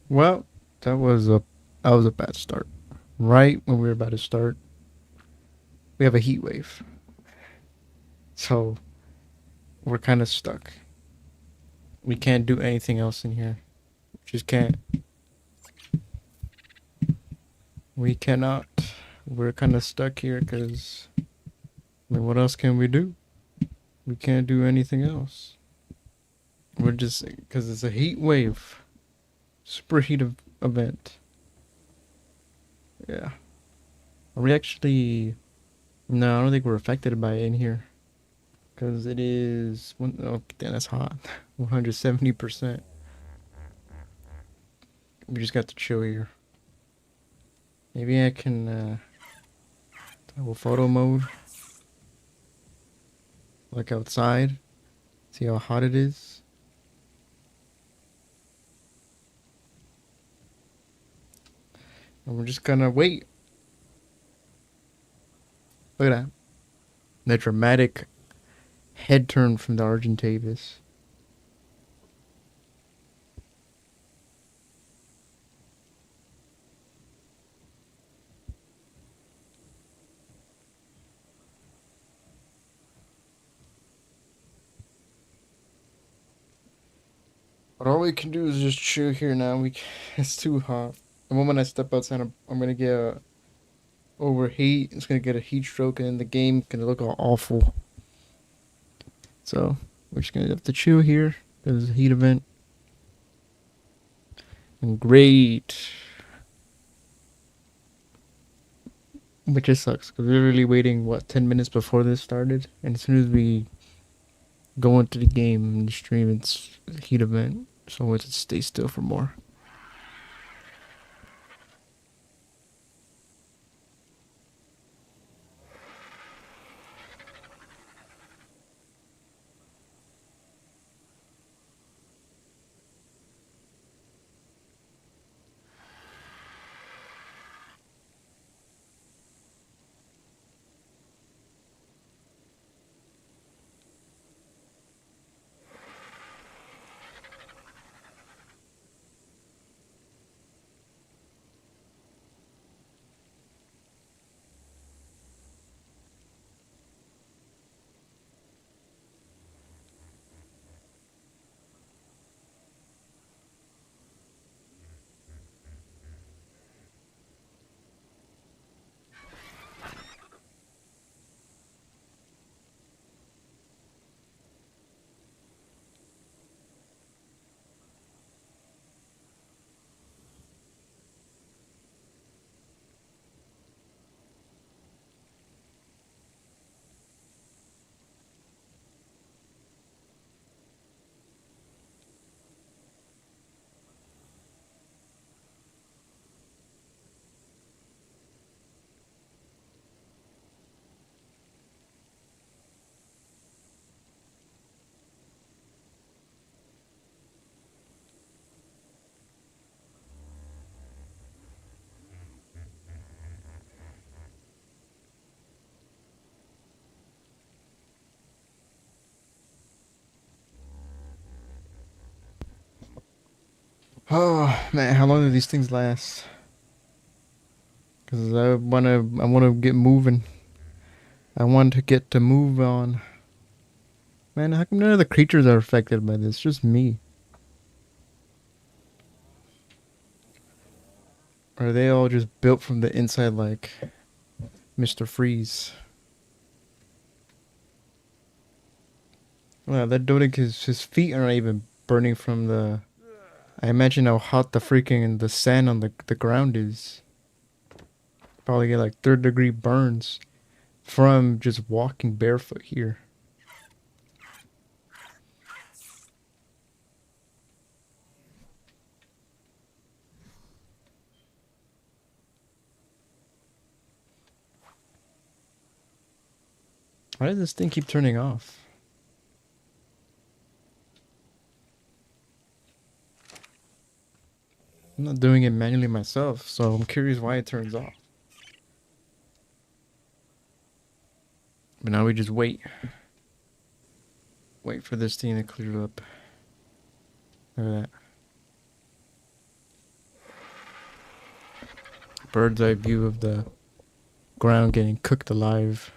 Well, that was a bad start. Right when we were about to start, we have a heat wave. So we're kind of stuck. We can't do anything else in here. Just can't. We cannot. We're kind of stuck here because, I mean, what else can we do? We can't do anything else. We're just, because it's a heat wave. Super heat event. Yeah. Are we actually. No, I don't think we're affected by it in here. Because it is. Oh, damn, that's hot. 170%. We just got to chill here. Maybe I can toggle photo mode, look outside, see how hot it is. And we're just gonna wait. Look at that. The dramatic head turn from the Argentavis. But all we can do is just chill here now. It's too hot. The moment I step outside, I'm gonna get overheat. It's gonna get a heat stroke, and the game gonna look all awful. So we're just gonna have to chill here. There's a heat event. And great. Which just sucks because we're really waiting, what, 10 minutes before this started? And as soon as we go into the game and the stream, it's a heat event. So it's stay still for more. Oh man, how long do these things last? Because I wanna get moving. I want to get to move on. Man, how come none of the creatures are affected by this? Just me. Or are they all just built from the inside like Mr. Freeze? Wow, that Dodik, his feet are not even burning from the. I imagine how hot the sand on the ground is. Probably get like third degree burns from just walking barefoot here. Why does this thing keep turning off? I'm not doing it manually myself, so I'm curious why it turns off. But now we just wait. Wait for this thing to clear up. Look at that. bird's eye view of the ground getting cooked alive.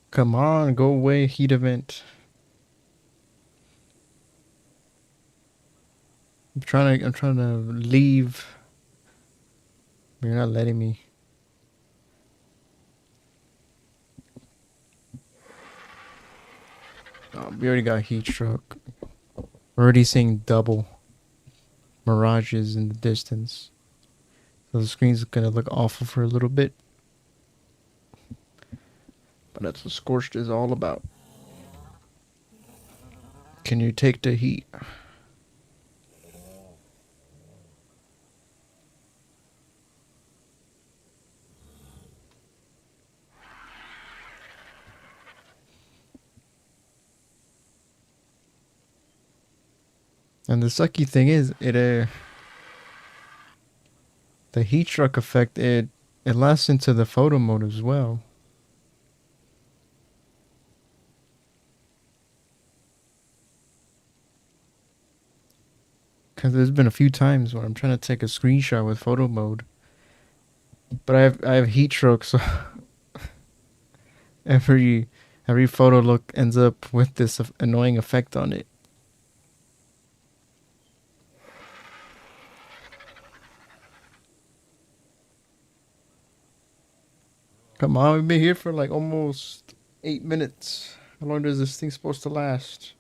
Come on, go away, heat event. I'm trying to leave. But you're not letting me. Oh, we already got heat stroke. We're already seeing double mirages in the distance. So the screen's gonna look awful for a little bit. But that's what Scorched is all about. Can you take the heat? And the sucky thing is, the heat stroke effect, it lasts into the photo mode as well. Because there's been a few times where I'm trying to take a screenshot with photo mode, but I have heat stroke, so every every photo look ends up with this annoying effect on it. Come on, we've been here for like almost 8 minutes. How long is this thing supposed to last?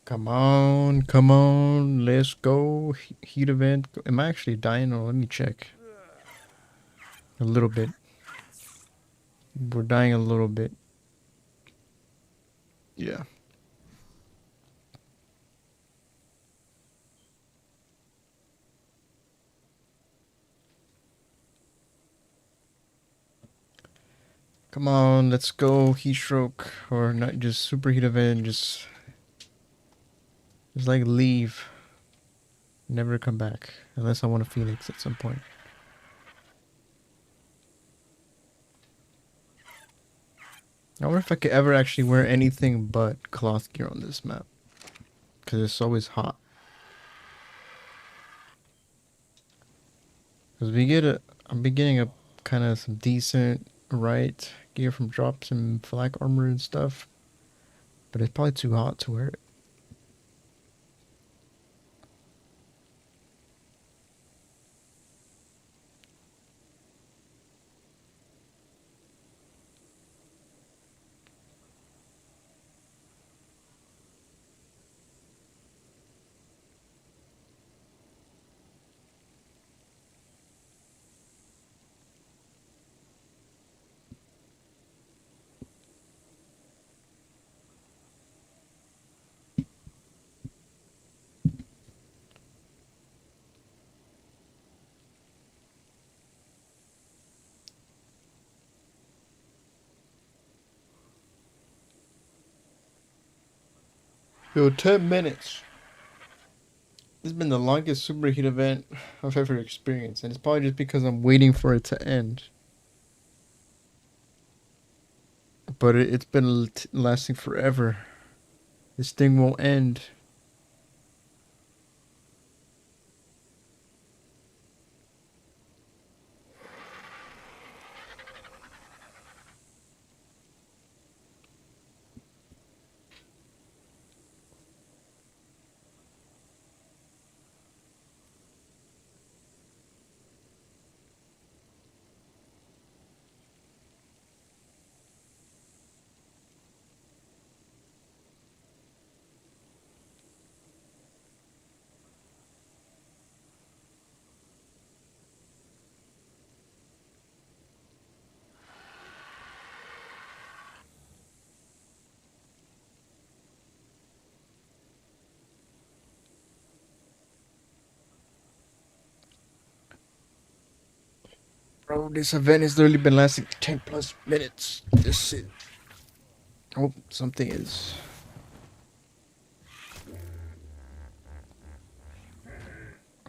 Come on, let's go. Heat event. Am I actually dying? Or let me check. A little bit. We're dying a little bit. Yeah. Come on, let's go. Heat stroke. Or not just superheat event. Just like leave. Never come back. Unless I want a Phoenix at some point. I wonder if I could ever actually wear anything but cloth gear on this map. Because it's always hot. Because I'm beginning a kind of some decent right gear from drops and flak armor and stuff. But it's probably too hot to wear it. Yo, 10 minutes. This has been the longest superheat event I've ever experienced. And it's probably just because I'm waiting for it to end. But it's been lasting forever. This thing won't end. Bro, this event has literally been lasting 10 plus minutes. This is... Oh, something is...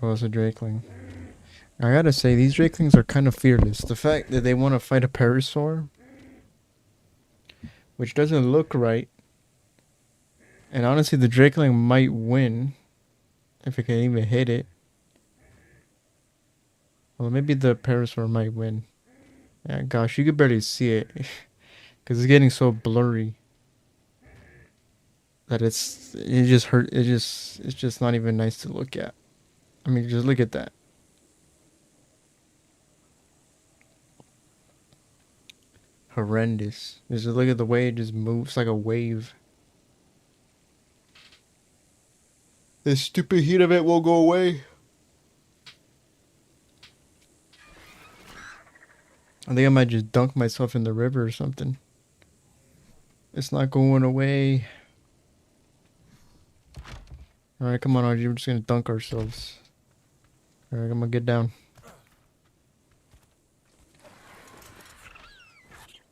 Oh, it's a Drakeling. I gotta say, these Drakelings are kind of fearless. The fact that they want to fight a Parasaur, which doesn't look right, and honestly, the Drakeling might win if it can even hit it. Well, maybe the Parasaur might win. Yeah, gosh, you could barely see it because it's getting so blurry that it just hurt. It's just not even nice to look at. I mean, just look at that. Horrendous. Just look at the way it just moves like a wave. The stupid heat of it will go away. I think I might just dunk myself in the river or something. It's not going away. Alright, come on, RG. We're just gonna dunk ourselves. Alright, I'm gonna get down.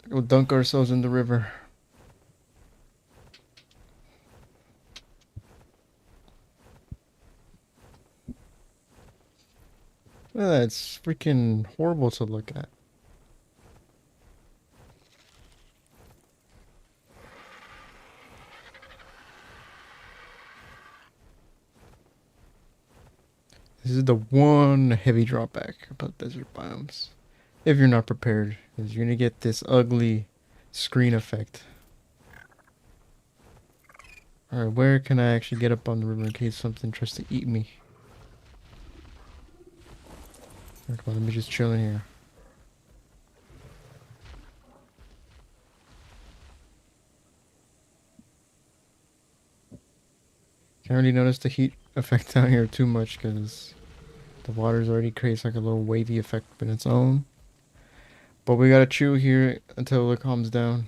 We'll dunk ourselves in the river. That's freaking horrible to look at. This is the one heavy drawback about desert biomes. If you're not prepared, is you're gonna get this ugly screen effect. Alright, where can I actually get up on the river in case something tries to eat me? Alright, come on, let me just chill in here. Can't really notice the heat effect down here too much because the water's already creates like a little wavy effect in its own. But we gotta chew here until it calms down.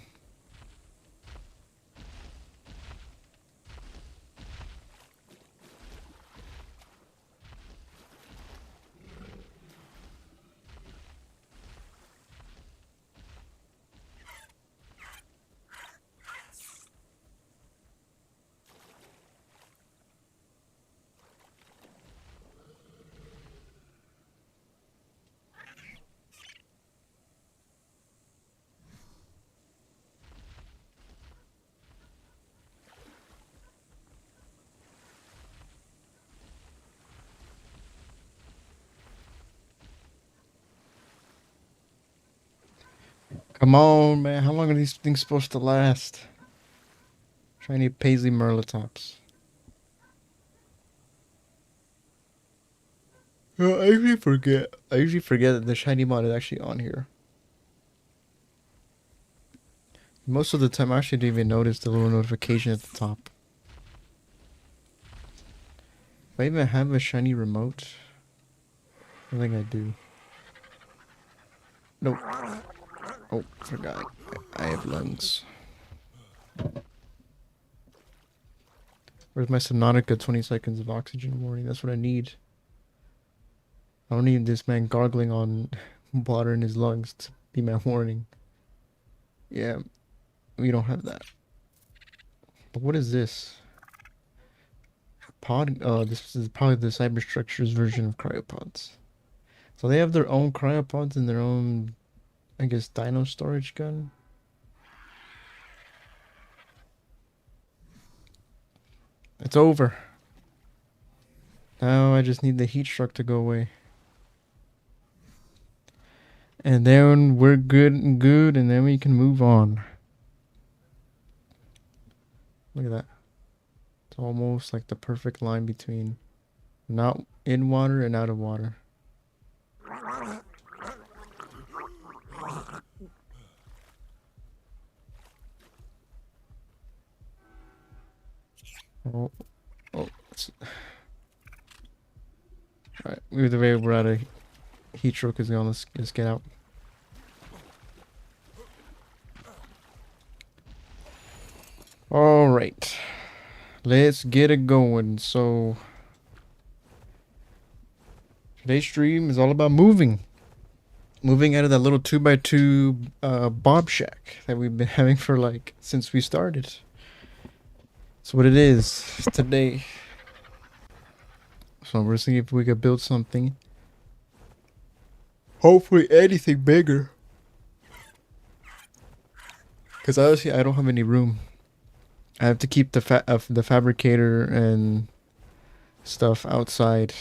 Come on, man. How long are these things supposed to last? Shiny Paisley Merlitops. I usually forget. I usually forget that the shiny mod is actually on here. Most of the time, I actually didn't even notice the little notification at the top. If I even have a shiny remote, I think I do. Nope. Oh, forgot. I have lungs. Where's my Subnautica 20 seconds of oxygen warning? That's what I need. I don't need this man gargling on water in his lungs to be my warning. Yeah, we don't have that. But what is this? Pod? Oh, this is probably the Cyberstructure's version of cryopods. So they have their own cryopods and their own, I guess, dino storage gun. It's over. Now I just need the heat stroke to go away. And then we're good, and then we can move on. Look at that. It's almost like the perfect line between not in water and out of water. Oh, oh. Alright, either way, we're out of heat stroke is gone. Let's get out. Alright. Let's get it going. So today's stream is all about moving. moving out of that little 2x2 Bob Shack that we've been having for like since we started. That's what it is today. So we're seeing if we could build something. Hopefully anything bigger. Because honestly, I don't have any room. I have to keep the fabricator and stuff outside.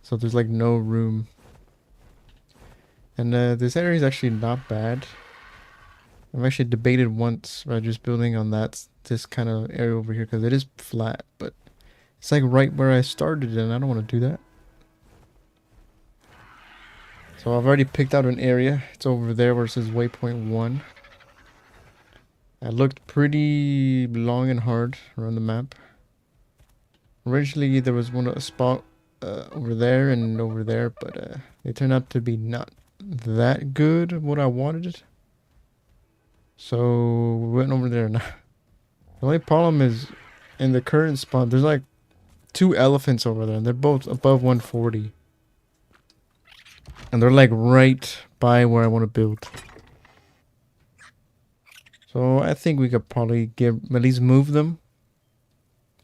So there's like no room. And this area is actually not bad. I've actually debated once about just building on this kind of area over here because it is flat, but it's like right where I started and I don't want to do that. So I've already picked out an area. It's over there where it says waypoint 1. I looked pretty long and hard around the map. Originally there was a spot over there and over there, but they turned out to be not that good of what I wanted. So we went over there now. The only problem is in the current spot, there's like 2 elephants over there and they're both above 140. And they're like right by where I want to build. So I think we could probably at least move them.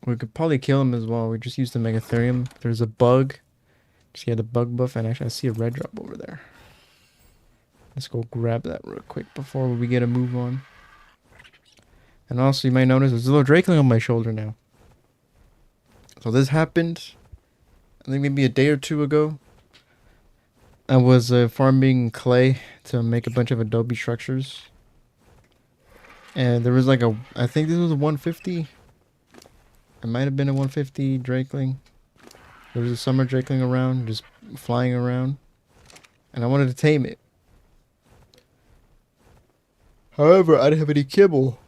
We could probably kill them as well. We just use the Megatherium. There's a bug. Just get the bug buff, and actually I see a red drop over there. Let's go grab that real quick before we get a move on. And also you might notice there's a little drakeling on my shoulder now. So this happened, I think maybe a day or 2 ago. I was farming clay to make a bunch of adobe structures. And there was like I think this was a 150. It might have been a 150 drakeling. There was a summer drakeling around, just flying around. And I wanted to tame it. However, I didn't have any kibble.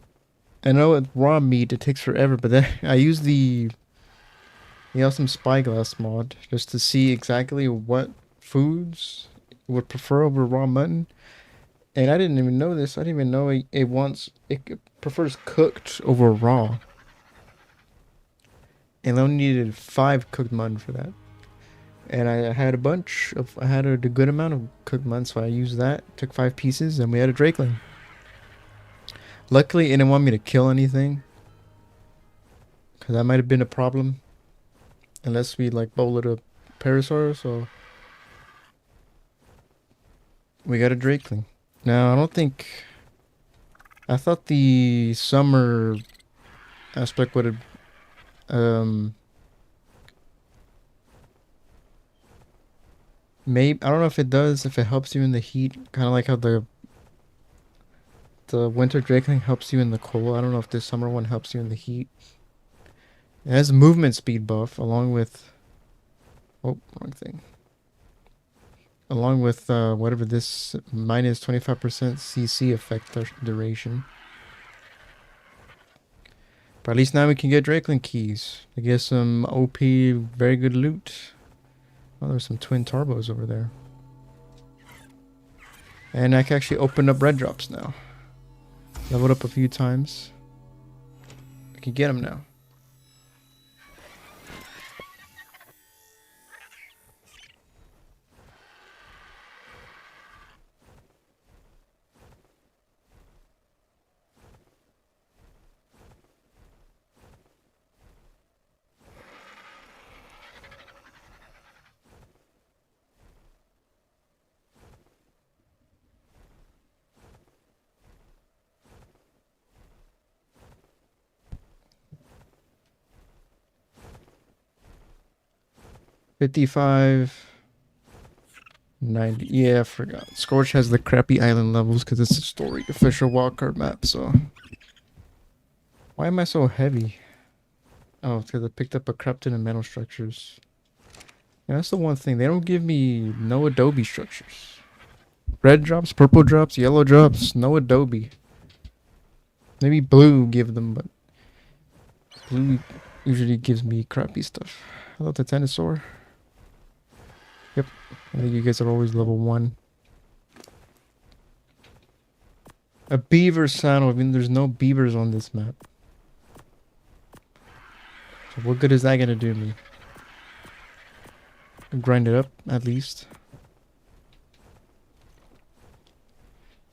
I know it's raw meat, it takes forever, but then I used the awesome spyglass mod just to see exactly what foods would prefer over raw mutton. And I didn't even know this. I didn't even know it prefers cooked over raw. And I only needed 5 cooked mutton for that. And I had a good amount of cooked mutton, so I used that, took 5 pieces, and we had a drakeling. Luckily, it didn't want me to kill anything, because that might have been a problem. Unless we like bowled a parasaur, so we got a drakeling. Now, I thought the summer aspect would have, maybe, I don't know if it does, if it helps you in the heat, kind of like how the winter drakeling helps you in the cold. I don't know if this summer one helps you in the heat. It has a movement speed buff along with, oh, wrong thing. Along with whatever this minus 25% CC effect duration. But at least now we can get drakeling keys to get some OP, very good loot. Oh, there's some twin turbos over there. And I can actually open up red drops now. Leveled up a few times. I can get them now. $55, $90. Yeah, I forgot. Scorched has the crappy island levels because it's a story official wildcard map, so. Why am I so heavy? Oh, it's because I picked up a crap ton of metal structures. Yeah, that's the one thing. They don't give me no adobe structures. Red drops, purple drops, yellow drops, no adobe. Maybe blue give them, but blue usually gives me crappy stuff. Hello, Titanosaur. Yep, I think you guys are always level 1. A beaver saddle. I mean, there's no beavers on this map. So what good is that gonna do me? Grind it up, at least.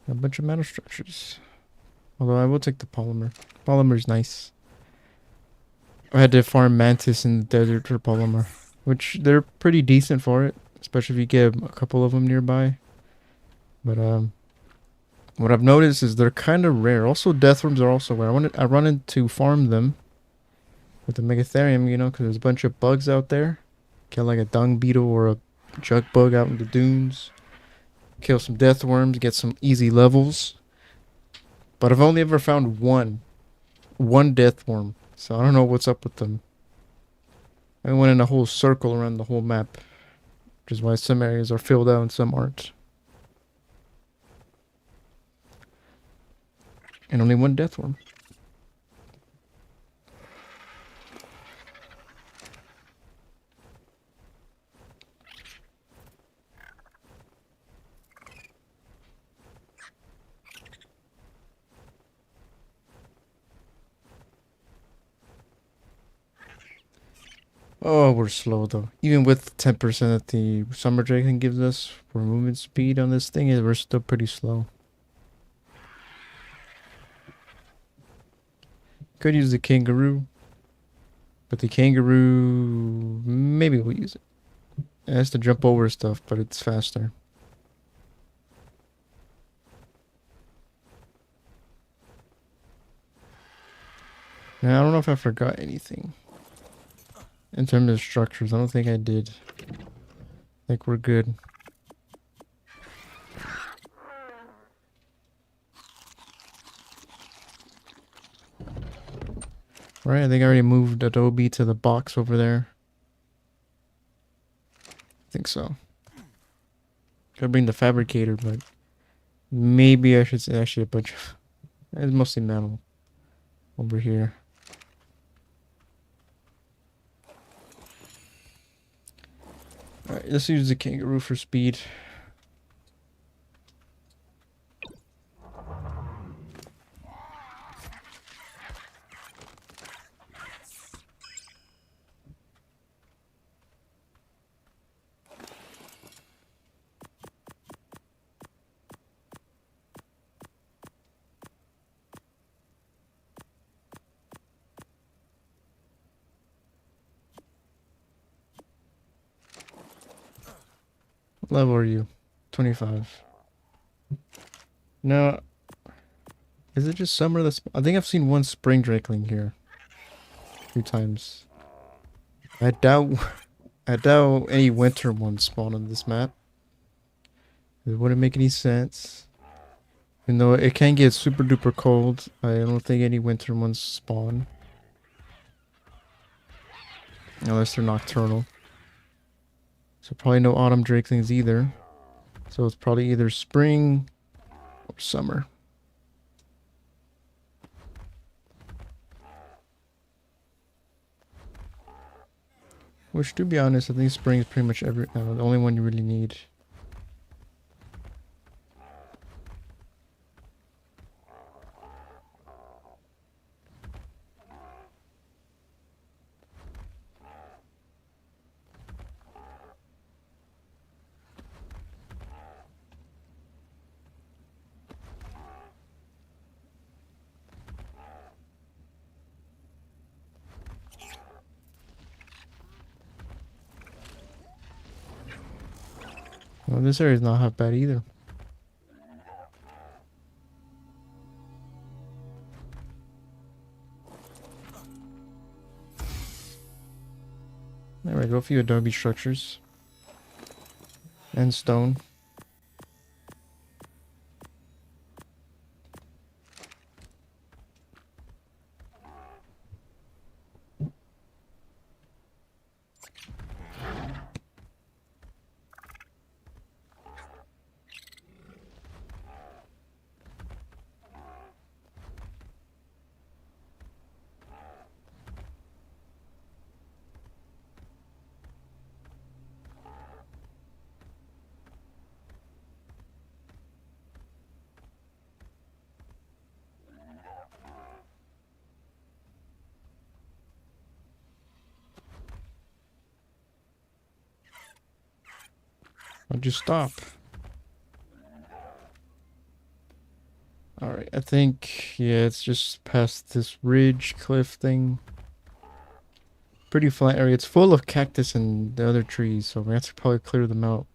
A bunch of metal structures. Although I will take the polymer. Polymer's nice. I had to farm mantis in the desert for polymer, which they're pretty decent for it, especially if you get a couple of them nearby. But what I've noticed is they're kind of rare. Also, deathworms are also rare. I run into farm them with the megatherium, you know, because there's a bunch of bugs out there. Get like a dung beetle or a jug bug out in the dunes. Kill some deathworms, get some easy levels. But I've only ever found one deathworm, so I don't know what's up with them. I went in a whole circle around the whole map, which is why some areas are filled out and some aren't. And only one deathworm. Oh, we're slow though. Even with 10% that the summer dragon gives us for movement speed on this thing, we're still pretty slow. Could use the kangaroo, but the kangaroo, maybe we'll use it. It has to jump over stuff, but it's faster. Now, I don't know if I forgot anything. In terms of structures, I don't think I did. I think we're good. Right, I think I already moved Adobe to the box over there. I think so. Gotta bring the fabricator, but maybe I should say actually a bunch of... It's mostly metal over here. Alright, let's use the kangaroo for speed. What level are you? 25. No, is it just summer that's... I think I've seen one spring drakeling here. A few times. I doubt... I doubt any winter ones spawn on this map. It wouldn't make any sense. Even though it can get super duper cold, I don't think any winter ones spawn. Unless they're nocturnal. So probably no autumn drakelings either. So it's probably either spring or summer. Which, to be honest, I think spring is pretty much the only one you really need. Well, this area is not half bad either. There we go, a few adobe structures. And stone. Why'd you stop? I think, yeah, it's just past this ridge cliff thing. Pretty flat area. It's full of cactus and the other trees, so we have to probably clear them out.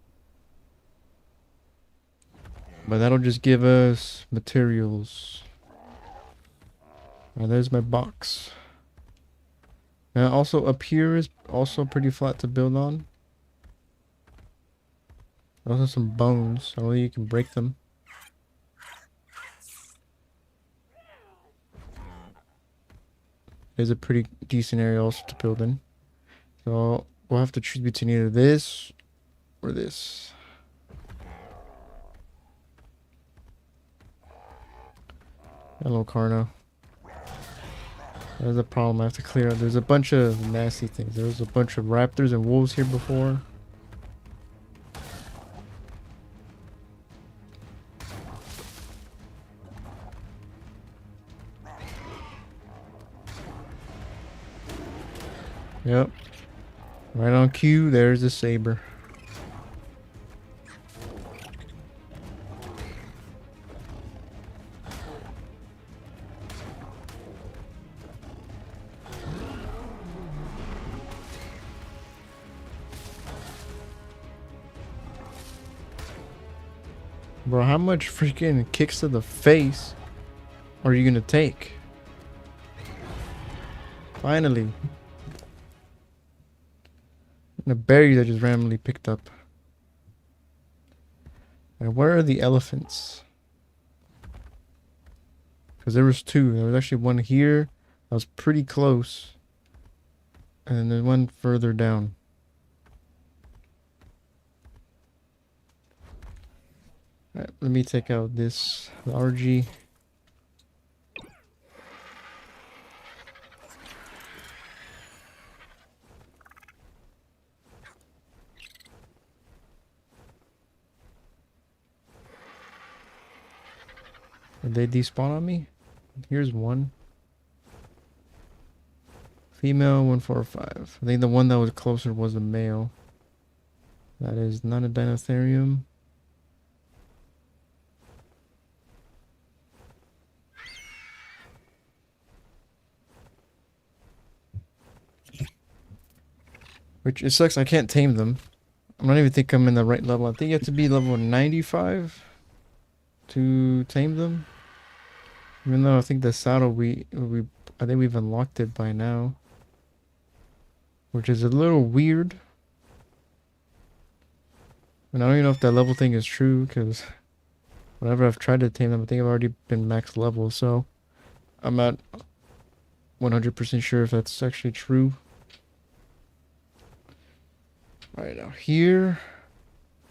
But that'll just give us materials. Alright, there's my box. Now also up here is also pretty flat to build on. Also some bones. Only you can break them. There's a pretty decent area also to build in. So we'll have to choose between either this or this. Hello, Carno. There's a problem I have to clear out. There's a bunch of nasty things. There was a bunch of raptors and wolves here before. Yep. Right on cue, there's the saber. Bro, how much freaking kicks to the face are you gonna take? Finally. And a berry that just randomly picked up. And where are the elephants? Because there was two. There was actually one here. That was pretty close. And then one further down. Alright, let me take out this RG. Did they despawn on me? Here's one. Female 145. I think the one that was closer was a male. That is not a Dinotherium. Which, it sucks, I can't tame them. I don't even think I'm in the right level. I think you have to be level 95 to tame them. Even though I think the saddle I think we've unlocked it by now. Which is a little weird. And I don't even know if that level thing is true, because whenever I've tried to tame them, I think I've already been max level, so I'm not 100% sure if that's actually true. Alright, now here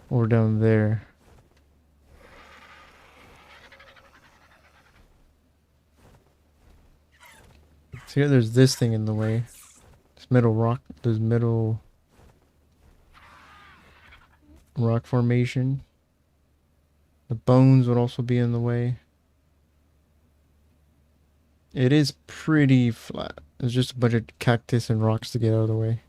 or down there. So here there's this thing in the way. This middle rock, this middle rock formation. The bones would also be in the way. It is pretty flat. There's just a bunch of cactus and rocks to get out of the way.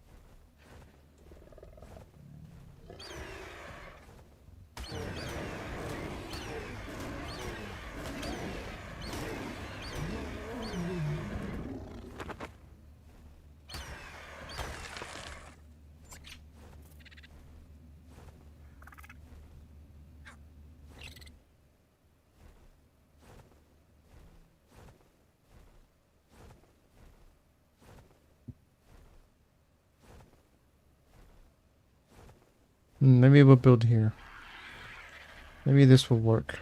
Maybe we'll build here. Maybe this will work.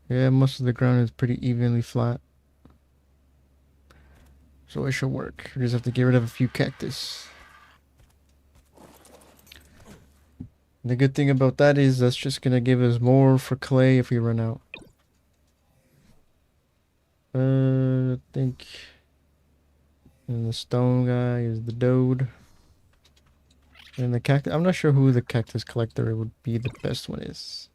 Yeah, most of the ground is pretty evenly flat. So it should work. We just have to get rid of a few cactus. The good thing about that is that's just gonna give us more for clay if we run out. I think... And the stone guy is the Dode. And the cactus... I'm not sure who the cactus collector would be the best one is.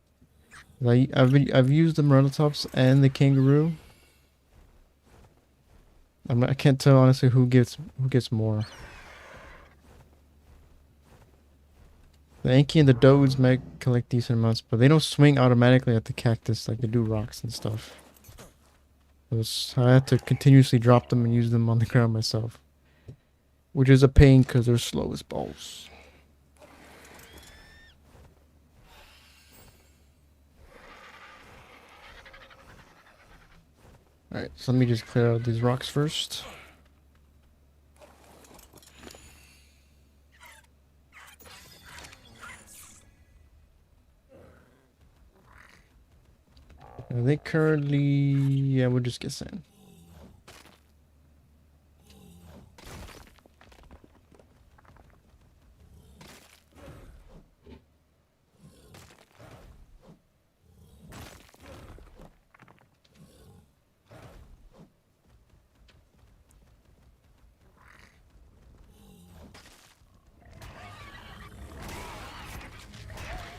I've used the Myrtletops and the kangaroo. I can't tell honestly who gets more. I The Anki and the Dodes might collect decent amounts, but they don't swing automatically at the cactus like they do rocks and stuff. I have to continuously drop them and use them on the ground myself. Which is a pain because they're slow as balls. Alright, so let me just clear out these rocks first. I think currently, yeah, we'll just get sand.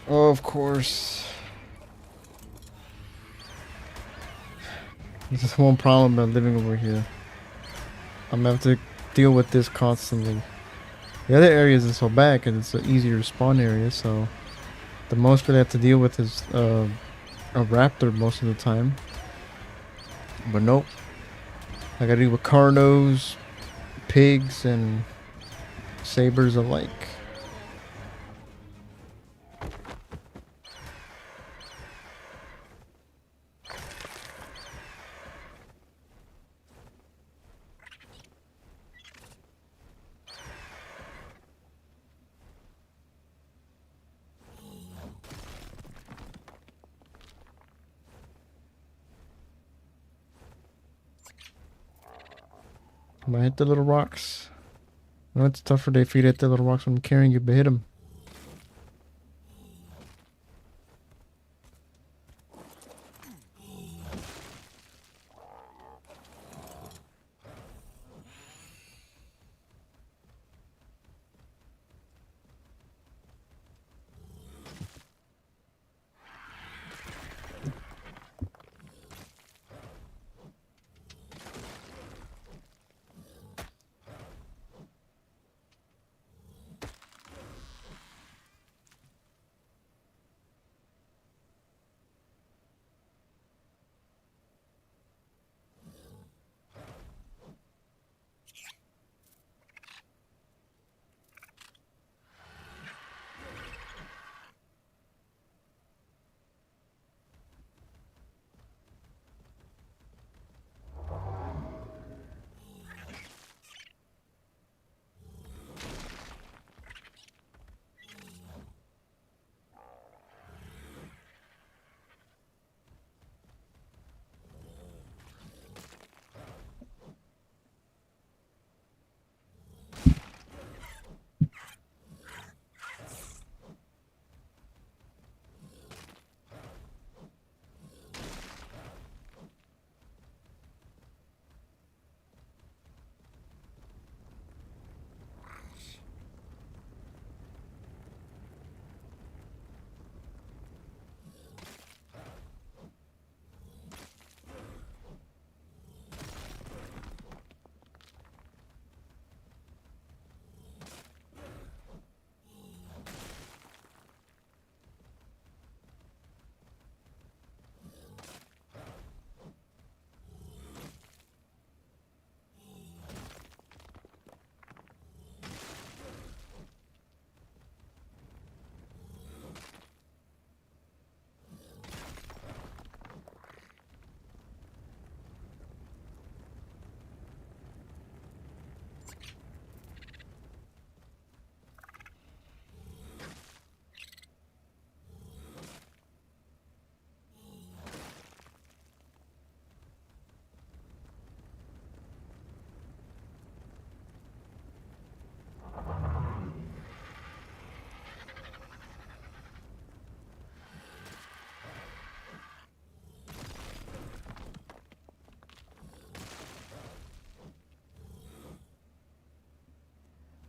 Oh, of course. This is one problem about living over here. I'm gonna have to deal with this constantly. The other area isn't so bad because it's an easier spawn area, so the most we have to deal with is a raptor most of the time. But nope. I gotta deal with carnos, pigs, and sabers alike. Am I hit the little rocks? No, it's tougher if you hit the little rocks when I'm carrying you, but hit them.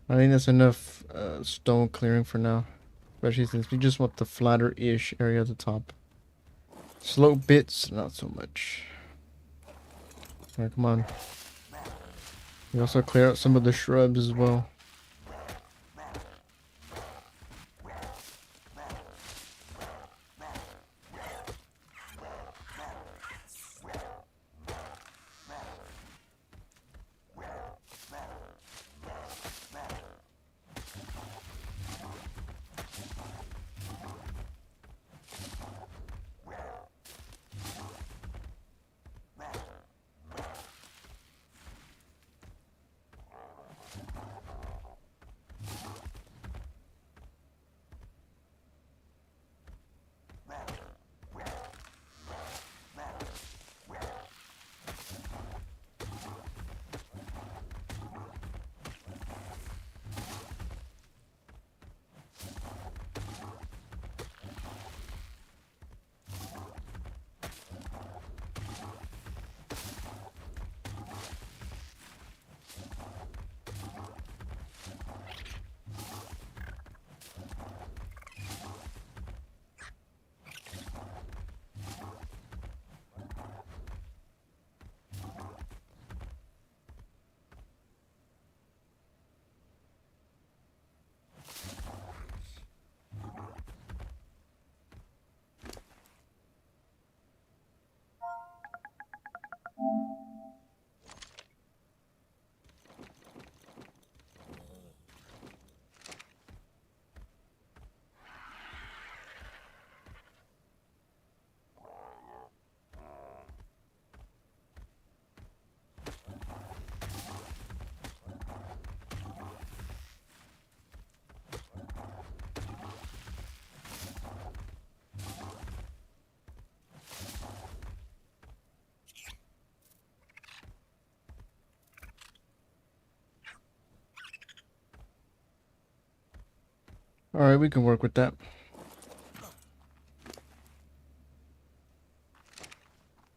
I think that's enough stone clearing for now. Especially since we just want the flatter-ish area at the top. Slow bits, not so much. Alright, come on. We also clear out some of the shrubs as well. Alright, we can work with that.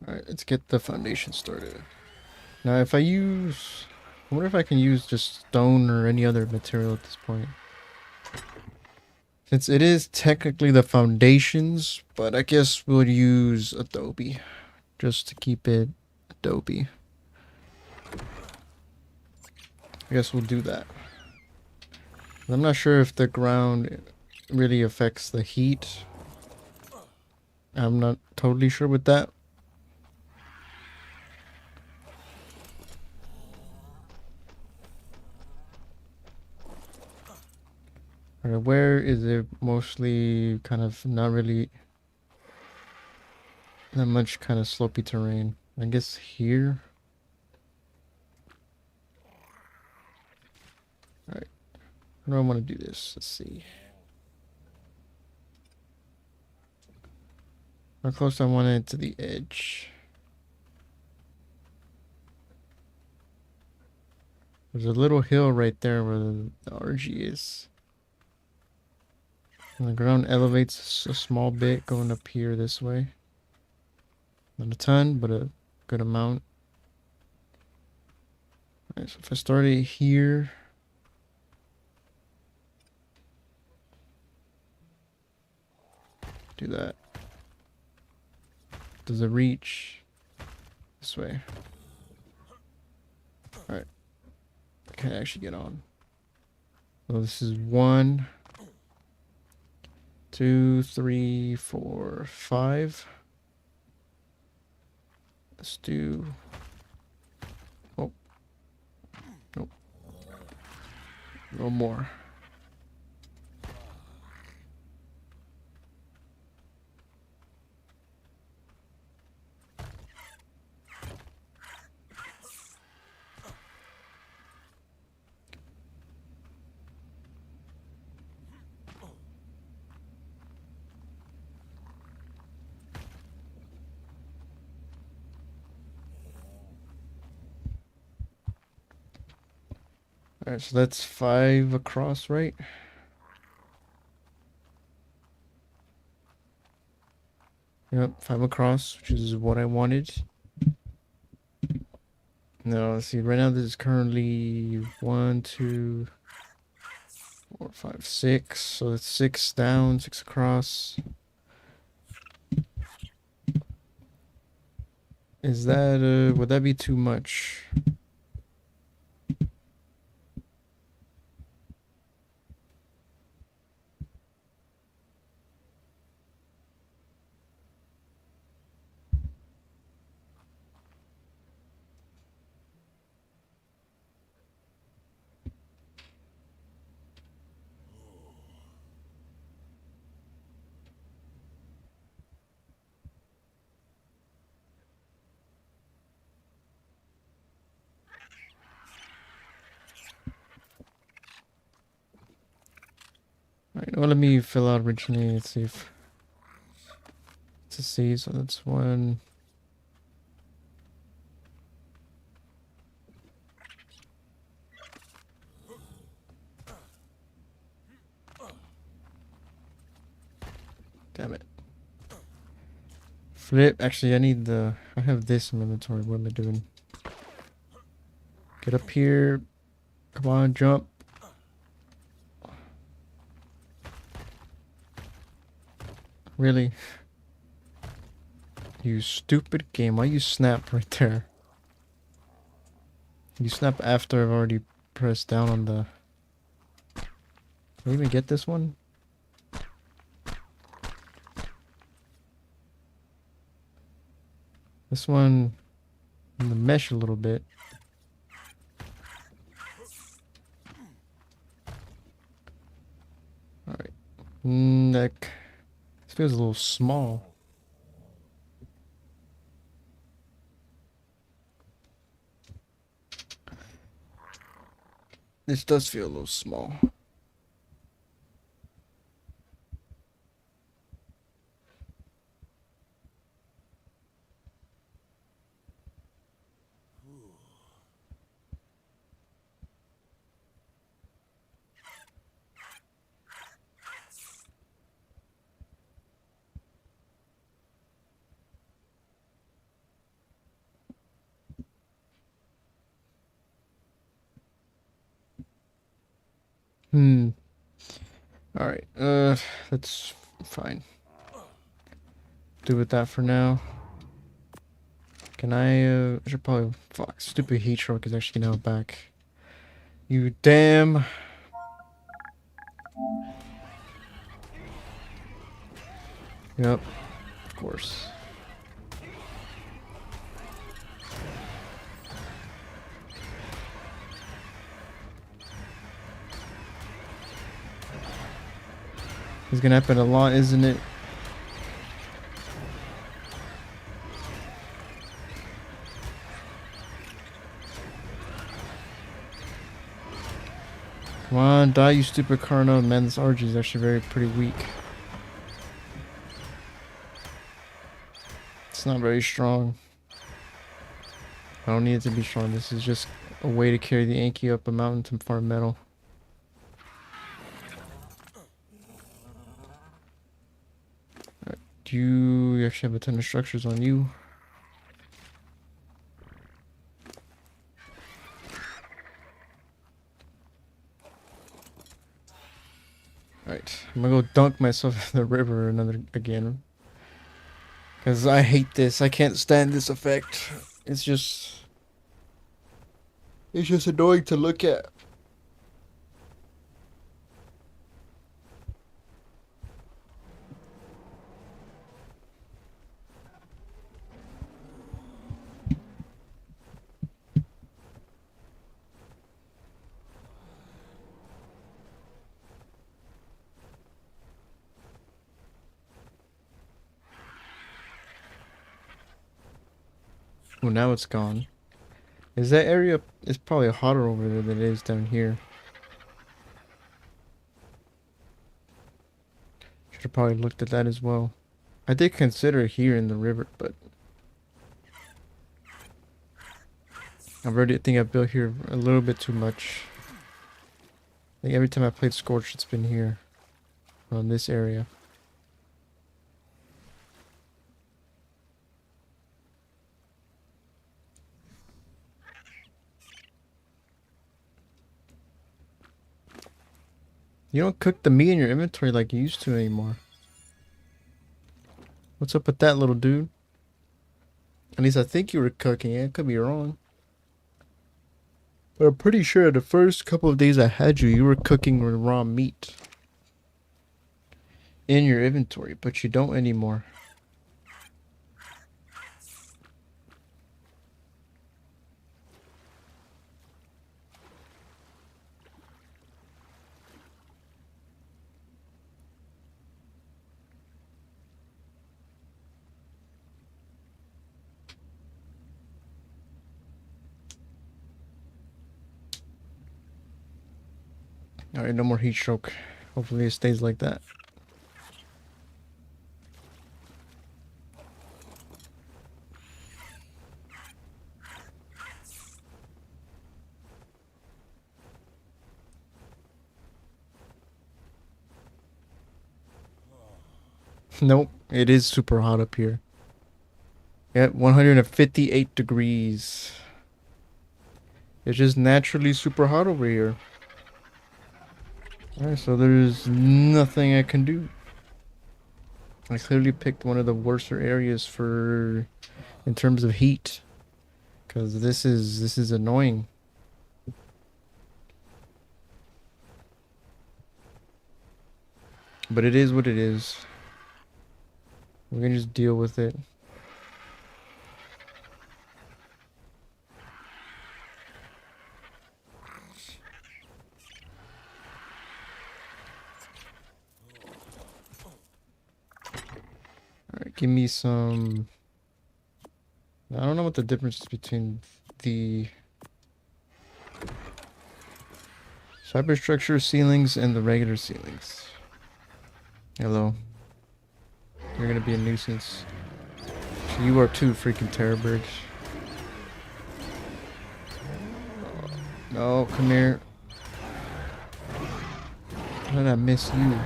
Alright, let's get the foundation started. Now, if I use... I wonder if I can use just stone or any other material at this point. Since it is technically the foundations, but I guess we'll use adobe. Just to keep it adobe. I guess we'll do that. I'm not sure if the ground really affects the heat. I'm not totally sure with that. Alright, where is it mostly kind of not really that much kind of slopey terrain? I guess here. Alright, how do I want to do this? Let's see. How close I want it to the edge. There's a little hill right there where the RG is. And the ground elevates a small bit going up here this way. Not a ton, but a good amount. Alright, so if I started here. Do that. Does it reach this way? Alright. I can't actually get on. So this is 1, 2, 3, 4, 5. Let's do... Oh. Nope. A little more. Alright, so that's 5 across, right? Yep, 5 across, which is what I wanted. Now, let's see, right now this is currently 1, 2, 4, 5, 6. So it's 6 down, 6 across. Is that, would that be too much? Alright, well, let me fill out originally. Let's see if it's a C, so that's 1. Damn it. Flip. Actually, I have this in my inventory. What am I doing? Get up here. Come on, jump. Really? You stupid game. Why you snap right there? You snap after I've already pressed down on the... Can I even get this one? This one in the mesh a little bit. Alright. Neck. This feels a little small. This does feel a little small. Hmm. All right. That's fine. Do with that for now. Can I should probably... Fuck. Stupid heat stroke is actually now back. You damn... Yep. Of course. It's gonna happen a lot, isn't it? Come on, die, you stupid Carno. Man, this RG is actually pretty weak. It's not very strong. I don't need it to be strong. This is just a way to carry the Anki up a mountain to farm metal. Right. Do you actually have a ton of structures on you? Alright, I'm gonna go dunk myself in the river again. Because I hate this. I can't stand this effect. It's just... It's just annoying to look at. Oh, now it's gone. Is that area... It's probably hotter over there than it is down here. Should have probably looked at that as well. I did consider here in the river, but... I already think I built here a little bit too much. I think every time I played Scorched, it's been here. On this area. You don't cook the meat in your inventory like you used to anymore. What's up with that, little dude? At least I think you were cooking it. I could be wrong. But I'm pretty sure the first couple of days I had you, you were cooking with raw meat in your inventory, but you don't anymore. Alright, no more heat stroke. Hopefully it stays like that. Nope, it is super hot up here. Yep, 158 degrees. It's just naturally super hot over here. Alright, so there's nothing I can do. I clearly picked one of the worser areas for in terms of heat. Cause this is annoying. But it is what it is. We're gonna just deal with it. Alright, give me some... I don't know what the difference is between the cyberstructure ceilings and the regular ceilings. Hello. You're gonna be a nuisance. You are too, freaking terror birds. No, come here. How did I miss you?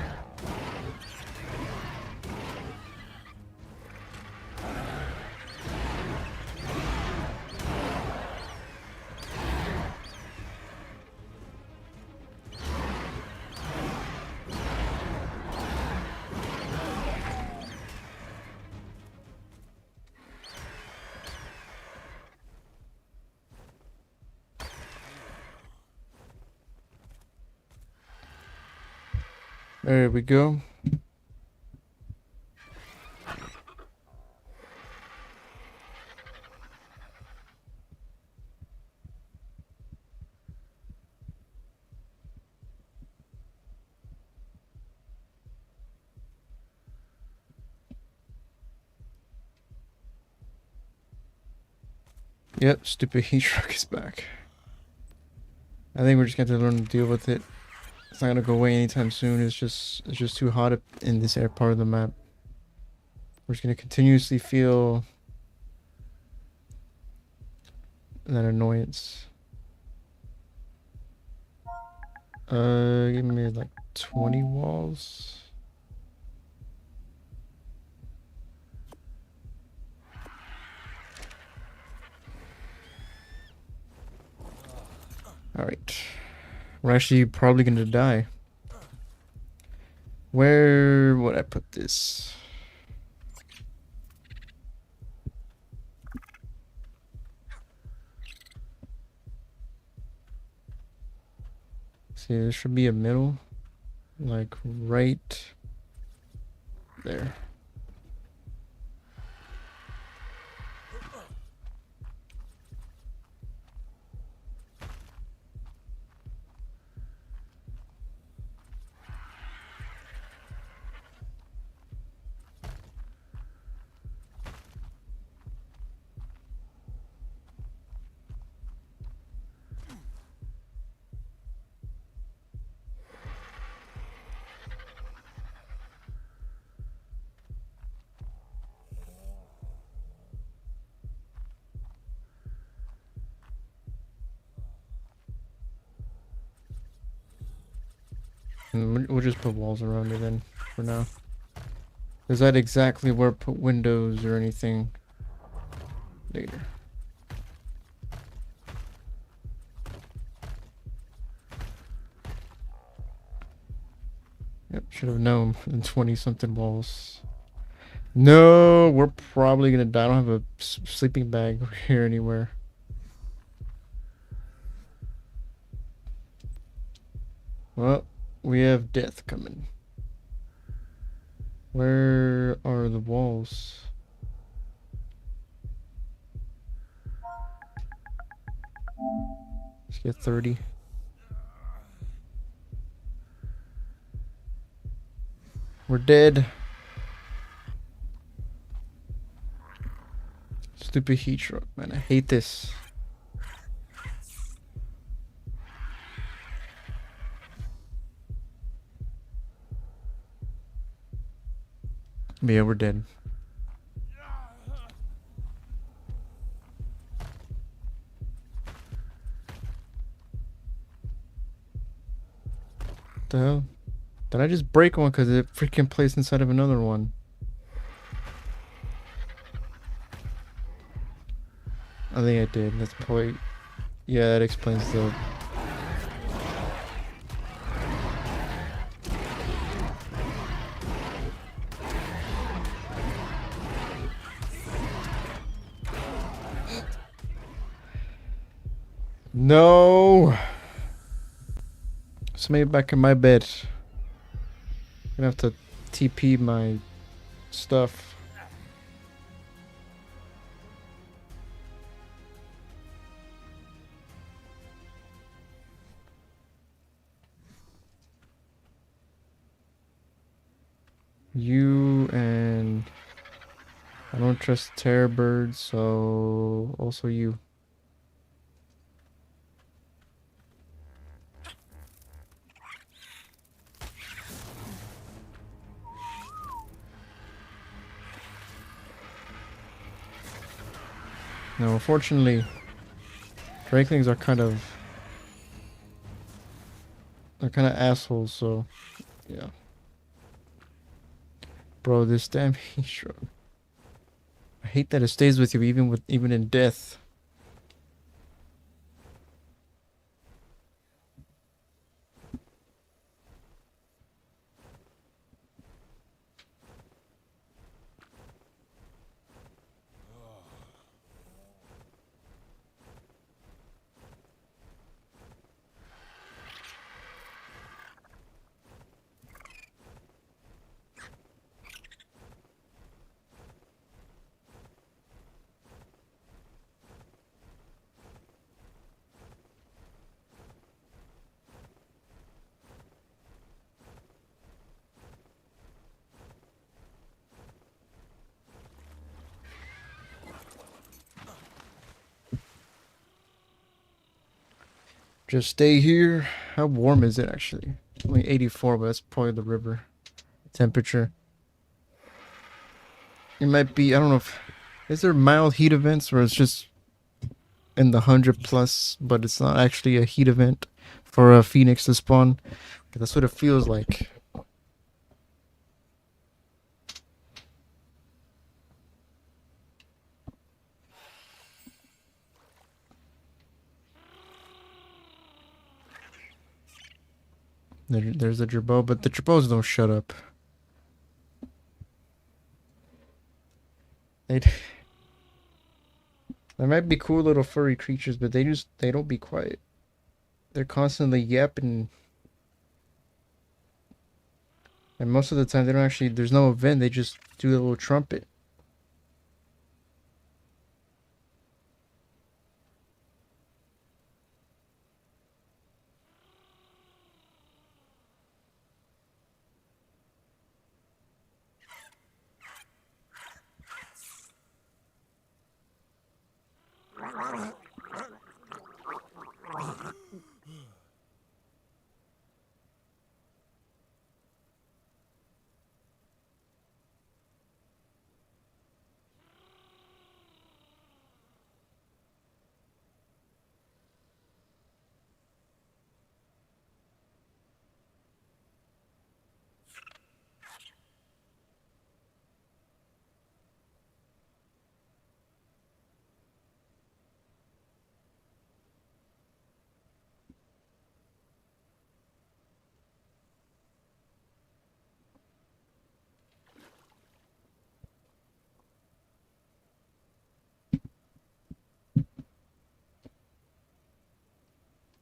There we go. Yep, stupid heat shrug is back. I think we're just going to learn to deal with it. It's not gonna go away anytime soon. It's just too hot in this air part of the map. We're just gonna continuously feel that annoyance. Give me like 20 walls. Alright. We're actually probably gonna die. Where would I put this? See, there should be a middle. Like right there. And we'll just put walls around it then for now. Is that exactly where to put windows or anything later? Yep, should have known in 20 something walls. No, we're probably gonna die. I don't have a sleeping bag here anywhere. Well, we have death coming. Where are the walls? Let's get 30. We're dead. Stupid heat stroke, man. I hate this. But yeah, we're dead. What the hell? Did I just break one because it freaking placed inside of another one? I think I did. That's probably... Yeah, that explains the... No! Somebody back in my bed. Gonna have to TP my stuff. You and... I don't trust terror birds, so also you. No, unfortunately, Drakelings are kind of... They're kind of assholes, so... Yeah. Bro, this damn heat stroke. I hate that it stays with you even in death. Just stay here. How warm is it actually? Only 84, but that's probably the river temperature. It might be, I don't know if, is there mild heat events where it's just in the 100 plus, but it's not actually a heat event for a phoenix to spawn? That's what it feels like. There's the gerbo, but the gerbos don't shut up. They There might be cool little furry creatures, but they don't be quiet. They're constantly yapping, and most of the time they don't actually. There's no event. They just do a little trumpet.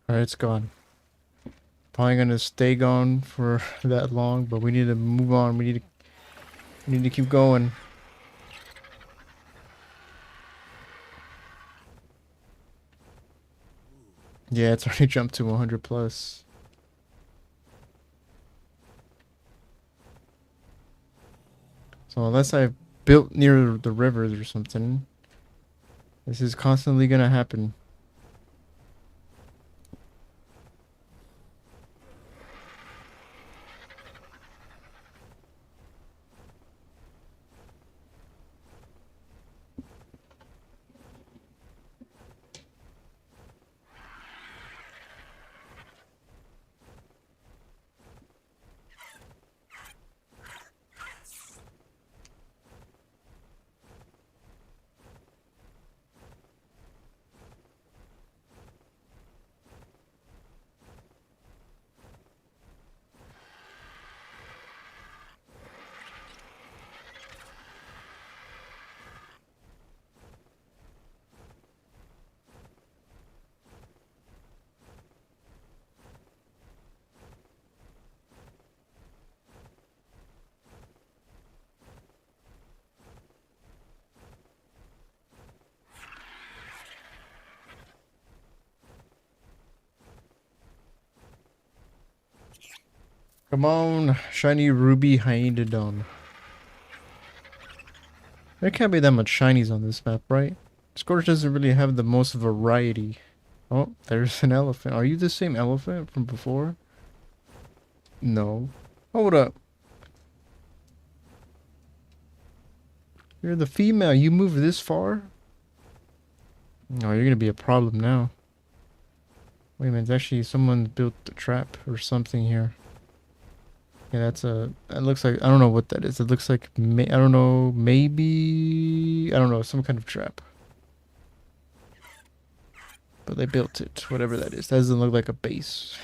All right, it's gone. Probably gonna stay gone for that long, but we need to move on. We need to keep going. Yeah, it's already jumped to 100 plus. So unless I've built near the rivers or something, this is constantly gonna happen. Come on, shiny ruby hyenodon. There can't be that much shinies on this map, right? Scorched doesn't really have the most variety. Oh, there's an elephant. Are you the same elephant from before? No. Hold up. You're the female. You moved this far? Oh, you're gonna be a problem now. Wait a minute, actually someone built a trap or something here. Yeah, that's a... It looks like... I don't know what that is. It looks like... I don't know. Maybe... I don't know. Some kind of trap. But they built it. Whatever that is. That doesn't look like a base.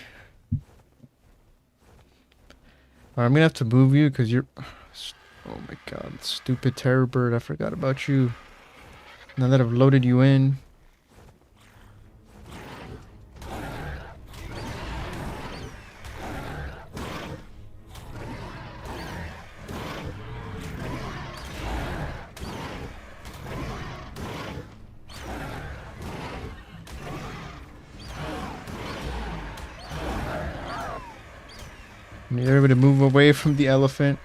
Alright, I'm gonna have to move you because you're... Oh my god. Stupid terror bird. I forgot about you. Now that I've loaded you in... I need everybody to move away from the elephant.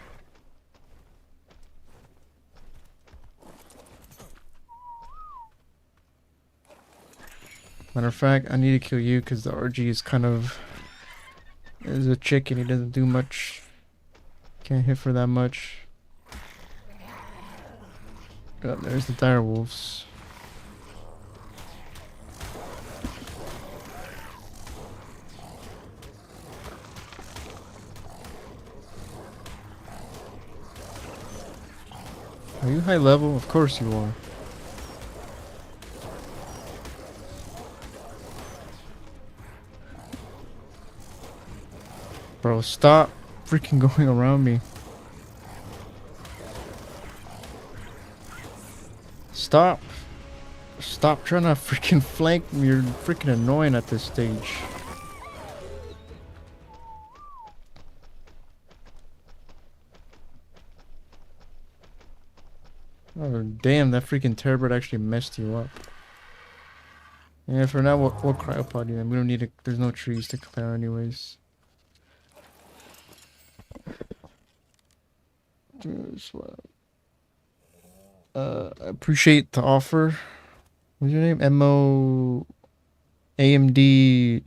Matter of fact, I need to kill you because the RG is kind of is a chicken. He doesn't do much. Can't hit for that much. Oh, there's the dire wolves. Are you high level? Of course you are. Bro, stop freaking going around me. Stop. Stop trying to freaking flank me. You're freaking annoying at this stage. Oh, damn, that freaking terrorbird actually messed you up. Yeah, for now, we'll cryopod you, and we don't need to. There's no trees to clear, anyways. I appreciate the offer. What's your name? MO AMD.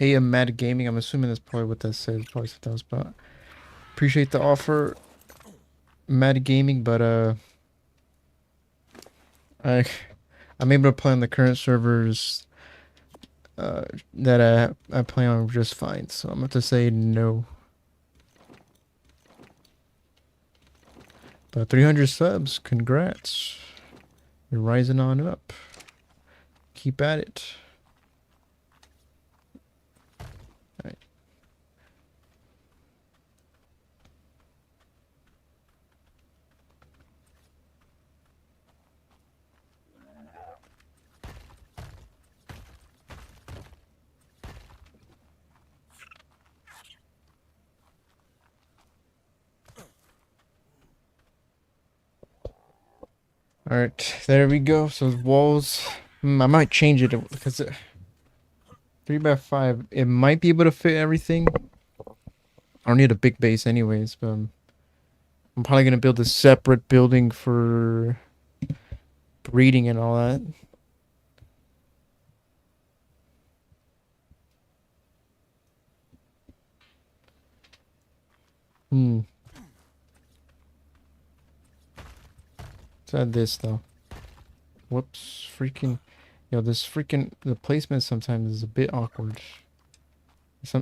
AM Mad Gaming. I'm assuming that's probably what that says. Probably something else, but appreciate the offer, Mad Gaming. But I I'm able to play on the current servers that I play on just fine. So I'm going to say no. But 300 subs, congrats. You're rising on up. Keep at it. Alright. Alright, there we go. So walls, I might change it because 3x5, it might be able to fit everything. I don't need a big base anyways, but I'm probably going to build a separate building for breeding and all that. Let's add this though. Whoops, freaking, this freaking, the placement sometimes is a bit awkward.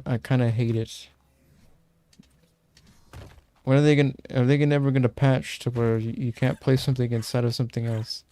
I kind of hate it. When are they never gonna patch to where you can't place something inside of something else?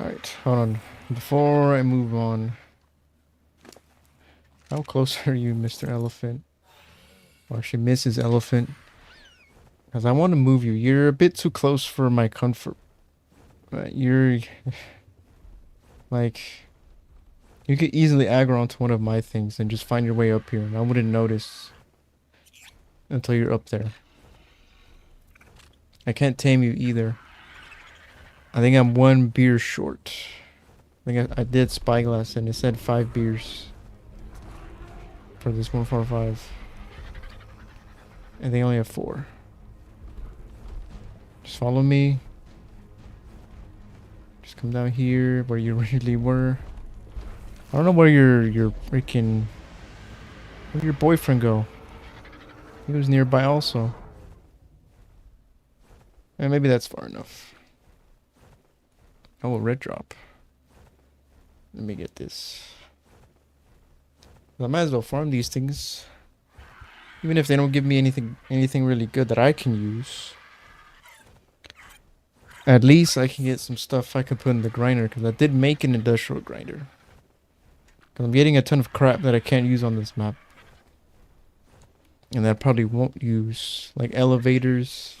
Alright, hold on. Before I move on, how close are you, Mr. Elephant? Or actually, Mrs. Elephant? Because I want to move you. You're a bit too close for my comfort. You're... like... You could easily aggro onto one of my things and just find your way up here, and I wouldn't notice until you're up there. I can't tame you either. I think I'm 1 beer short. I think I did spyglass and it said 5 beers for this 145. And they only have 4. Just follow me. Just come down here where you originally were. I don't know where your freaking... Where'd your boyfriend go? He was nearby also. And maybe that's far enough. Oh, a red drop. Let me get this. I might as well farm these things. Even if they don't give me anything really good that I can use. At least I can get some stuff I can put in the grinder, because I did make an industrial grinder. Because I'm getting a ton of crap that I can't use on this map. and that I probably won't use, like elevators,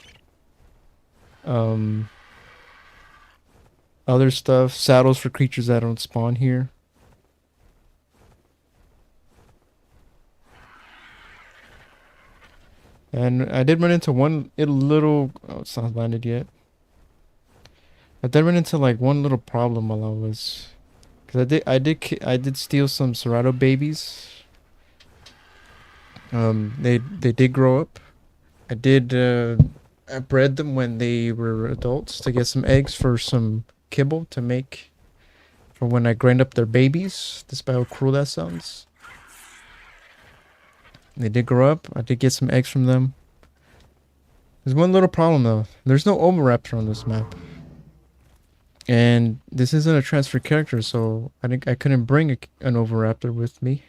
um, other stuff, saddles for creatures that don't spawn here. And I did run into one little. Oh, it's not landed yet. I did run into like one little problem while I was, cause I did steal some Cerrado babies. They did grow up. I did I bred them when they were adults to get some eggs for some kibble to make for when I grind up their babies. Despite how cruel that sounds. They did grow up. I did get some eggs from them. There's one little problem though. There's no Oviraptor on this map. And this isn't a transfer character, so I couldn't bring an Oviraptor with me.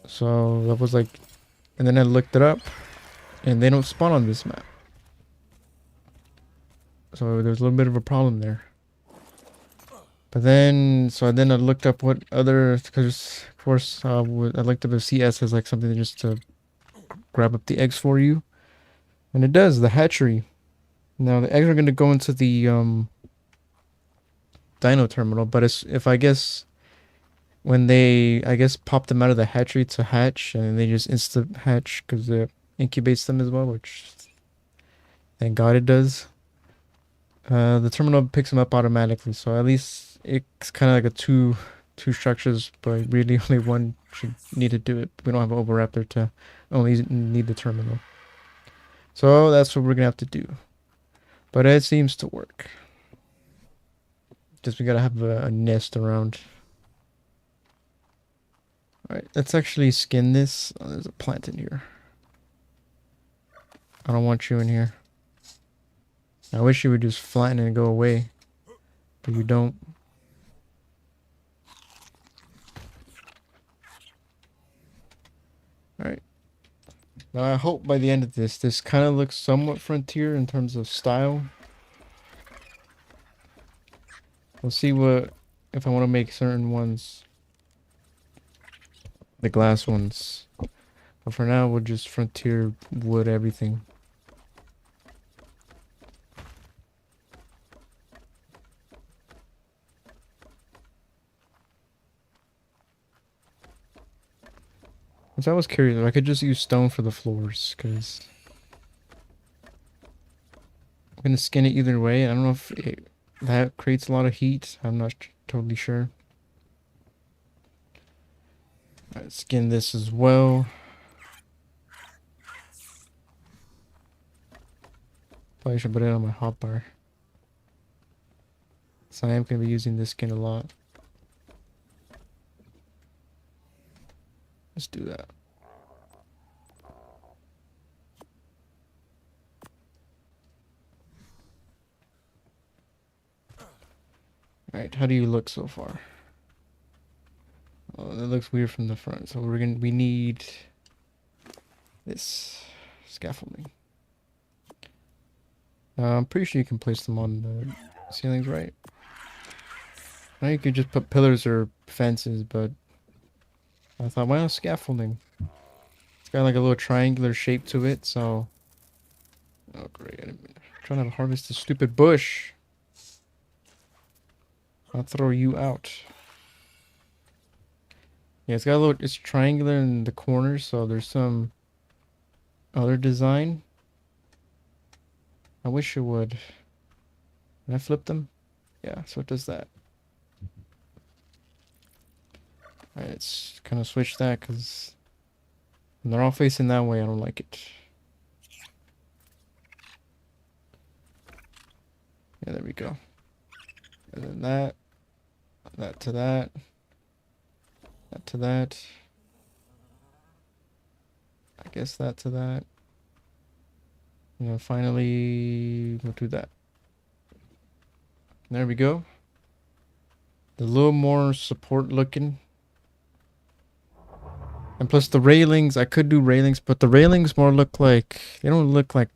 So that was like, and then I looked it up, and they don't spawn on this map. So there's a little bit of a problem there. But then, then I looked up what other, because of course I looked up if CS has like something just to grab up the eggs for you, and it does, the hatchery. Now the eggs are going to go into the dino terminal, but if I guess when they pop them out of the hatchery to hatch, and they just insta hatch because it incubates them as well, which thank God it does. The terminal picks them up automatically, so at least it's kind of like a two structures, but really only one should need to do it. We don't have an Oviraptor to only need the terminal, so that's what we're gonna have to do. But it seems to work. Just we gotta have a nest around. Alright, let's actually skin this. Oh, there's a plant in here. I don't want you in here. I wish you would just flatten and go away. But you don't. Alright. Now I hope by the end of this kind of looks somewhat frontier in terms of style. We'll see if I want to make certain ones. The glass ones. But for now, we'll just frontier wood everything. Which I was curious if I could just use stone for the floors, because I'm gonna skin it either way. I don't know if that creates a lot of heat. I'm not totally sure. Alright, skin this as well. Probably should put it on my hotbar. So I am gonna be using this skin a lot. Let's do that. Alright, how do you look so far? Oh, that looks weird from the front. So we need this scaffolding. I'm pretty sure you can place them on the ceilings, right? Now you could just put pillars or fences, but I thought, why not scaffolding? It's got like a little triangular shape to it, so... Oh great, I'm trying to harvest this stupid bush. I'll throw you out. Yeah, it's got a little, it's triangular in the corners, so there's some other design. I wish it would. Can I flip them? Yeah, so it does that. Alright, let's kind of switch that, because when they're all facing that way, I don't like it. Yeah, there we go. And then that to that to that. I guess that to that. And then finally, we'll do that. There we go. A little more support looking. And plus the railings, I could do railings, but the railings more look like, they don't look like,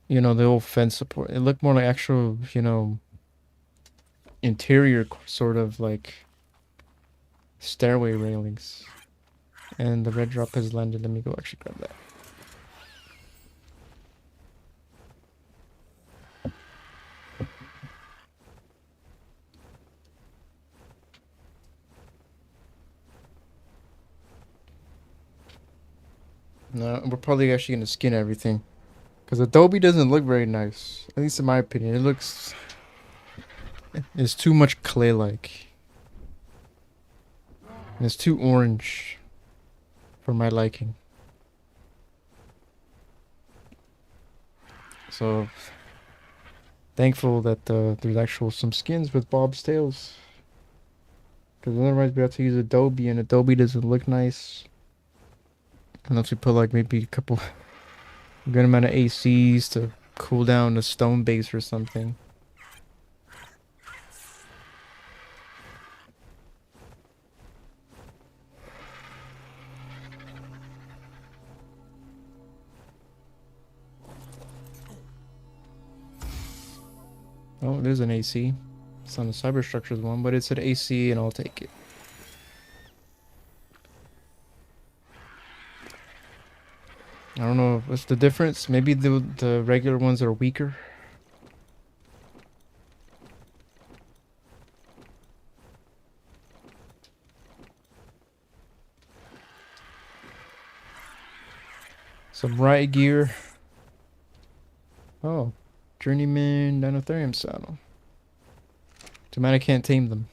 you know, the old fence support. It looked more like actual, you know, interior sort of like stairway railings. And the red drop has landed. Let me go actually grab that. No, we're probably actually gonna skin everything. Because Adobe doesn't look very nice. At least in my opinion. It looks... It's too much clay-like. And it's too orange. For my liking. So... Thankful that there's actual some skins with Bob's tails. Because otherwise we have to use Adobe. And Adobe doesn't look nice. Unless we put like maybe a couple... A good amount of ACs to cool down the stone base or something. Oh, there's an AC. It's on the cyberstructures one, but it's an AC and I'll take it. I don't know what's the difference. Maybe the regular ones are weaker. Some riot gear. Oh, journeyman Dinotherium saddle. Too bad I can't tame them.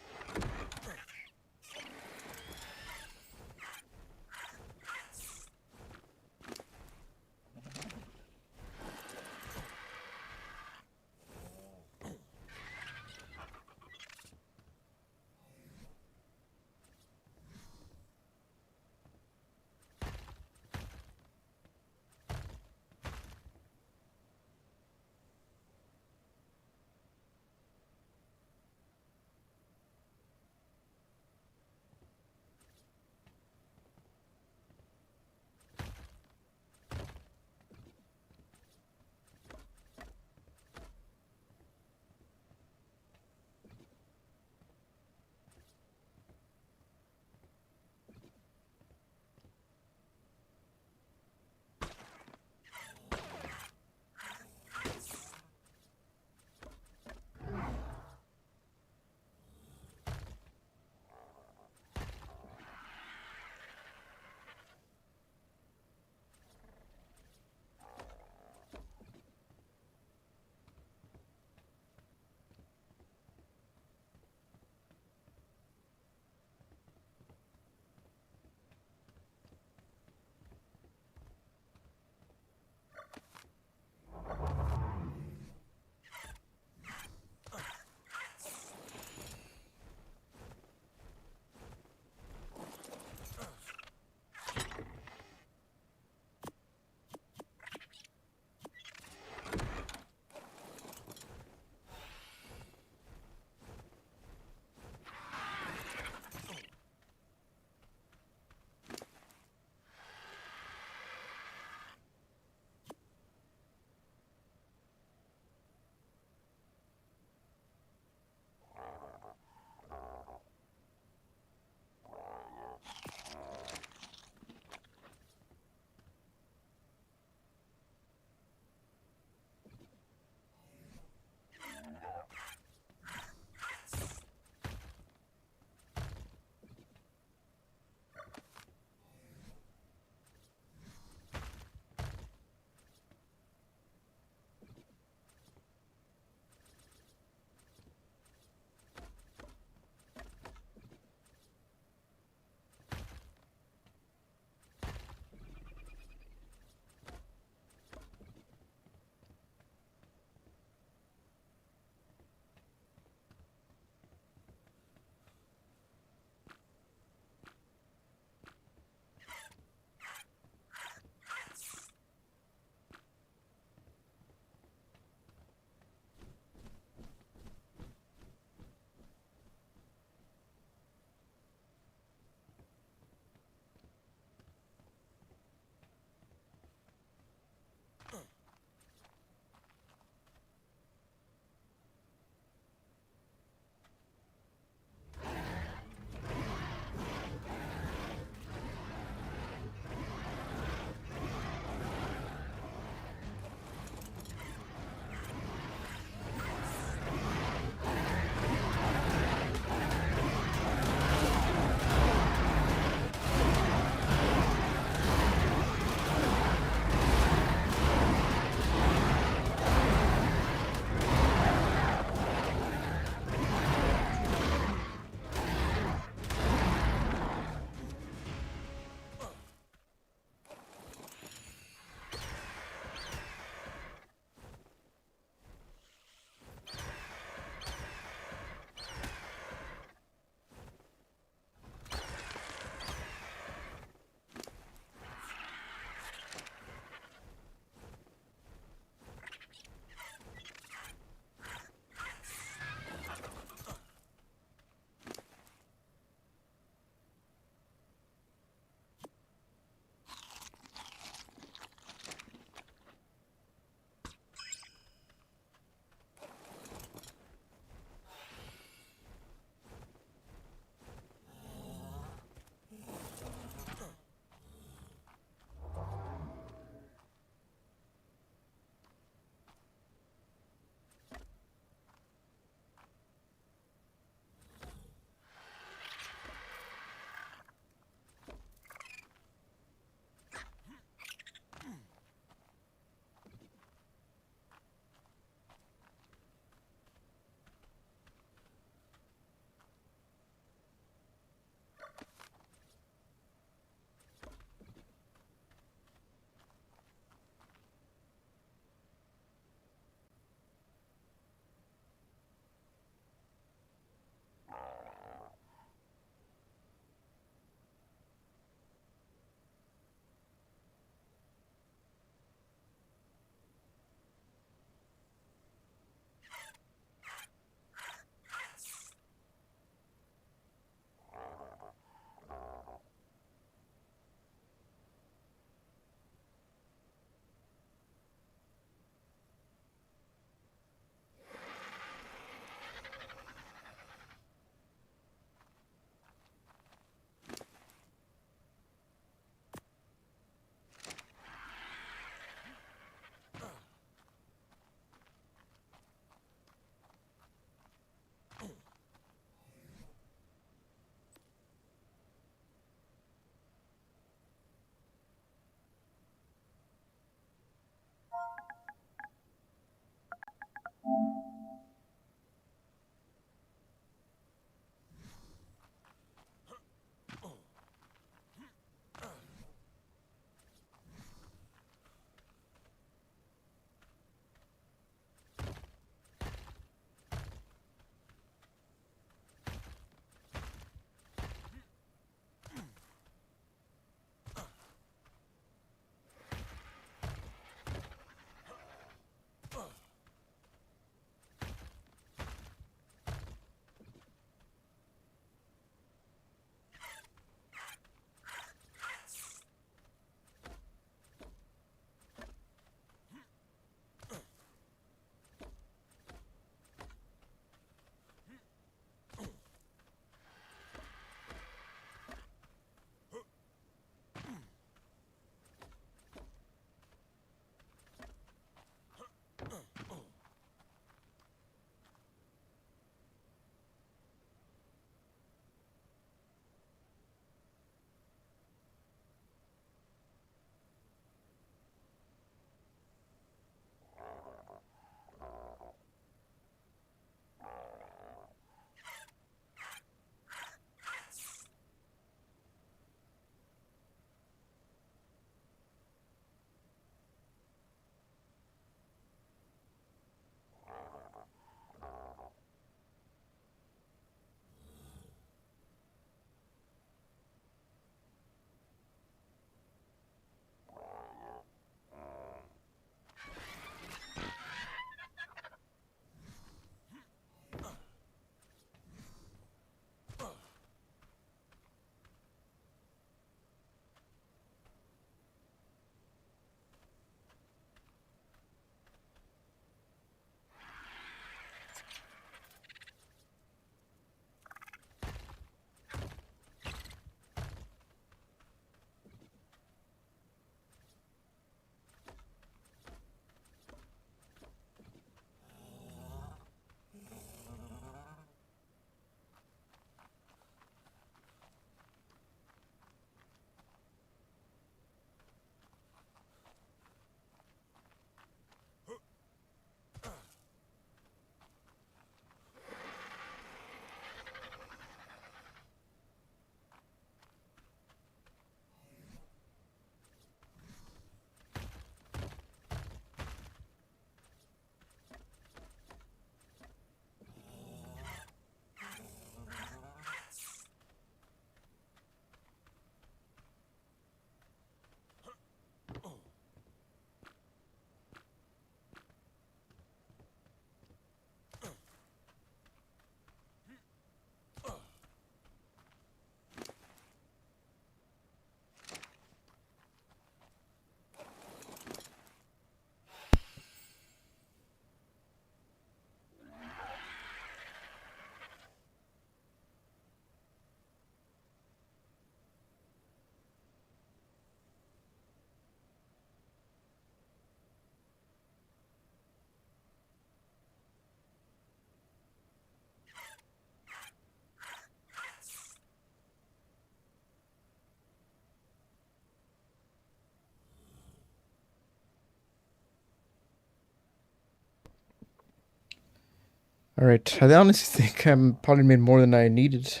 Alright, I honestly think I'm probably made more than I needed.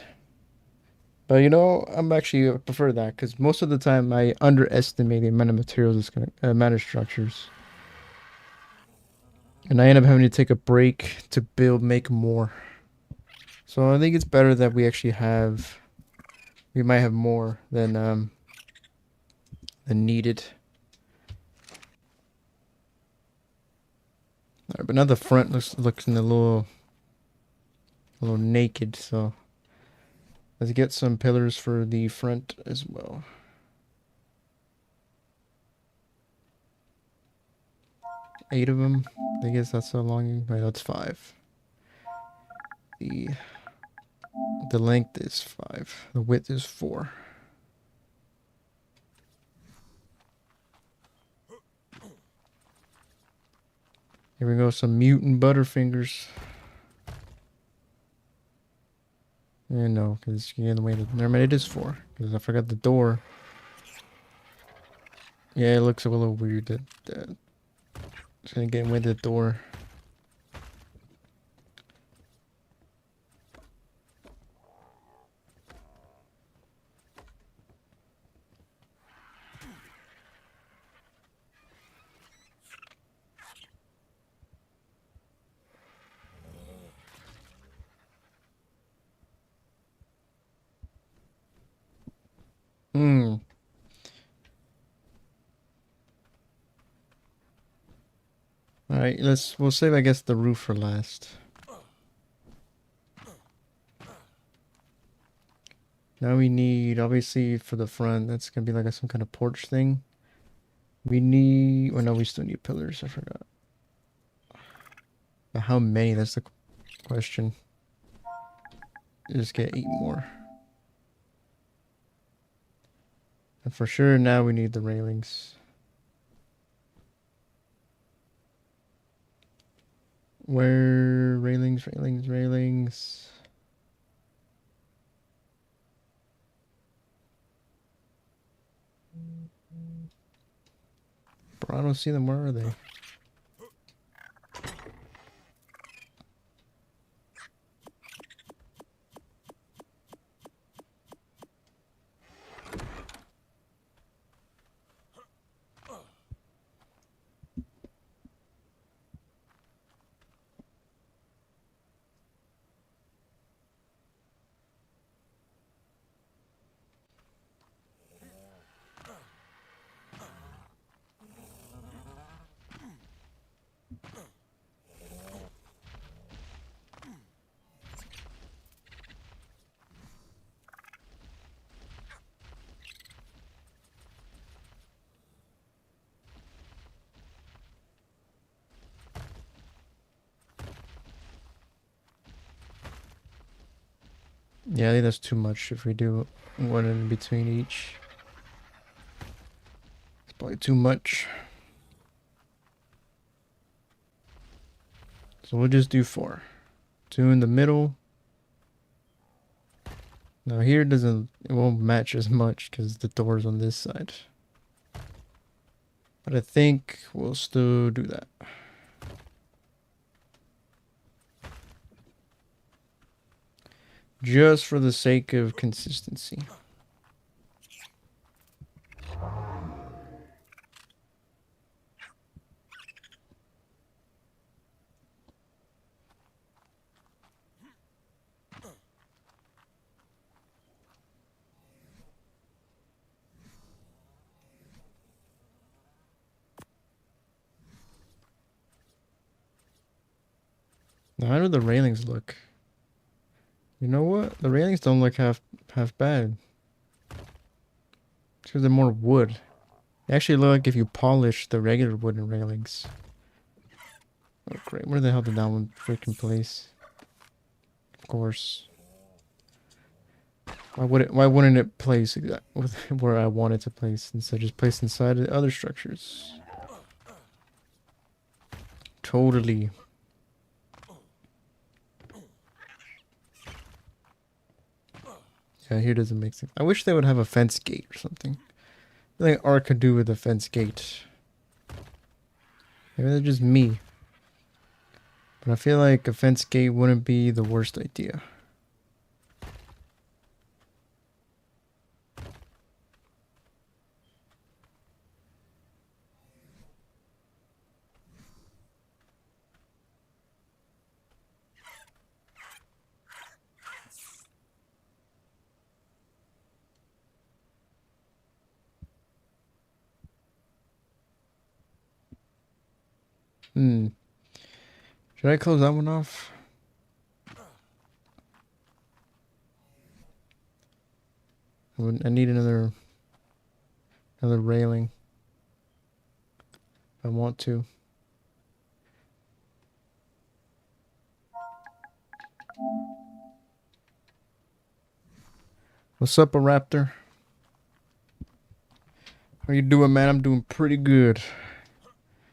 But you know, I'm actually prefer that because most of the time I underestimate the amount of materials it's gonna, amount of structures, and I end up having to take a break to build, make more. So I think it's better that we actually have, we might have more than needed. All right, but now the front looks a little naked. So let's get some pillars for the front as well. Eight of them. I guess that's so long. Wait, that's five. The the length is five. The width is four. Here we go. Some mutant butterfingers. Yeah, no, because you're in the way. Never mind, it is four. Because I forgot the door. Yeah, it looks a little weird that it's gonna get in the way of the door. Hmm. All right, we'll save I guess the roof for last. Now we need obviously for the front. That's gonna be like some kind of porch thing. We need. Oh no, we still need pillars. I forgot. But how many? That's the question. Just get 8 more. And for sure now we need the railings. Where railings, railings, railings. Bro, I don't see them. Where are they? Yeah, I think that's too much if we do one in between each. It's probably too much. So we'll just do 4. 2 in the middle. Now here it won't match as much because the door's on this side. But I think we'll still do that. Just for the sake of consistency. Now how do the railings look? You know what? The railings don't look half bad. Because they're more wood. They actually look like if you polish the regular wooden railings. Oh great, where the hell did that one freaking place? Of course. Why wouldn't it place where I want it to place instead of just place inside the other structures? Totally. Yeah, here doesn't make sense. I wish they would have a fence gate or something. I think Ark could do with a fence gate. Maybe that's just me. But I feel like a fence gate wouldn't be the worst idea. Hmm. Should I close that one off? I need another railing if I want to. What's up, a raptor? How you doing, man? I'm doing pretty good.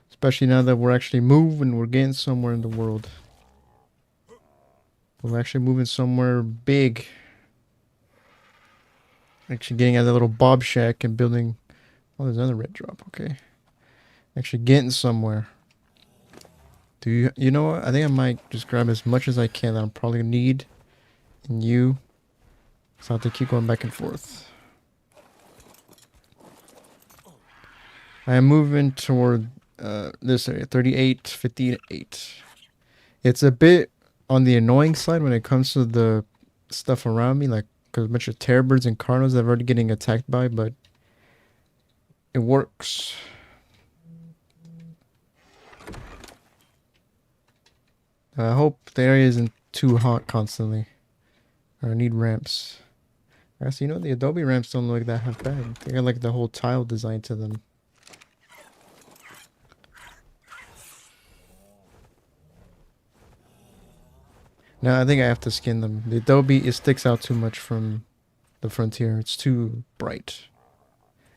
Especially now that we're actually moving, we're getting somewhere in the world. We're actually moving somewhere big. Actually getting out of the little Bob shack and building... Oh, there's another red drop. Okay. Actually getting somewhere. You know what? I think I might just grab as much as I can that I'm probably gonna need. And you. So I have to keep going back and forth. I am moving toward this area. 38, 58. It's a bit on the annoying side when it comes to the stuff around me. Like, because a bunch of terrorbirds and cardinals that I'm already getting attacked by. But it works. I hope the area isn't too hot constantly. Or I need ramps. Actually, you know, the Adobe ramps don't look that half bad. They got like the whole tile design to them. No, I think I have to skin them. The Adobe, it sticks out too much from the Frontier. It's too bright.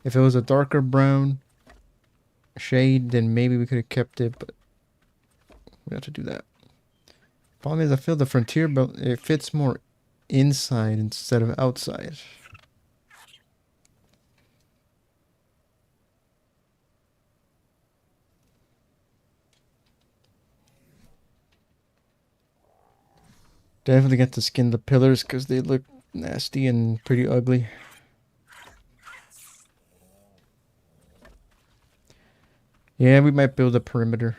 If it was a darker brown shade, then maybe we could have kept it, but we have to do that. Problem is, I feel the Frontier, but it fits more inside instead of outside. Definitely get to skin the pillars because they look nasty and pretty ugly. Yeah, we might build a perimeter.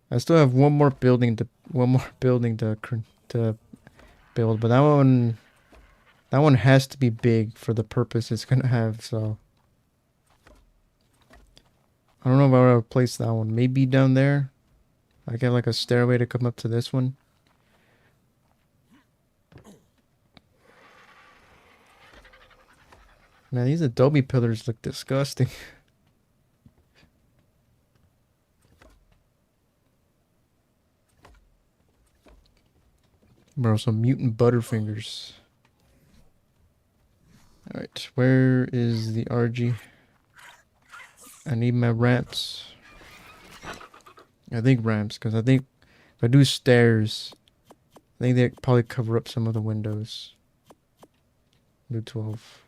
I still have one more building to build, but that one has to be big for the purpose it's gonna have. So I don't know if I would place that one. Maybe down there. I get like a stairway to come up to this one. Man, these adobe pillars look disgusting. Bro, some mutant butterfingers. Alright, where is the RG? I need my ramps. I think ramps, because I think if I do stairs, I think they probably cover up some of the windows. Do 12.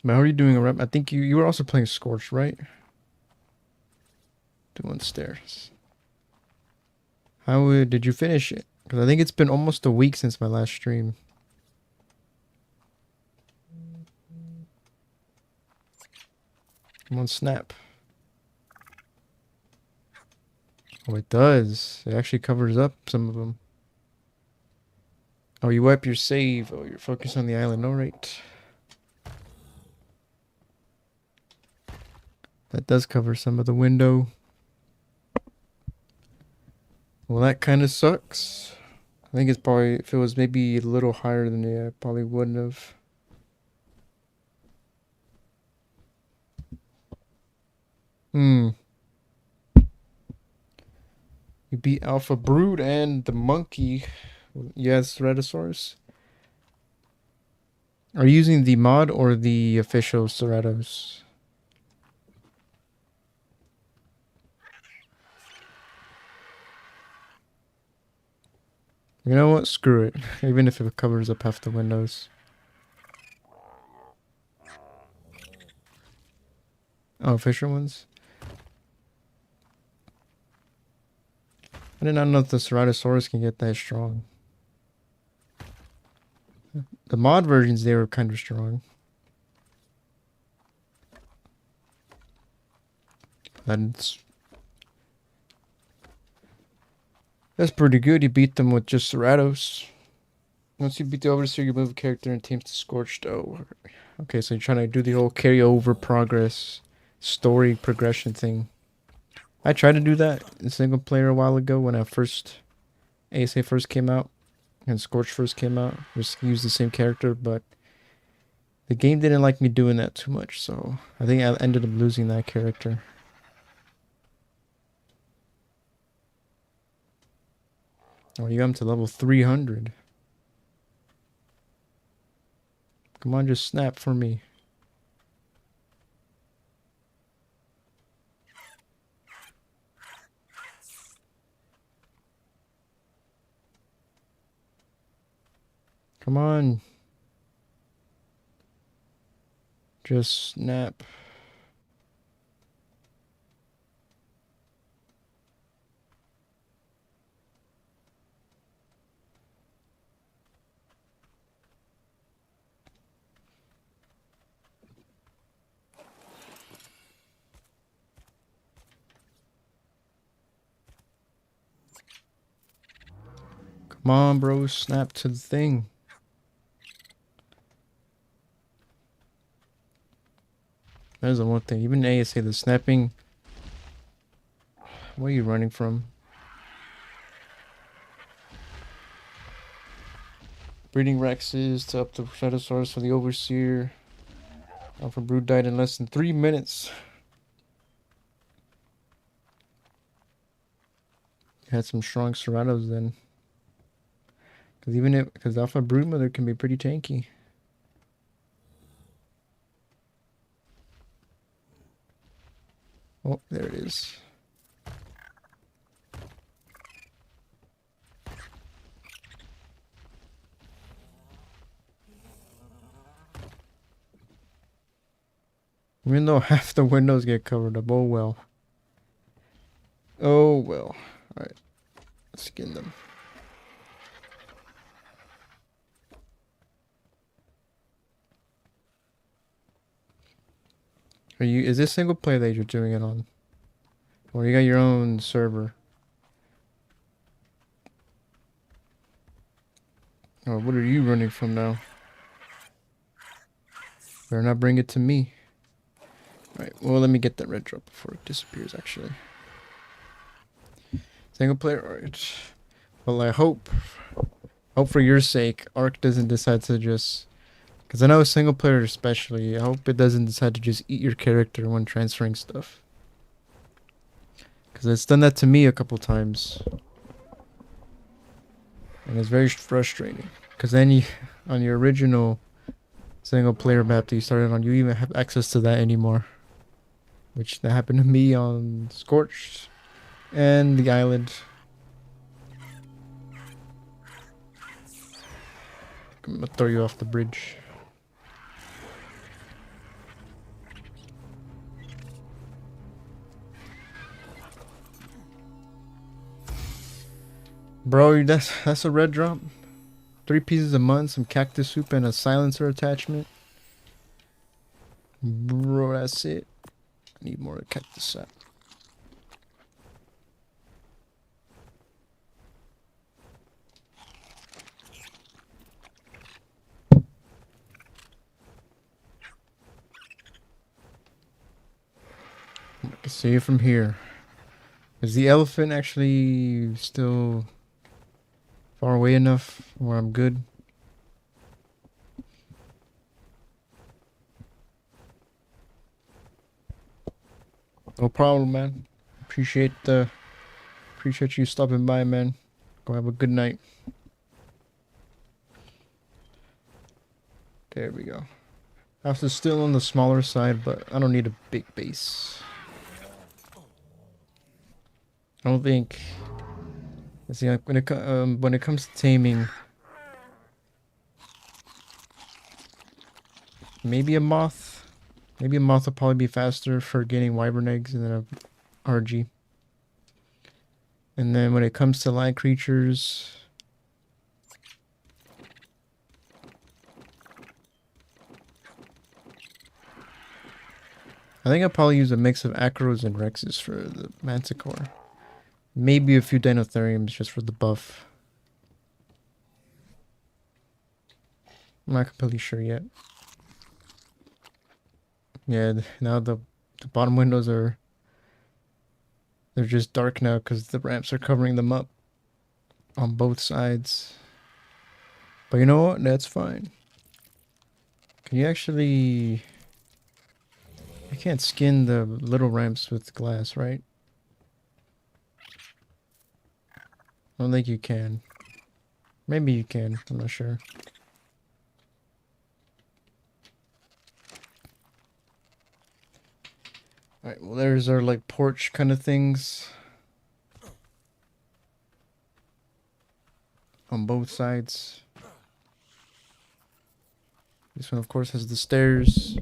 But how are you doing a ramp? I think you were also playing Scorched, right? Doing stairs. How did you finish it? Because I think it's been almost a week since my last stream. Come on, snap. Oh, it does. It actually covers up some of them. Oh, you wipe your save. Oh, you're focused on the island. All right. That does cover some of the window. Well, that kind of sucks. I think it's probably, if it was maybe a little higher than it, I probably wouldn't have. You beat Alpha Brood and the monkey. Yes, Ceratosaurus. Are you using the mod or the official Ceratos? You know what? Screw it. Even if it covers up half the windows. Oh, fisher ones. I did not know if the Ceratosaurus can get that strong. The mod versions, they were kind of strong. That's pretty good. You beat them with just Ceratos. Once you beat the Overseer, you move a character and teams to Scorched. Oh, okay. So you're trying to do the whole carryover progress, story progression thing. I tried to do that in single player a while ago when ASA first came out and Scorched first came out. Just used the same character, but the game didn't like me doing that too much, so I think I ended up losing that character. Oh, you got him to level 300. Come on, just snap for me. Come on. Just snap. Come on, bro. Snap to the thing. That is the one thing. Even ASA, the snapping. Where are you running from? Breeding Rexes to up the Shadowsaurus for the Overseer. Alpha Brood died in less than 3 minutes. Had some strong Ceratos then. Because Alpha Broodmother can be pretty tanky. Oh, there it is. Even though half the windows get covered up. Oh well. Oh well. Alright. Let's skin them. Is this single player that you're doing it on? Or you got your own server? Or what are you running from now? Better not bring it to me. Alright, well let me get that red drop before it disappears actually. Single player, alright. Well I hope for your sake, Ark doesn't decide to just... Because I know single player especially, I hope it doesn't decide to just eat your character when transferring stuff. Because it's done that to me a couple times. And it's very frustrating. Because then you, on your original single player map that you started on, you even have access to that anymore. Which that happened to me on Scorched and the island. I'm gonna throw you off the bridge. Bro, that's a red drop. 3 pieces of mutton, some cactus soup, and a silencer attachment. Bro, that's it. I need more cactus sap. I can see it from here. Is the elephant actually still far away enough where I'm good? No problem, man. Appreciate you stopping by, man. Go have a good night. There we go. House is still on the smaller side, but I don't need a big base. I don't think. See, like when it comes to taming, maybe a moth. Maybe a moth will probably be faster for getting wyvern eggs than a RG. And then when it comes to land creatures, I think I'll probably use a mix of Acros and Rexes for the Manticore. Maybe a few Dinotheriums just for the buff. I'm not completely sure yet. Yeah, now the bottom windows are... They're just dark now because the ramps are covering them up on both sides. But you know what? That's fine. Can you actually... I can't skin the little ramps with glass, right? I don't think you can. Maybe you can. I'm not sure. Alright, well there's our like porch kind of things. On both sides. This one of course has the stairs.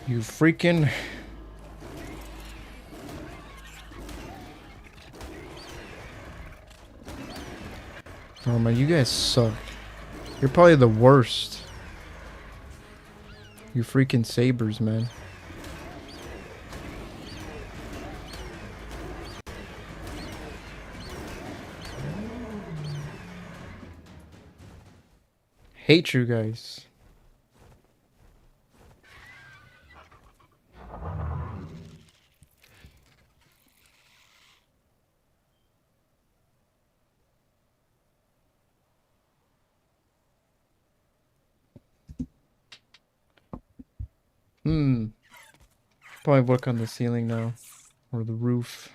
You freaking... Oh man, you guys suck. You're probably the worst. You freaking sabers, man. Hate you guys. Probably work on the ceiling now. Or the roof.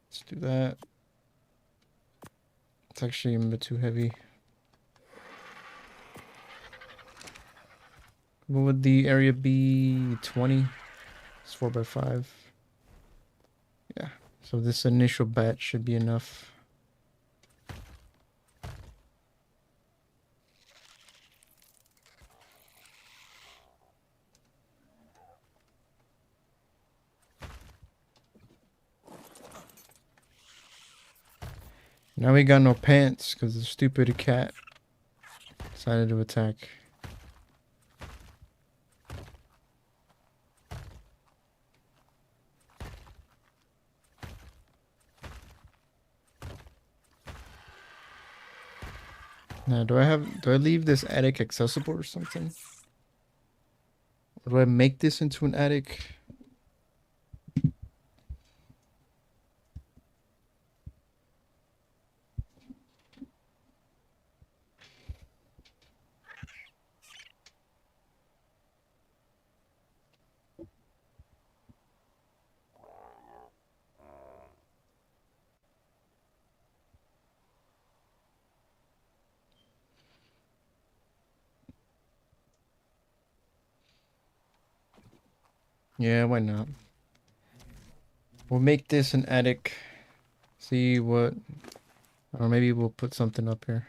Let's do that. It's actually a bit too heavy. What would the area be? 20? It's 4x5. Yeah. So this initial batch should be enough. Now we got no pants because the stupid cat decided to attack. Now, do I leave this attic accessible or something? Or do I make this into an attic? Yeah, why not? We'll make this an attic. See what... Or maybe we'll put something up here.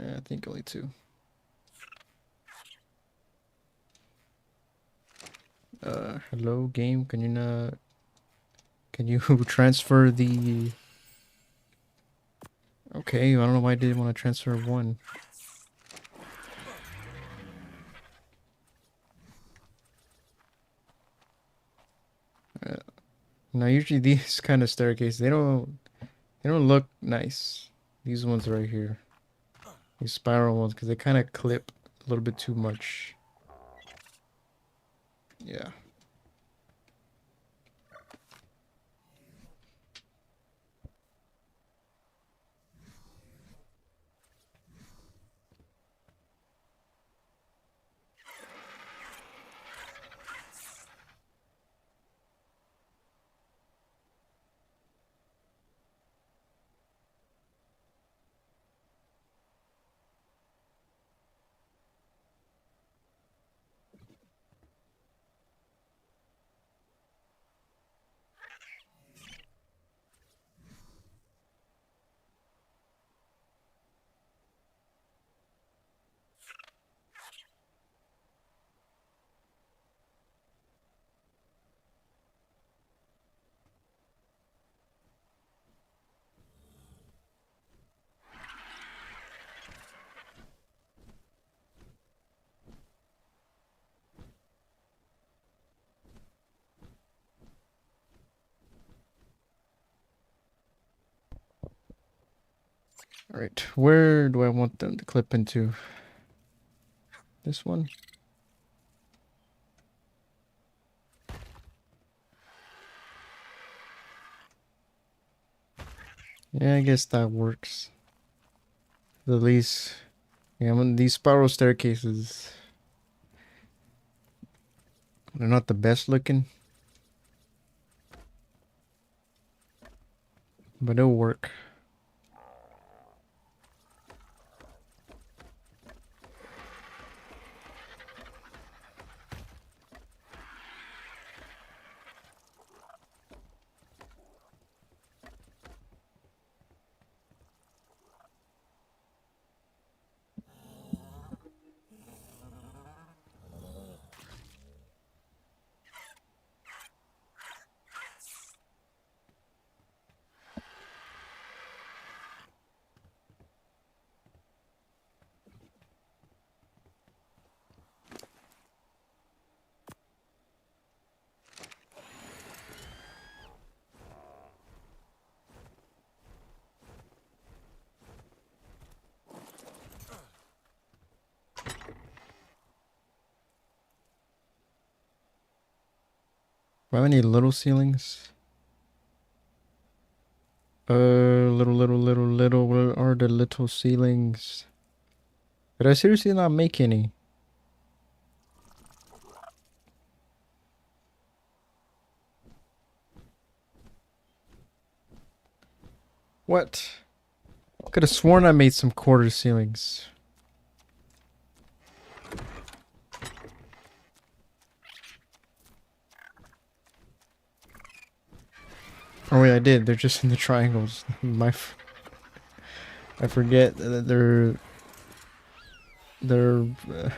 Yeah, I think only 2. Hello game, can you not... Can you transfer the... Okay, I don't know why I didn't want to transfer 1. Now usually these kind of staircases, they don't look nice. These ones right here. These spiral ones, because they kind of clip a little bit too much. Yeah. Alright, where do I want them to clip into? This one? Yeah, I guess that works. At least, yeah, these spiral staircases, they're not the best looking, but it'll work. Do I have any little ceilings? Little. Where are the little ceilings? Did I seriously not make any? What? Could have sworn I made some quarter ceilings. Oh wait, I did. They're just in the triangles. I forget that they're uh,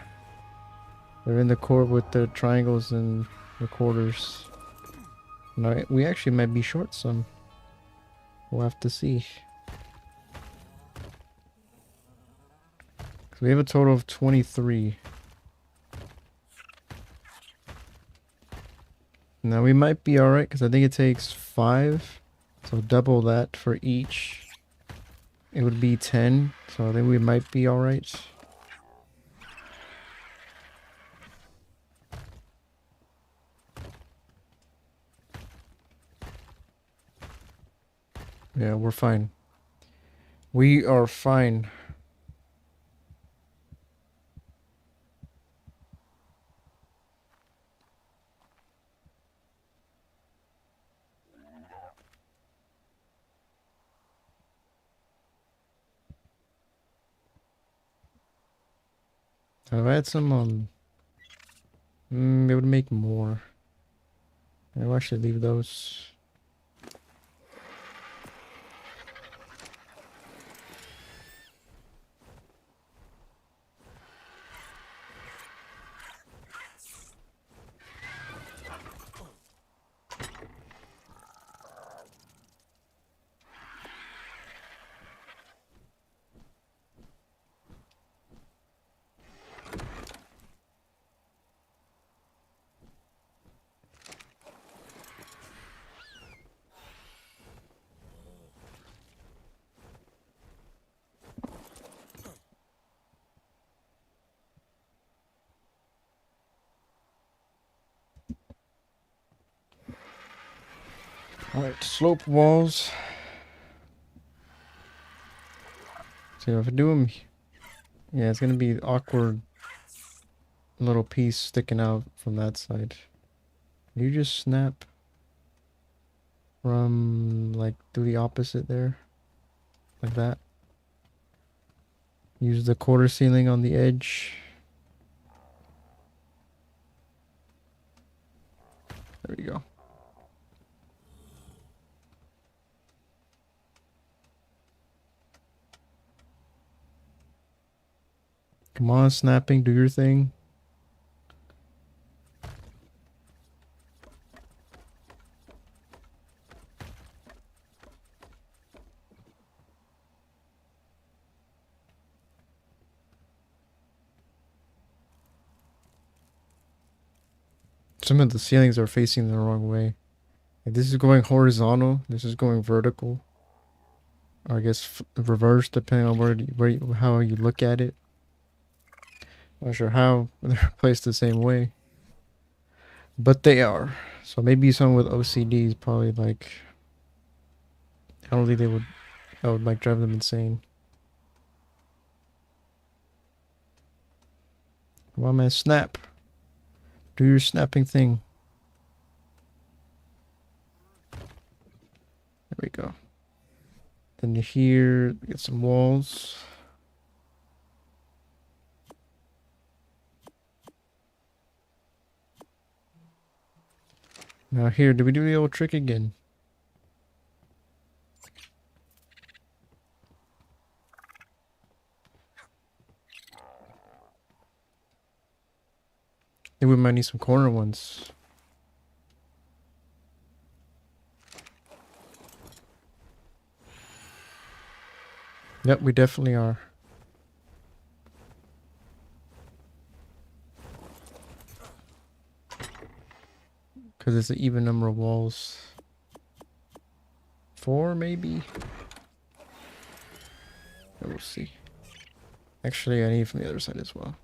they're in the core with the triangles and the quarters. No, we actually might be short some. We'll have to see. 'Cause we have a total of 23. Now we might be alright because I think it takes 5. So double that for each. It would be 10. So I think we might be alright. Yeah, we're fine. We are fine. I've had some it would make more. Maybe I should leave those. Alright, slope walls. So if I do them, yeah, it's gonna be awkward little piece sticking out from that side. You just snap from like do the opposite there, like that. Use the quarter ceiling on the edge. There we go. Come on, snapping, do your thing. Some of the ceilings are facing the wrong way. Like this is going horizontal, this is going vertical. or I guess reverse depending on how you look at it. Not sure how they're placed the same way, but they are. So maybe someone with OCD is probably like, I don't think that would like drive them insane. Come on, man, snap. Do your snapping thing. There we go. Then here, get some walls. Now here, do we do the old trick again? I think we might need some corner ones. Yep, we definitely are. Because it's an even number of walls. 4, maybe? We'll see. Actually, I need it from the other side as well.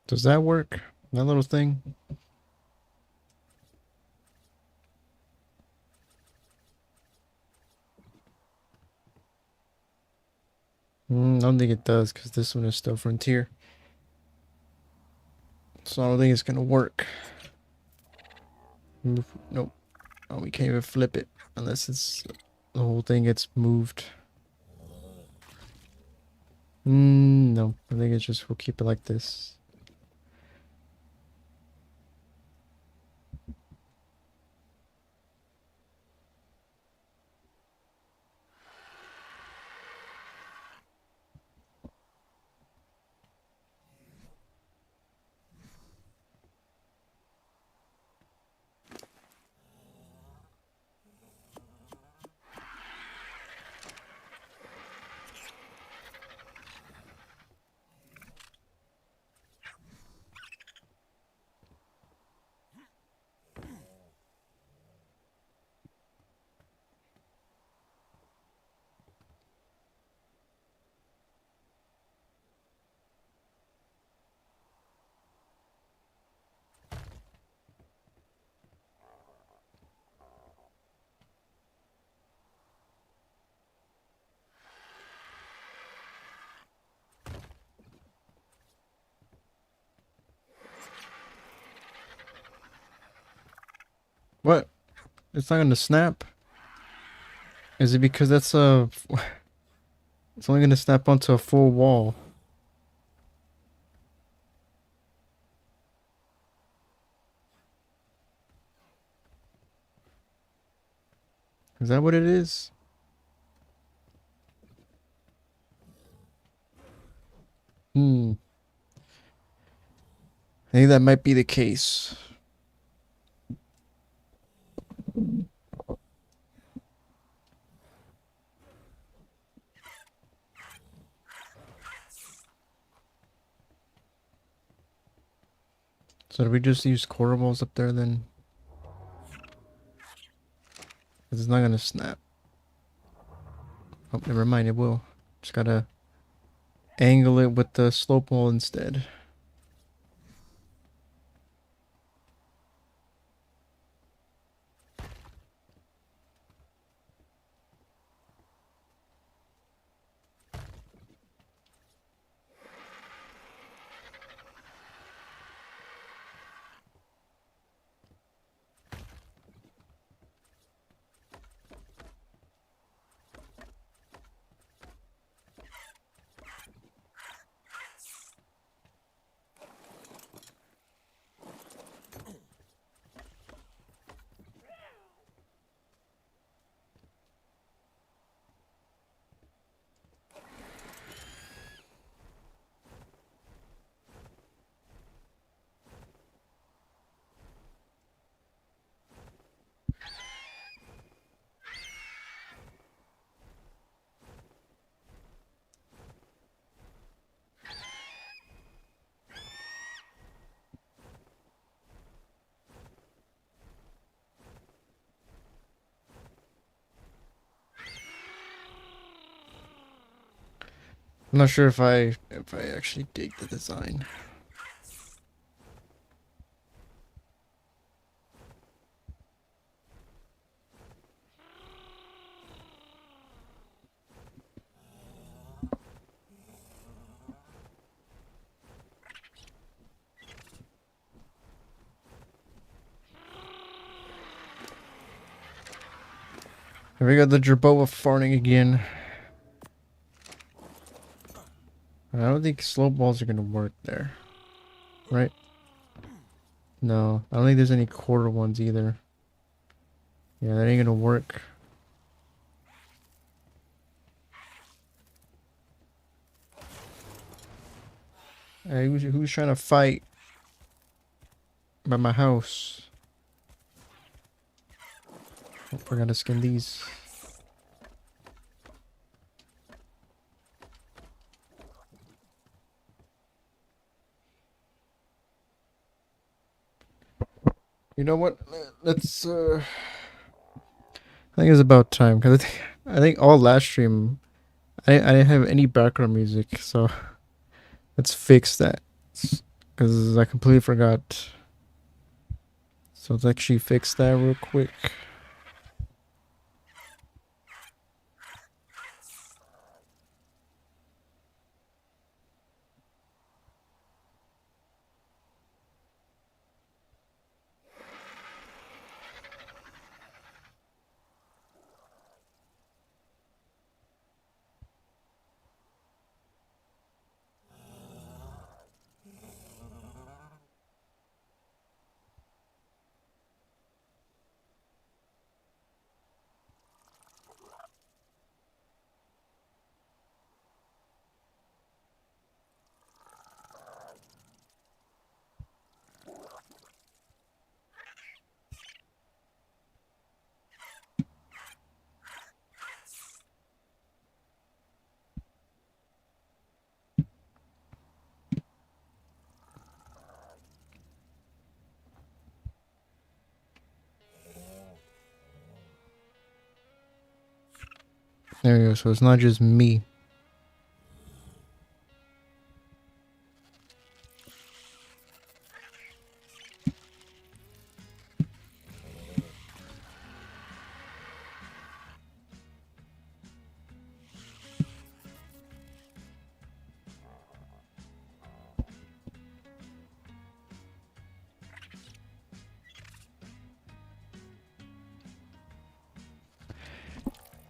Does that work? That little thing? I don't think it does because this one is still Frontier. So I don't think it's gonna work. Nope. Oh, we can't even flip it unless it's the whole thing gets moved. No, I think it's just we'll keep it like this. What? It's not gonna snap? Is it because that's a... It's only gonna snap onto a full wall. Is that what it is? I think that might be the case. So do we just use quarter walls up there then? 'Cause it's not gonna snap. Oh, never mind, it will. Just gotta angle it with the slope wall instead. I'm not sure if I actually dig the design. Here we got the Jerboa farting again. I don't think slope walls are gonna work there. Right? No, I don't think there's any quarter ones either. Yeah, that ain't gonna work. Hey, who's trying to fight by my house? Oh, we're gonna skin these. You know what? Let's. I think it's about time because I think all last stream I didn't have any background music, so let's fix that because I completely forgot. So let's actually fix that real quick. There we go. So it's not just me.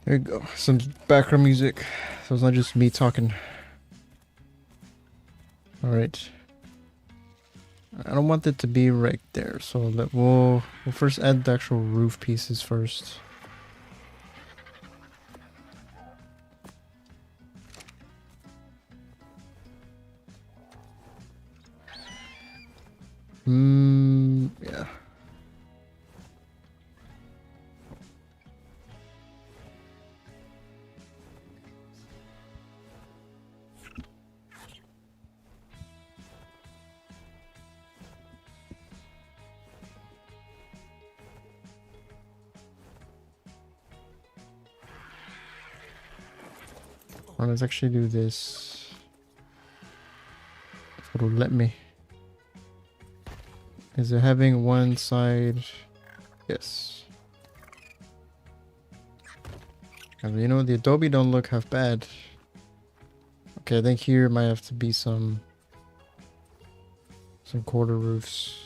There you go. Some background music. So it's not just me talking. Alright. I don't want it to be right there. So we'll first add the actual roof pieces first. Yeah. Well, let's actually do this. If it'll let me. Is it having one side? Yes. And you know, the adobe don't look half bad. Okay, I think here might have to be some quarter roofs.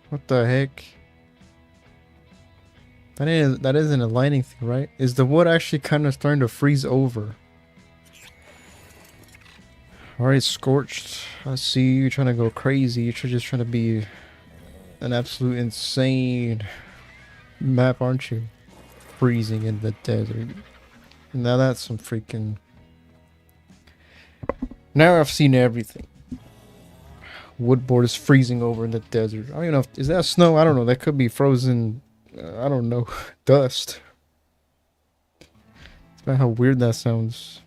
What the heck? That isn't a lighting thing, right? Is the wood actually kind of starting to freeze over? Alright, Scorched. I see you trying to go crazy. You're just trying to be an absolute insane map, aren't you? Freezing in the desert. Now that's some freaking... Now I've seen everything. Woodboard is freezing over in the desert. I don't even know if... Is that snow? I don't know. That could be frozen... I don't know. Dust. It's about how weird that sounds.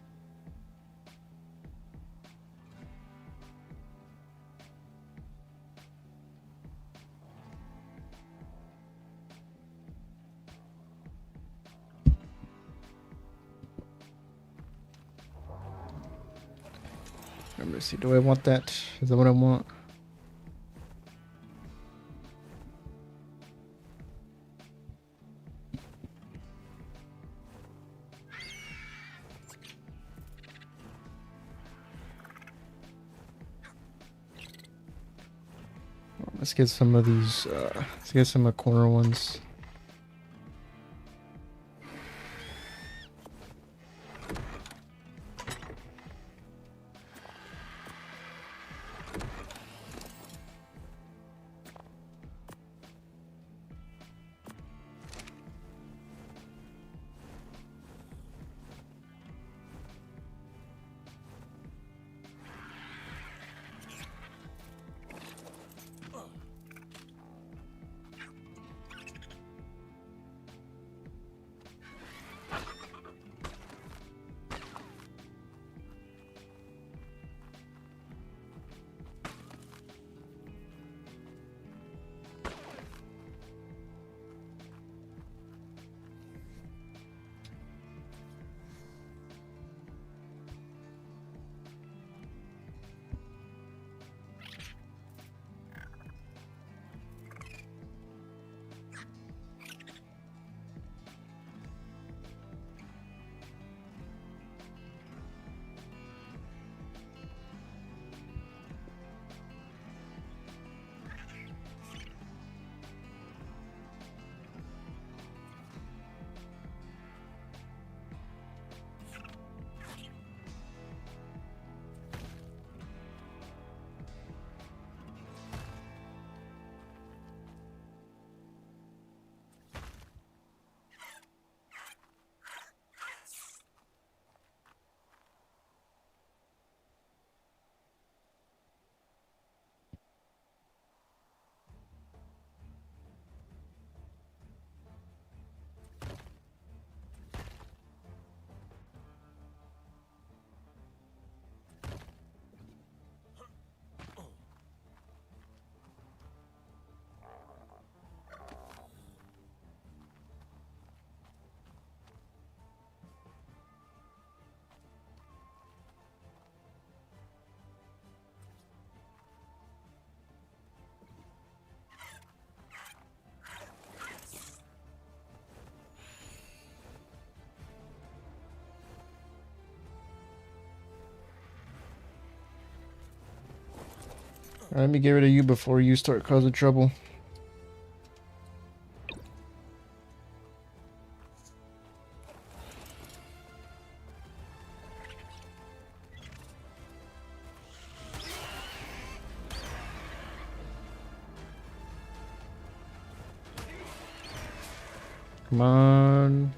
Let me see. Do I want that? Is that what I want? Let's get some of these, let's get some of the corner ones. Let me get rid of you before you start causing trouble. Come on.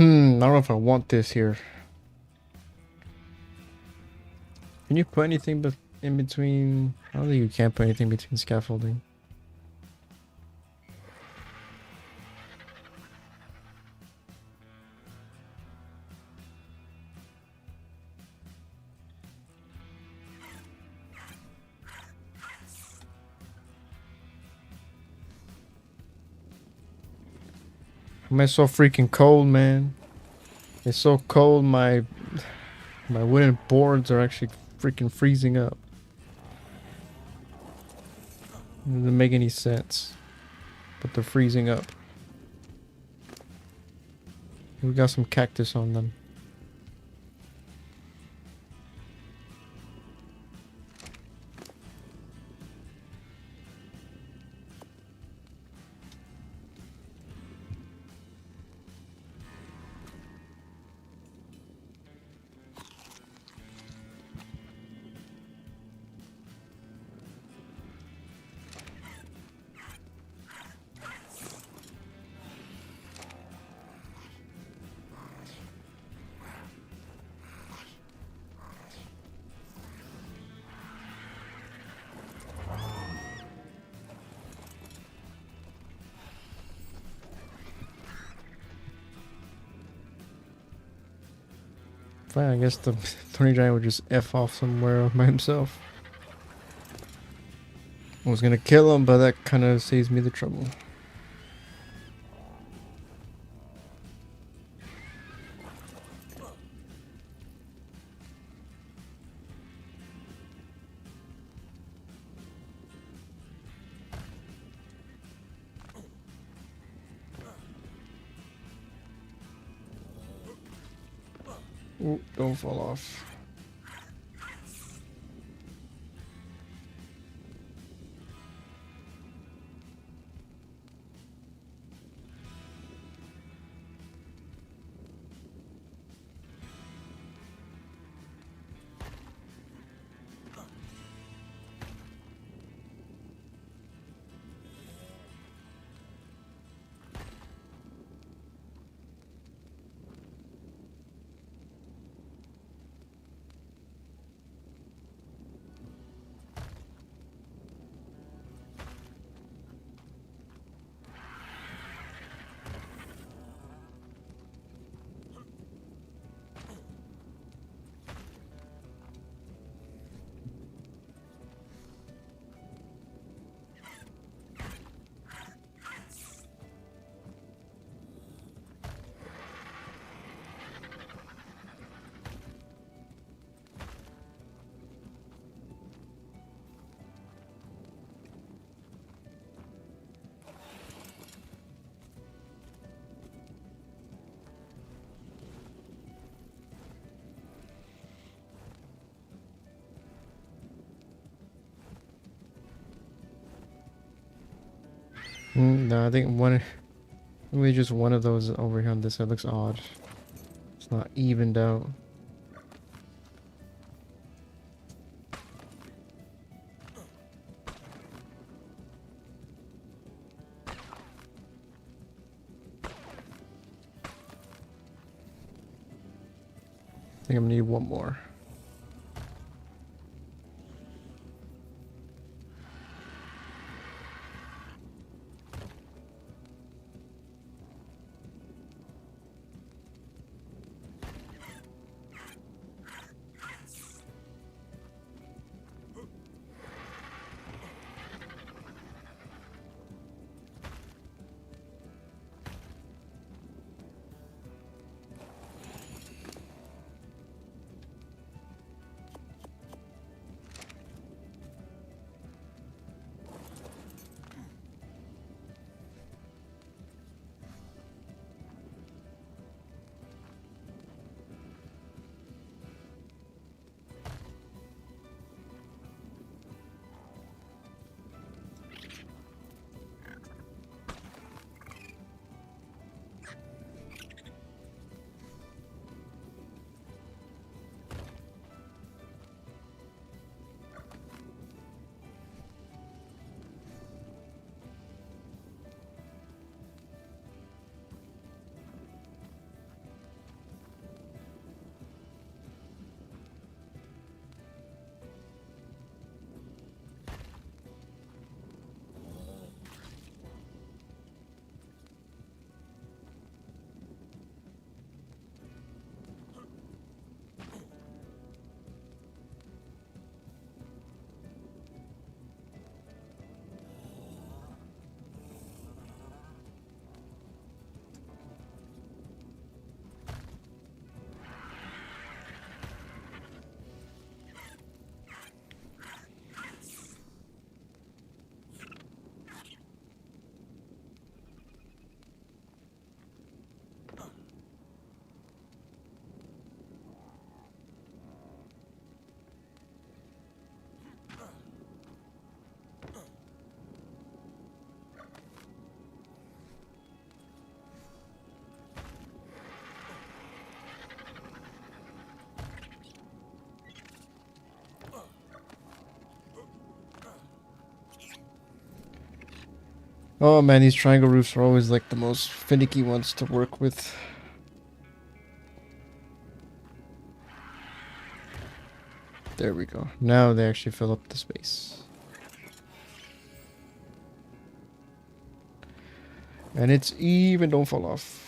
I don't know if I want this here. Can you put anything in between? I don't think you can put anything between scaffolding. Am I so freaking cold, man? It's so cold, my wooden boards are actually freaking freezing up. It doesn't make any sense. But they're freezing up. We got some cactus on them. Fine, I guess the Tony Giant would just F off somewhere by himself. I was gonna kill him, but that kind of saves me the trouble. Ooh, don't fall off. No, I think maybe just one of those over here on this side looks odd. It's not evened out. I think I'm gonna need one more. Oh man, these triangle roofs are always like the most finicky ones to work with. There we go. Now they actually fill up the space. And it's even, don't fall off.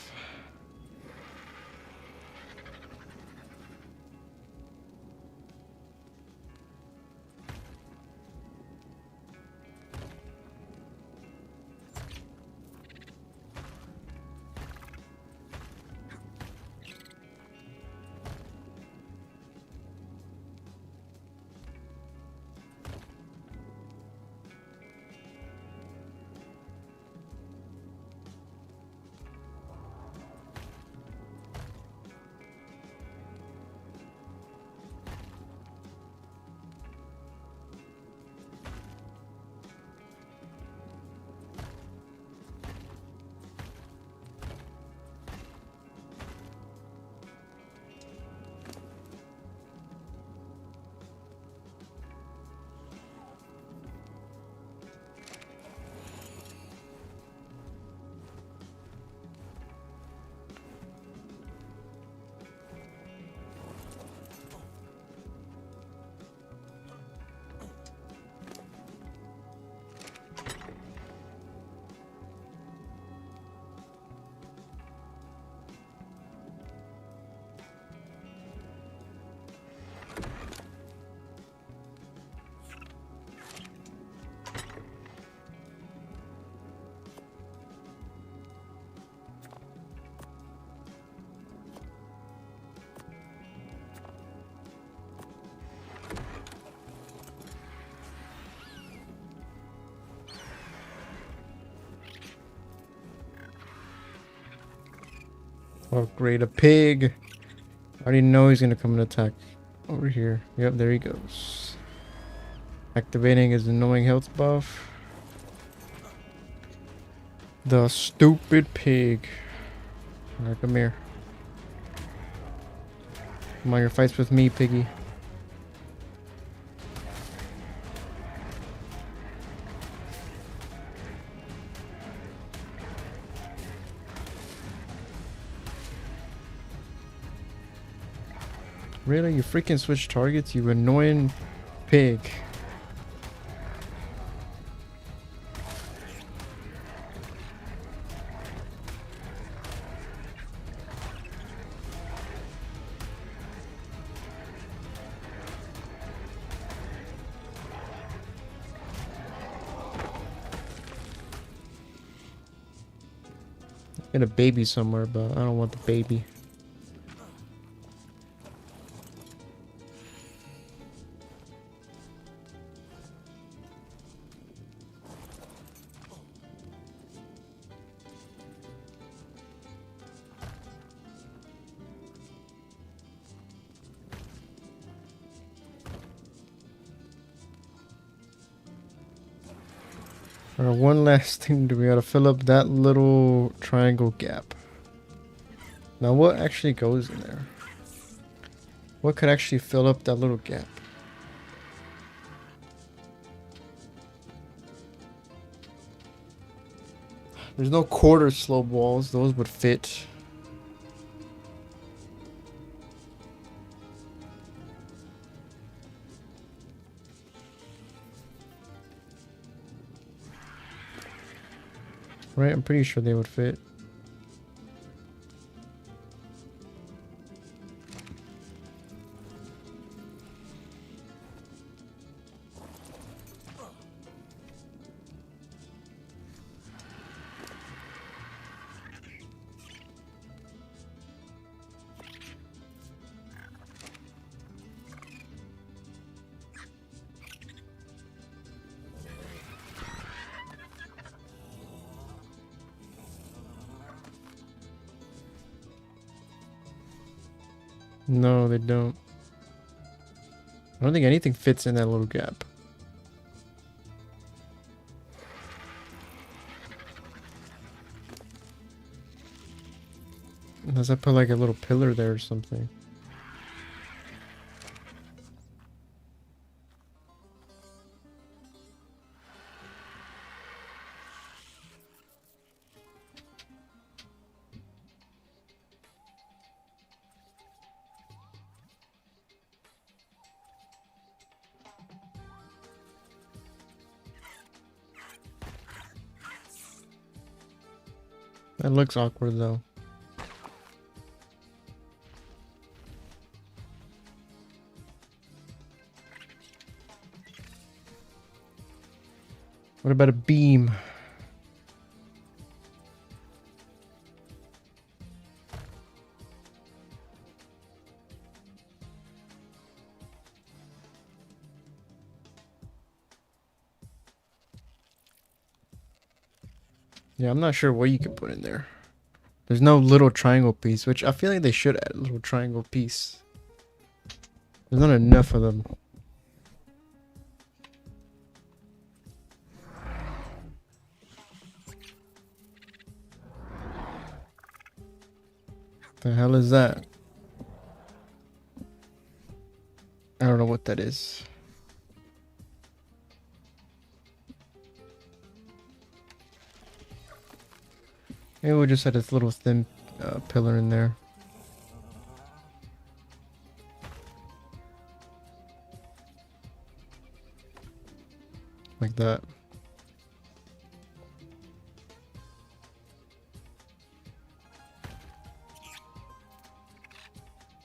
Oh great, a pig! I already know he's gonna come and attack over here. Yep, there he goes. Activating his annoying health buff. The stupid pig. Alright, come here. Come on, your fights with me, piggy. Really? You freaking switch targets, you annoying pig. Got a baby somewhere, but I don't want the baby. Alright, one last thing. Do we gotta fill up that little triangle gap? Now what actually goes in there? What could actually fill up that little gap? There's no quarter slope walls. Those would fit. Right? I'm pretty sure they would fit. No, they don't. I don't think anything fits in that little gap. Unless I put like a little pillar there or something. That looks awkward though. What about a beam? Yeah, I'm not sure what you can put in there. There's no little triangle piece, which I feel like they should add a little triangle piece. There's not enough of them. The hell is that? I don't know what that is. Maybe we'll just add this little thin pillar in there. Like that.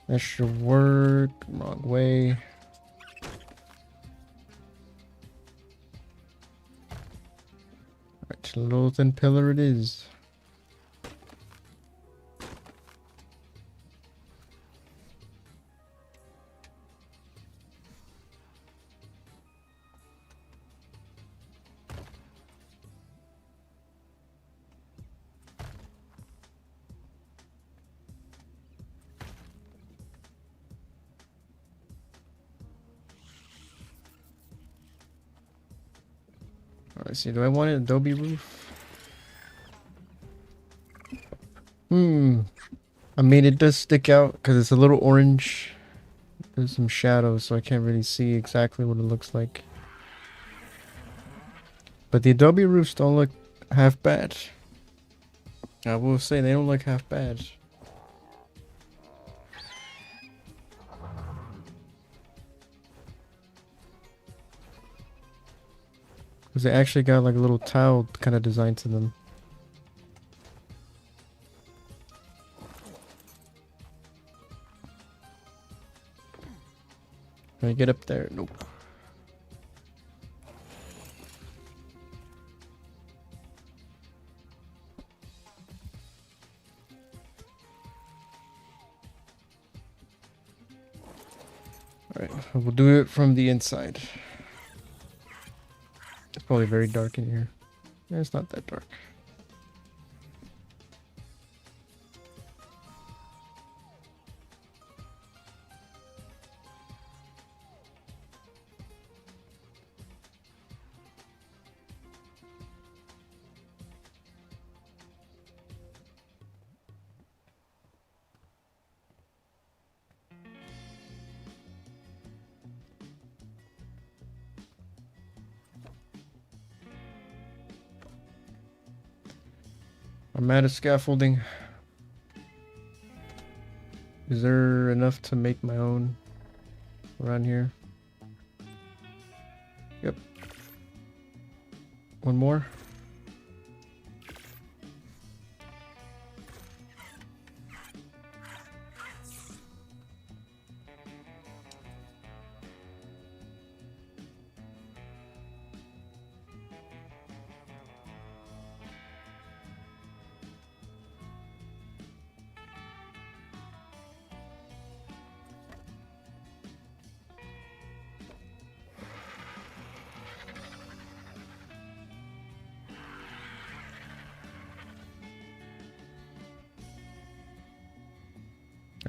That should work. Wrong way. Alright, a little thin pillar it is. Alright, see, do I want an adobe roof? I mean, it does stick out because it's a little orange. There's some shadows, so I can't really see exactly what it looks like. But the adobe roofs don't look half bad. I will say they don't look half bad. Because they actually got like a little tile kind of design to them. Can I get up there? Nope. Alright, we'll do it from the inside. It's probably very dark in here. Yeah, it's not that dark. I'm out of scaffolding. Is there enough to make my own around here? Yep. One more.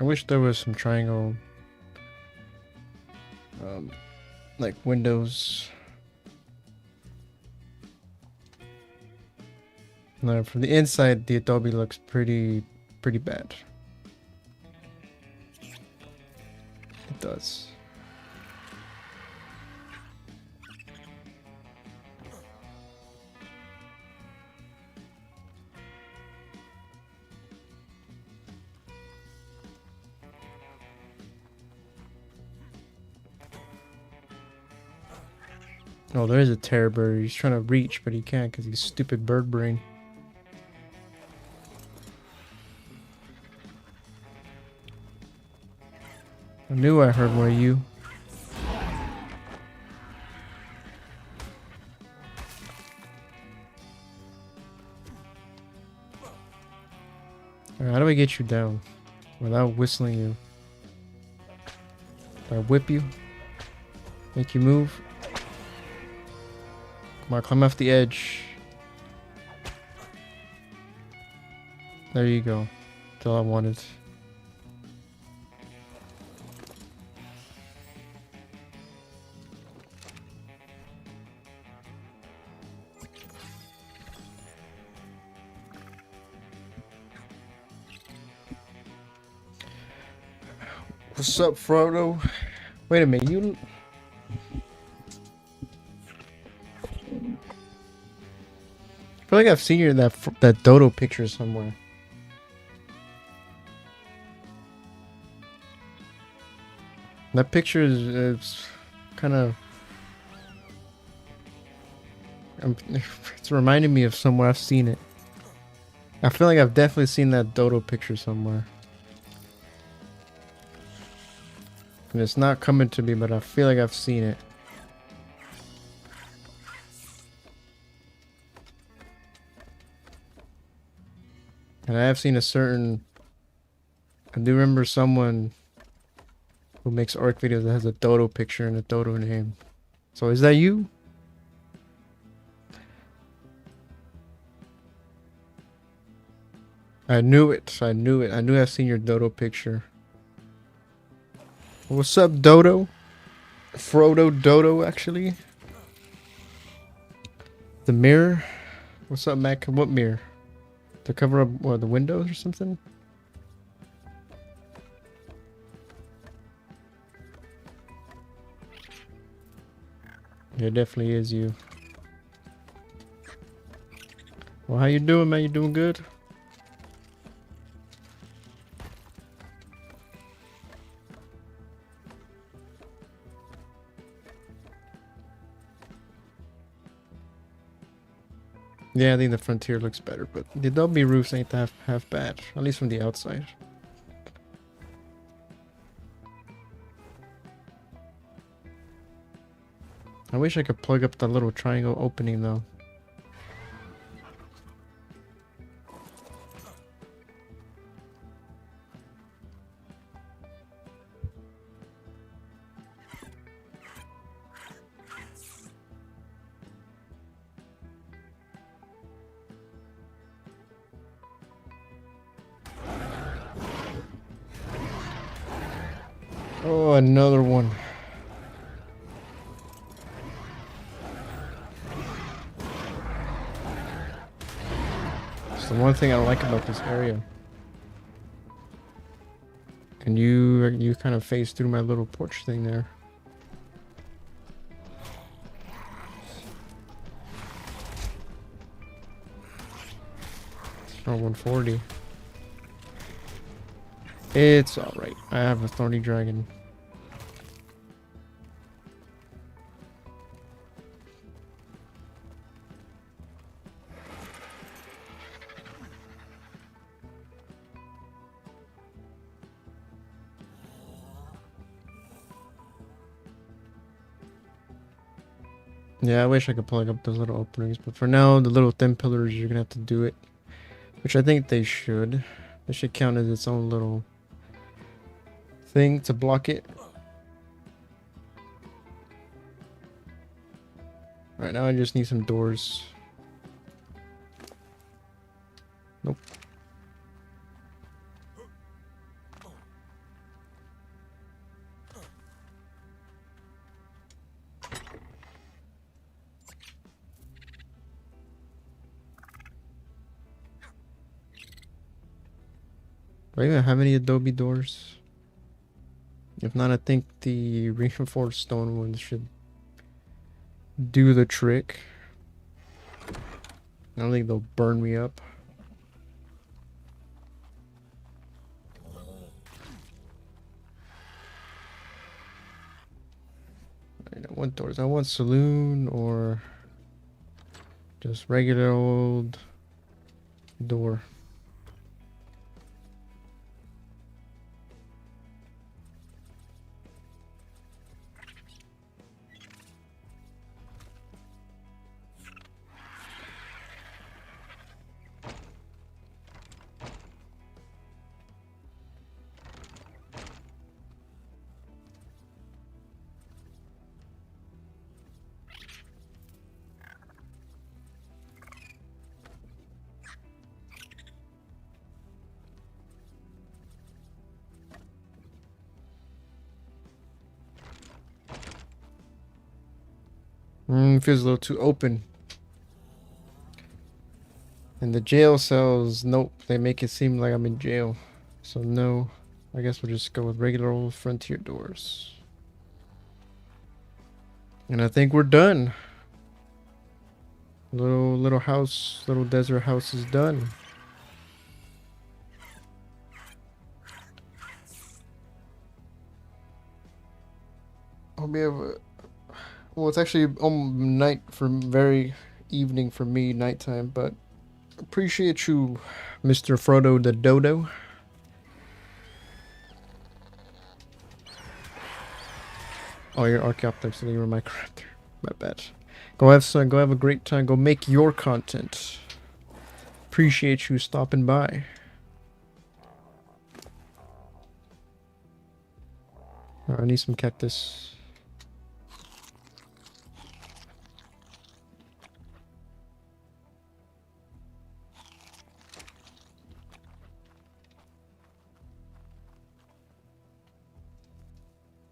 I wish there was some triangle, like windows. No, from the inside, the adobe looks pretty bad. It does. Oh, there is a terror bird. He's trying to reach, but he can't because he's stupid bird brain. I knew I heard one of you. Alright, how do I get you down without whistling you? Do I whip you? Make you move? Come on, climb off the edge. There you go. That's all I wanted. What's up, Frodo? Wait a minute, you... I feel like I've seen you in that Dodo picture somewhere. That picture is kind of... It's reminding me of somewhere I've seen it. I feel like I've definitely seen that Dodo picture somewhere. And it's not coming to me, but I feel like I've seen it. And I have seen a certain... I do remember someone who makes ARC videos that has a Dodo picture and a Dodo name. So is that you? I knew it. I knew it. I knew I've seen your Dodo picture. What's up, Dodo? Frodo Dodo, actually. The mirror? What's up, Mac? What mirror? To cover up what, the windows or something? Yeah, it definitely is you. Well, how you doing, man? You doing good? Yeah, I think the Frontier looks better, but the Adobe roofs ain't that half bad, at least from the outside. I wish I could plug up the little triangle opening though. Oh, another one. It's the one thing I like about this area. And you kind of phased through my little porch thing there. Oh, 140. It's alright. I have a thorny dragon. Yeah, I wish I could plug up those little openings, but for now, the little thin pillars, you're gonna have to do it. Which I think they should. They should count as its own little thing to block it. Right now I just need some doors. Nope. Do I even have any adobe doors? If not, I think the reinforced stone ones should do the trick. I don't think they'll burn me up. I want doors. I want saloon or just regular old door. Feels a little too open. And the jail cells, nope, they make it seem like I'm in jail. So no, I guess we'll just go with regular old frontier doors. And I think we're done. Little house, little desert house is done. I'll be able. Well, it's actually night for very evening for me, nighttime. But appreciate you, Mr. Frodo the Dodo. Oh, you're Archaeopteryx, so you were my character. My bad. Go have some. Go have a great time. Go make your content. Appreciate you stopping by. I need some cactus.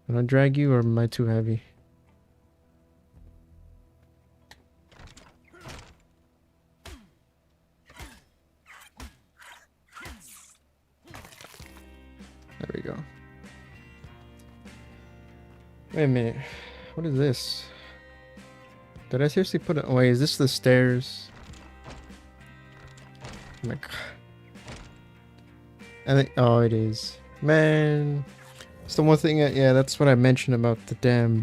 Can I drag you, or am I too heavy? There we go. Wait a minute. What is this? Did I seriously put it? Oh, wait, is this the stairs? Oh my god. I think. Oh, it is. Man. It's the one thing. Yeah, that's what I mentioned about the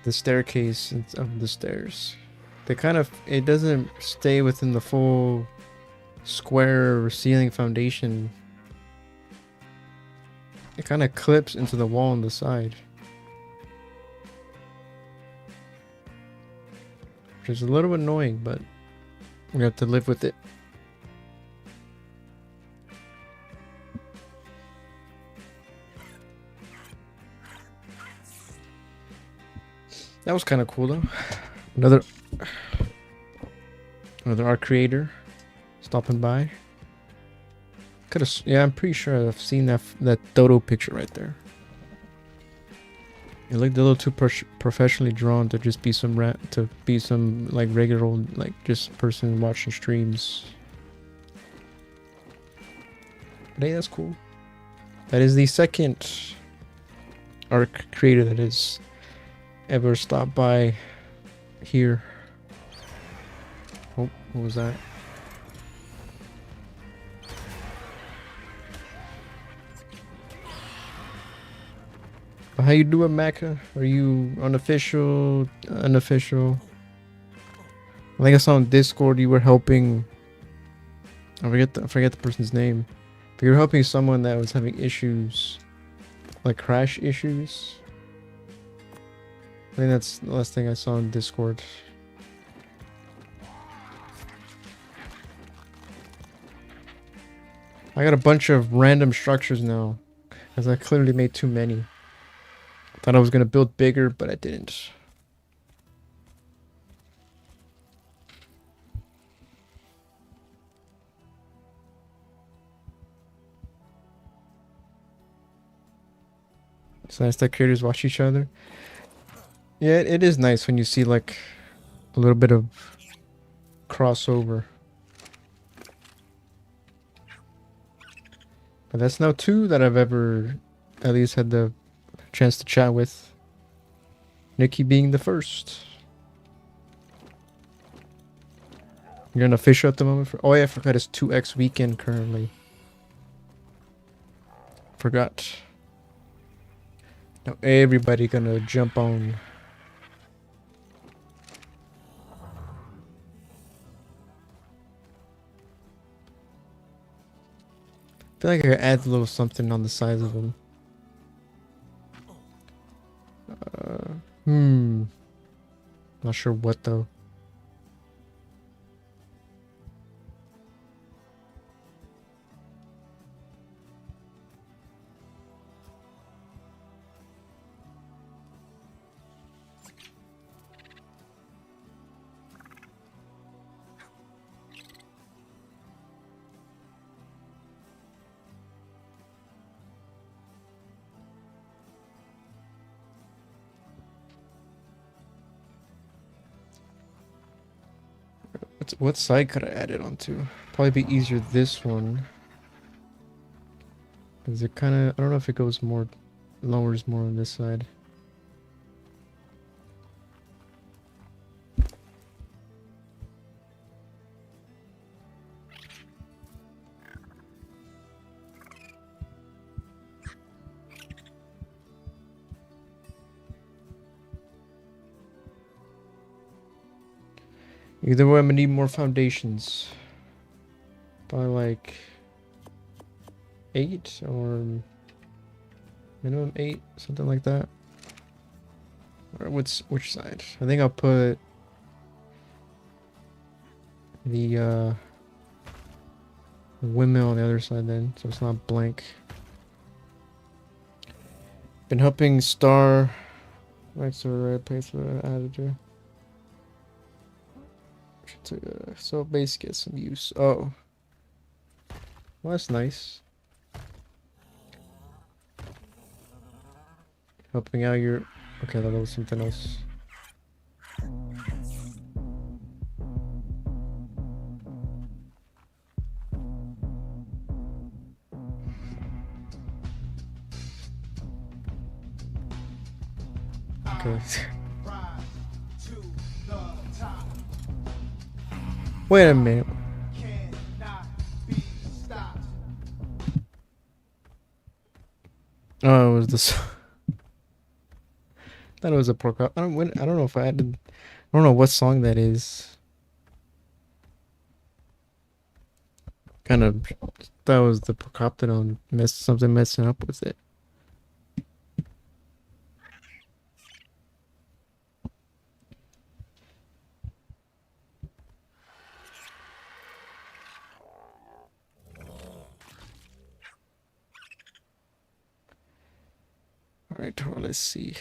staircase of the stairs. They kind of. It doesn't stay within the full square ceiling foundation. It kind of clips into the wall on the side. Which is a little annoying, but we have to live with it. That was kind of cool though. Another art creator stopping by. Could have, yeah, I'm pretty sure I've seen that Dodo picture right there. It looked a little too professionally drawn to just be some like regular old, like just person watching streams. But hey, that's cool. That is the second art creator that has ever stopped by here. Oh, what was that? How you doing, Maka? Are you unofficial? Unofficial? I think I saw on Discord you were helping. I forget the person's name. But you were helping someone that was having issues, like crash issues. I think that's the last thing I saw on Discord. I got a bunch of random structures now, because I clearly made too many. Thought I was gonna build bigger, but I didn't. It's nice that creators watch each other. Yeah, it is nice when you see like a little bit of crossover. But that's now two that I've ever at least had the chance to chat with. Nikki being the first. You're an official at the moment? Oh yeah, I forgot it's 2x weekend currently. Forgot. Now everybody gonna jump on. I feel like I could add a little something on the sides of them. Not sure what though. What side could I add it onto? Probably be easier this one. Because it kind of, I don't know if it goes more, lowers more on this side. Either way, I'm gonna need more foundations. Probably like 8 or minimum 8, something like that. Or which side? I think I'll put the windmill on the other side then, so it's not blank. Been helping Star. Right, so the right place for added to. So base gets some use. Oh. Well, that's nice. Helping out your... Okay, that was something else. Okay. Wait a minute. Oh, it was this. Thought it was a pro. I don't know if I added. I don't know what song that is. Kind of. That was the Procoptodon something messing up with it. All right, well, let's see.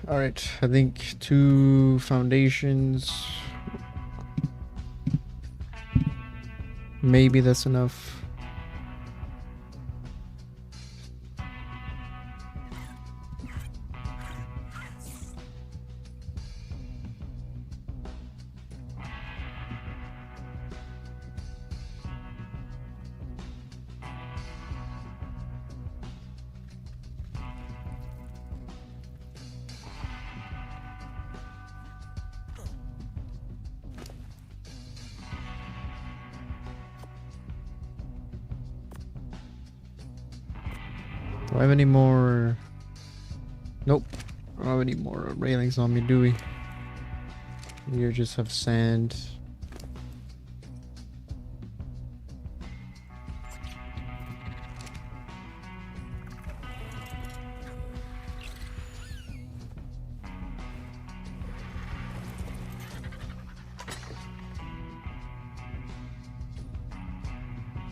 All right, I think 2 foundations. Maybe that's enough. Do I have any more? Nope. I don't have any more railings on me, do we? You just have sand.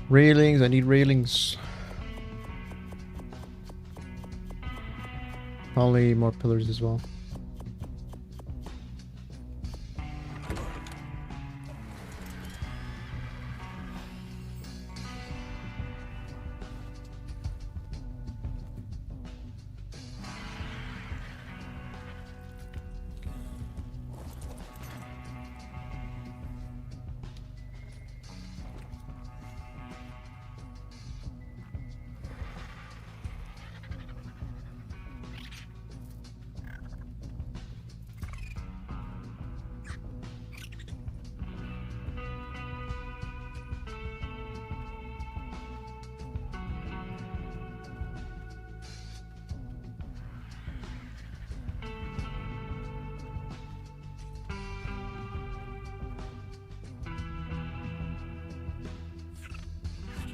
Railings, I need railings. Probably more pillars as well.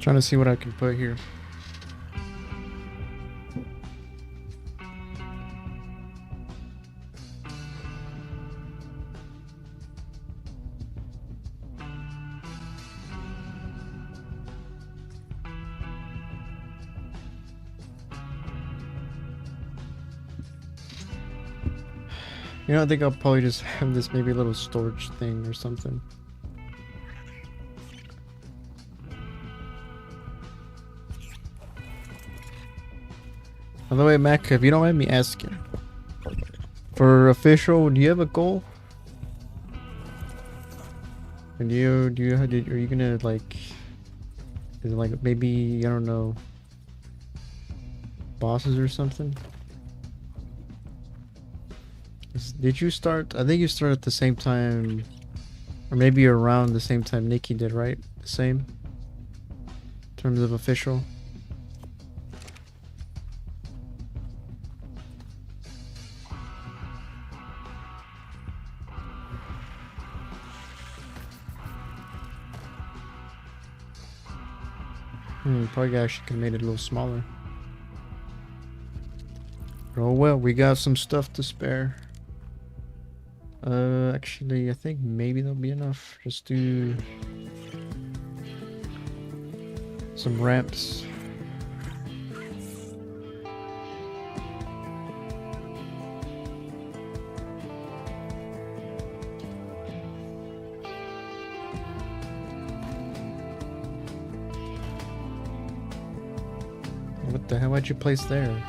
Trying to see what I can put here. You know, I think I'll probably just have this maybe a little storage thing or something. By the way, Mac, if you don't mind me asking, for official, do you have a goal? And are you gonna like, is it like maybe, I don't know, bosses or something? Did you start? I think you started at the same time, or maybe around the same time Nikki did, right? The same? In terms of official? Probably actually could have made it a little smaller. Oh well, we got some stuff to spare. Actually, I think maybe that'll be enough. Just do some ramps. What the hell? Why'd you place there?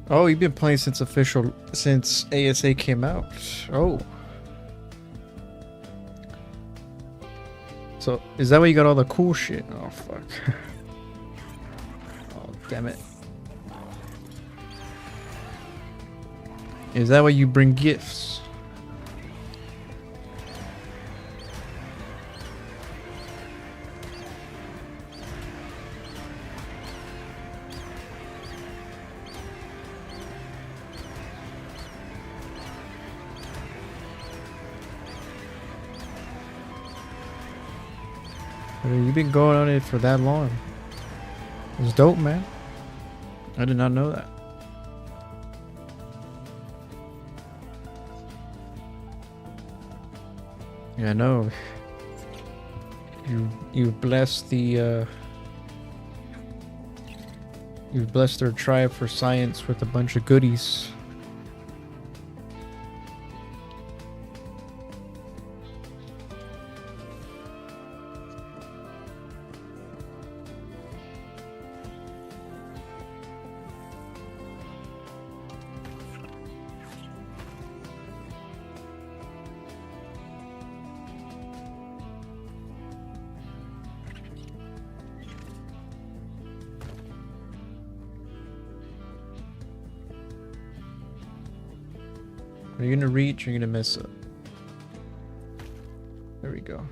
Oh, you've been playing since ASA came out. Oh. So, is that where you got all the cool shit? Oh, fuck. Oh, damn it. Is that where you bring gifts? You've been going on it for that long. It's dope, man. I did not know that. Yeah, I know. You've blessed the you've blessed their tribe for science with a bunch of goodies. Are you gonna reach or are you gonna miss it? There we go.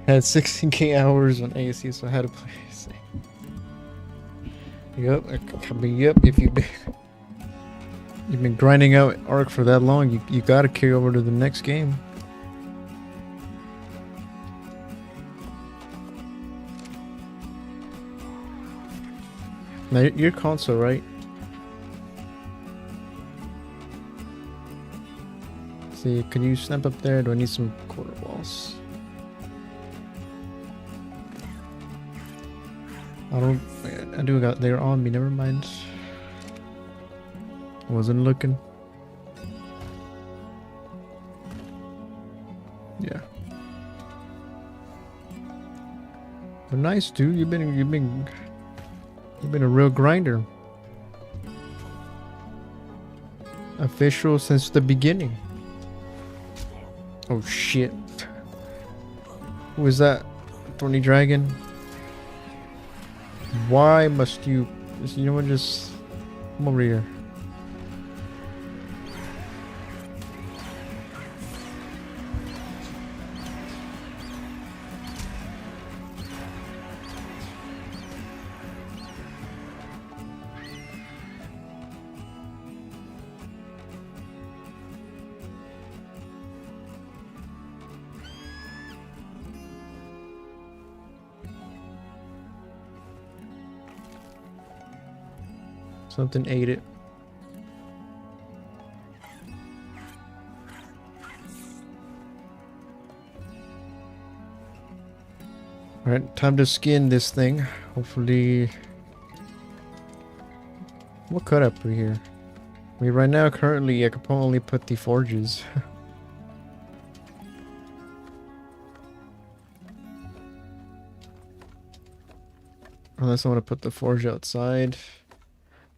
Had 16K hours on AC, so I had to play AC. Yep, I mean, yep. If you've been grinding out Arc for that long, you gotta carry over to the next game. Now your console, right? See, can you snap up there? Do I need some quarter walls? I don't. I do got. They're on me. Never mind. I wasn't looking. Yeah. But nice, dude. You've been a real grinder. Official since the beginning. Oh shit. Who is that? Thorny Dragon? Why must you... You know what, just... Come over here. Something ate it. Alright, time to skin this thing. Hopefully... What could I put here? I mean, right now, currently, I could only put the forges. Unless I want to put the forge outside.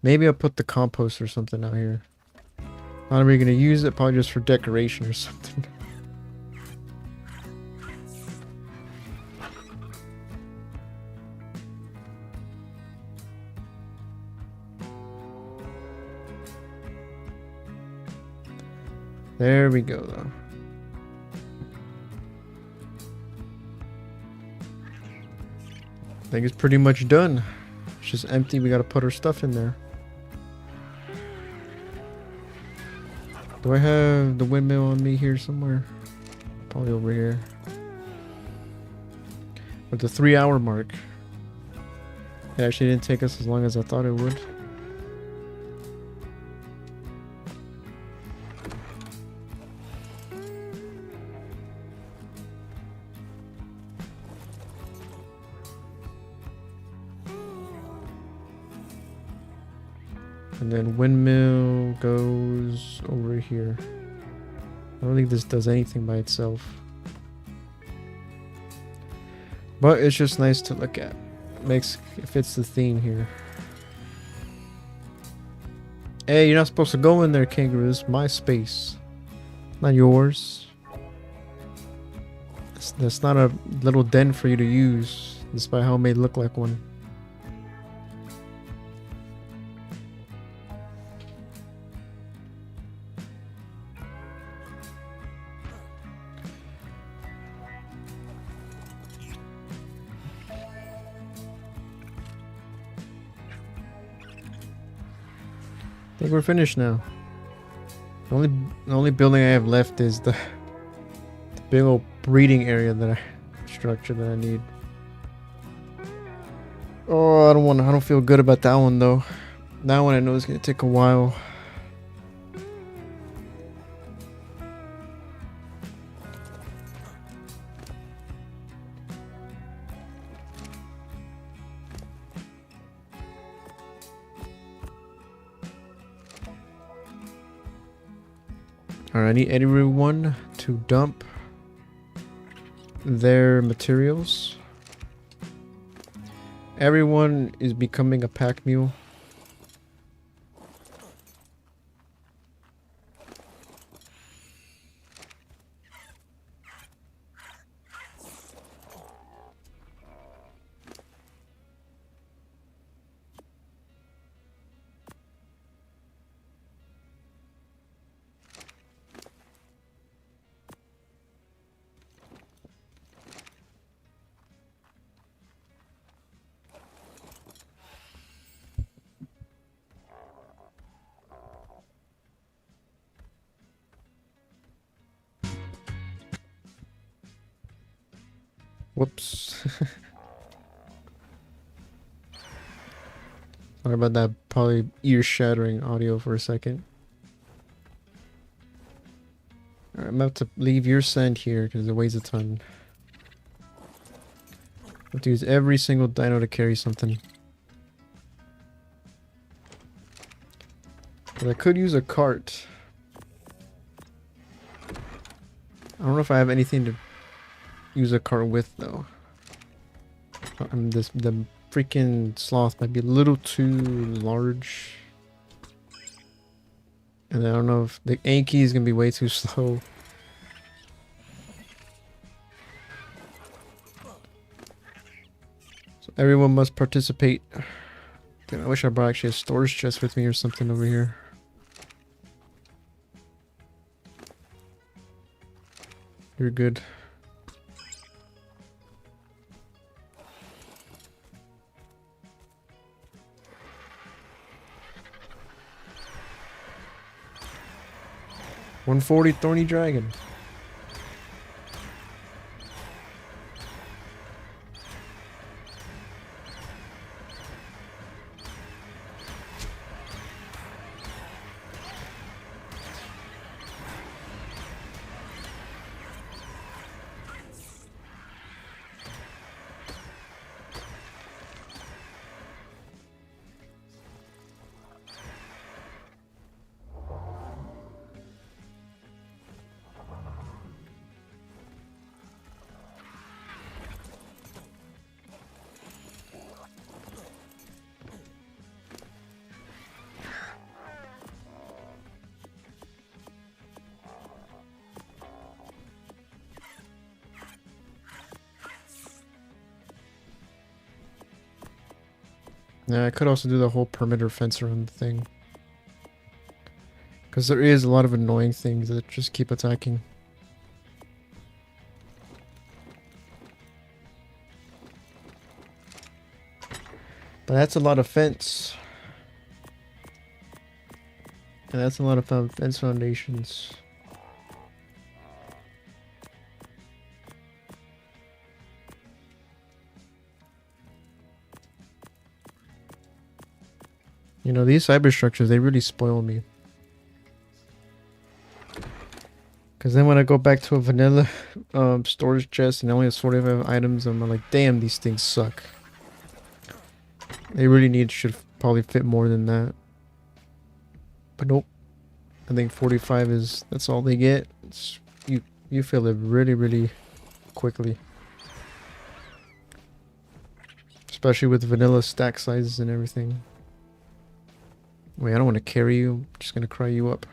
Maybe I'll put the compost or something out here. Not really gonna use it, probably just for decoration or something. There we go, though. I think it's pretty much done. It's just empty. We gotta put our stuff in there. Do I have the windmill on me here somewhere? Probably over here. At the 3-hour mark. It actually didn't take us as long as I thought it would. And then windmill goes over here. I don't think this does anything by itself. But it's just nice to look at. It fits the theme here. Hey, you're not supposed to go in there, kangaroo. This is my space. Not yours. That's not a little den for you to use, despite how it may look like one. I think we're finished now. The only building I have left is the big old breeding area structure that I need. Oh, I don't feel good about that one though. That one I know is gonna take a while. Alright, I need everyone to dump their materials. Everyone is becoming a pack mule. Whoops. Sorry about that probably ear-shattering audio for a second. Alright, I'm about to leave your sand here because it weighs a ton. I have to use every single dino to carry something. But I could use a cart. I don't know if I have anything to use a cart with though. The freaking sloth might be a little too large. And I don't know if the A key is gonna be way too slow. So everyone must participate. Damn, I wish I brought actually a storage chest with me or something over here. You're good. $140 Thorny Dragon. Yeah, I could also do the whole perimeter fence around the thing. Because there is a lot of annoying things that just keep attacking. But that's a lot of fence. And that's a lot of fence foundations. You know, these cyber structures, they really spoil me. Because then when I go back to a vanilla storage chest and it only has 45 items, I'm like, damn, these things suck. They really should probably fit more than that. But nope. I think 45 that's all they get. You fill it really, really quickly. Especially with vanilla stack sizes and everything. Wait, I don't want to carry you. I'm just going to cry you up.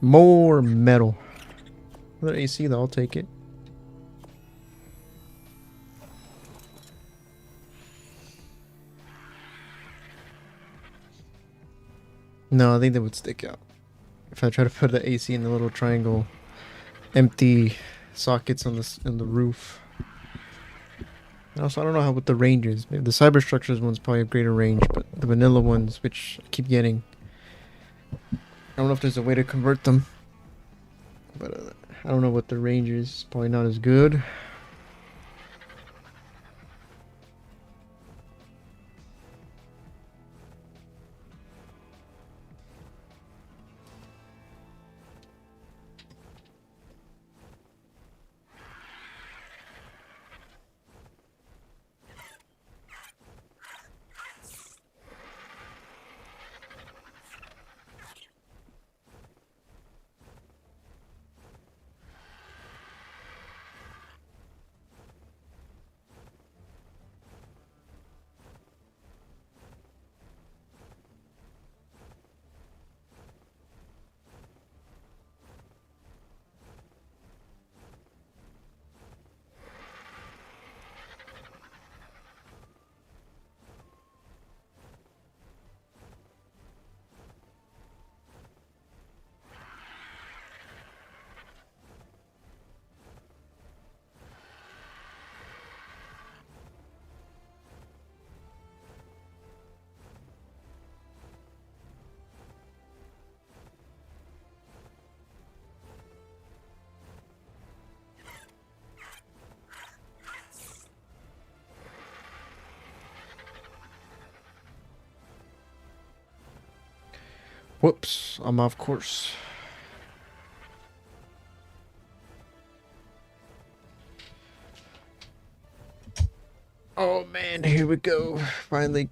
More metal. Another AC though, I'll take it. No, I think they would stick out. If I try to put the AC in the little triangle, empty sockets on the roof. And also, I don't know how what the range is. Maybe the cyber structures ones probably have greater range, but the vanilla ones, which I keep getting, I don't know if there's a way to convert them. But I don't know what the range is. Probably not as good. Whoops, I'm off course. Oh man, here we go. Finally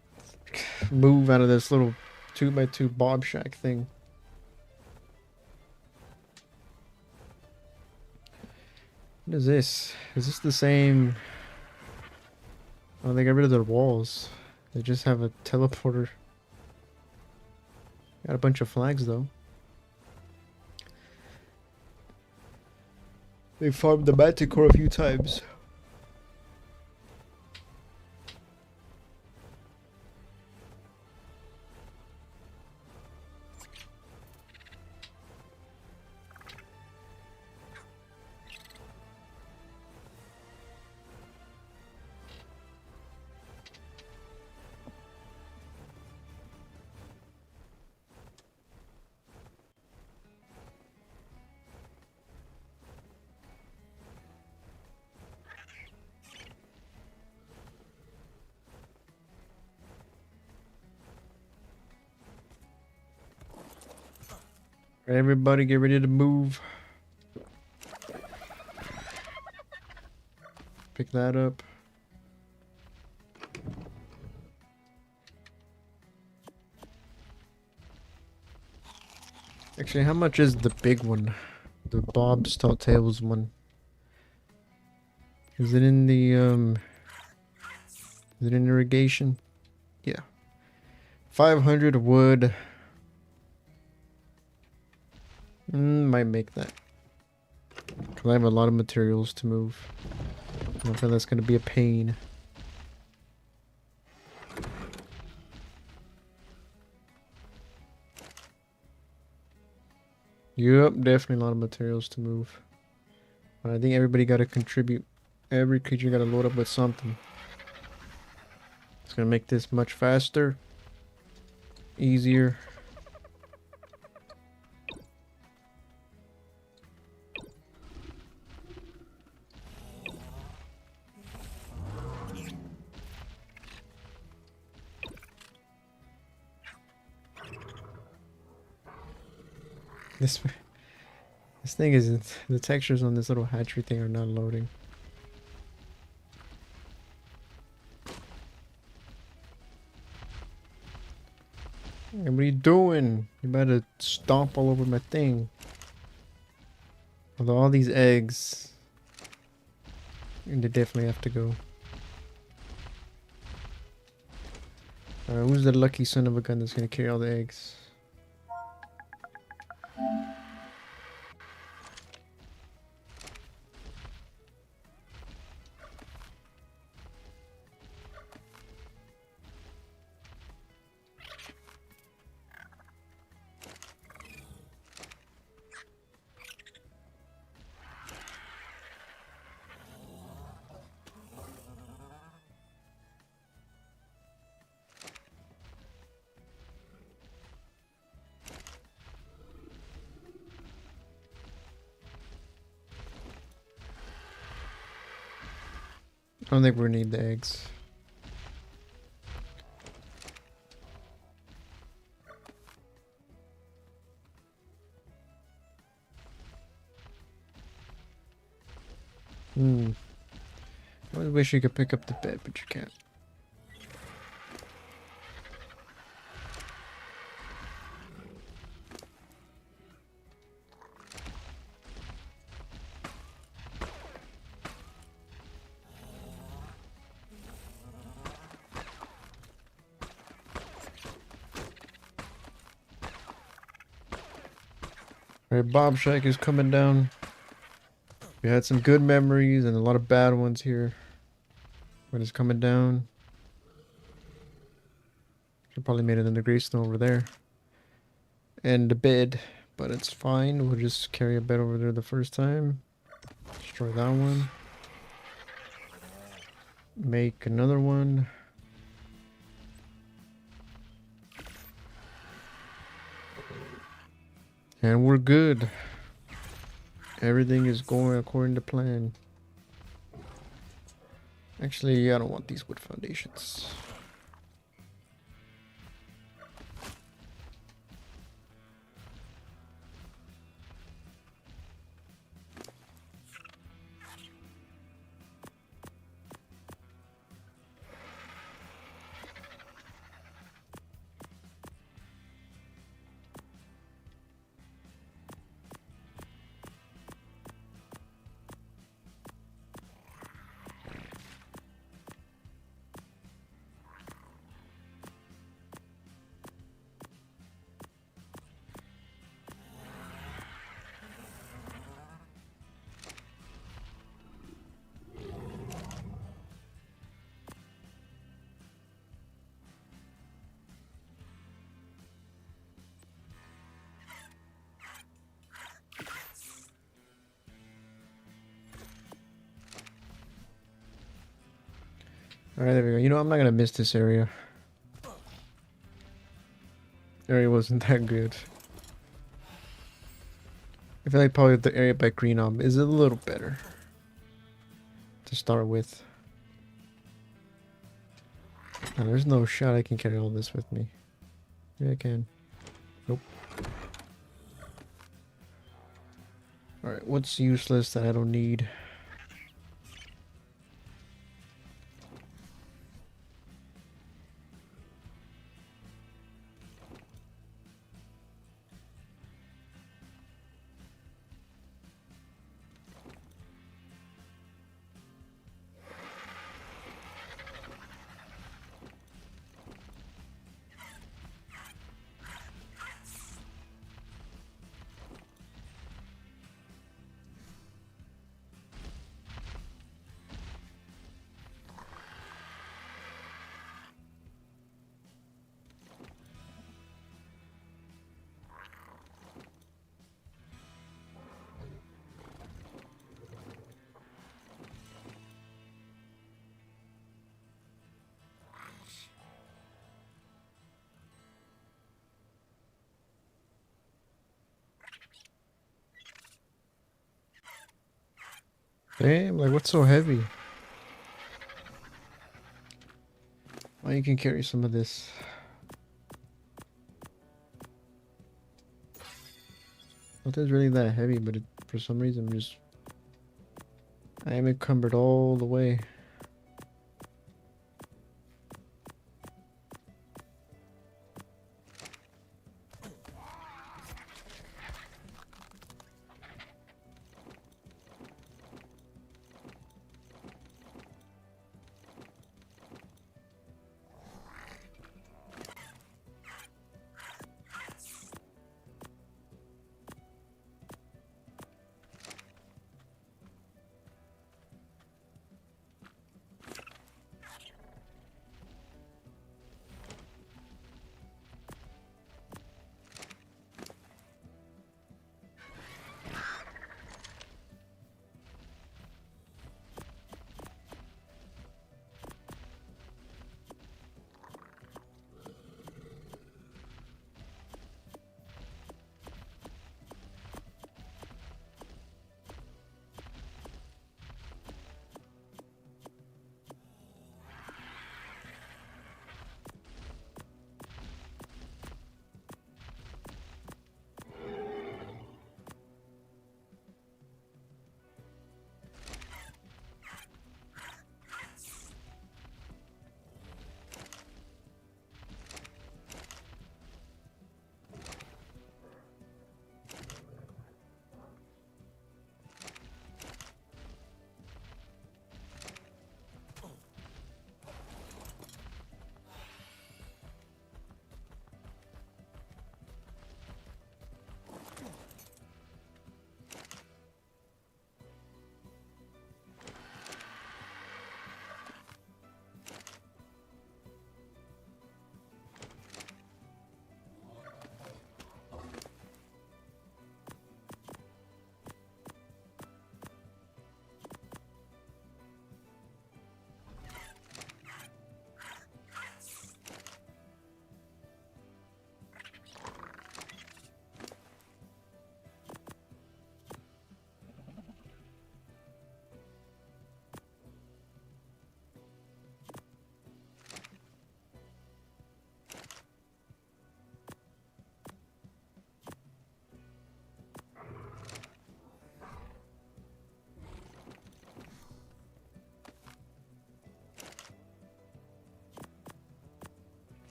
move out of this little 2x2 bob shack thing. What is this? Is this the same? Oh, they got rid of their walls. They just have a teleporter. Got a bunch of flags though. They farmed the Manticore a few times. Everybody get ready to move. Pick that up. Actually, how much is the big one? The Bob's Tall Tales one. Is it in the is it in irrigation? Yeah. 500 wood. Might make that. Cause I have a lot of materials to move. I feel that's gonna be a pain. Yep, definitely a lot of materials to move. But I think everybody gotta contribute. Every creature gotta load up with something. It's gonna make this much faster. Easier. This thing is, the textures on this little hatchery thing are not loading. Hey, what are you doing? You better stomp all over my thing. Although all these eggs, they definitely have to go. Who's the lucky son of a gun that's gonna carry all the eggs? I don't think we need the eggs. I really wish you could pick up the bed, but you can't. Alright, Bob Shack is coming down. We had some good memories and a lot of bad ones here. But it's coming down. Should probably made it in the Greystone over there. And the bed, but it's fine. We'll just carry a bed over there the first time. Destroy that one. Make another one. And we're good. Everything is going according to plan. Actually, I don't want these wood foundations. Alright, there we go. You know, I'm not gonna miss this area. Area wasn't that good. I feel like probably the area by Green is a little better to start with. Now, there's no shot I can carry all this with me. Yeah, I can. Nope. Alright, what's useless that I don't need? Damn, like what's so heavy? Well, you can carry some of this. Nothing's really that heavy, but for some reason I am encumbered all the way.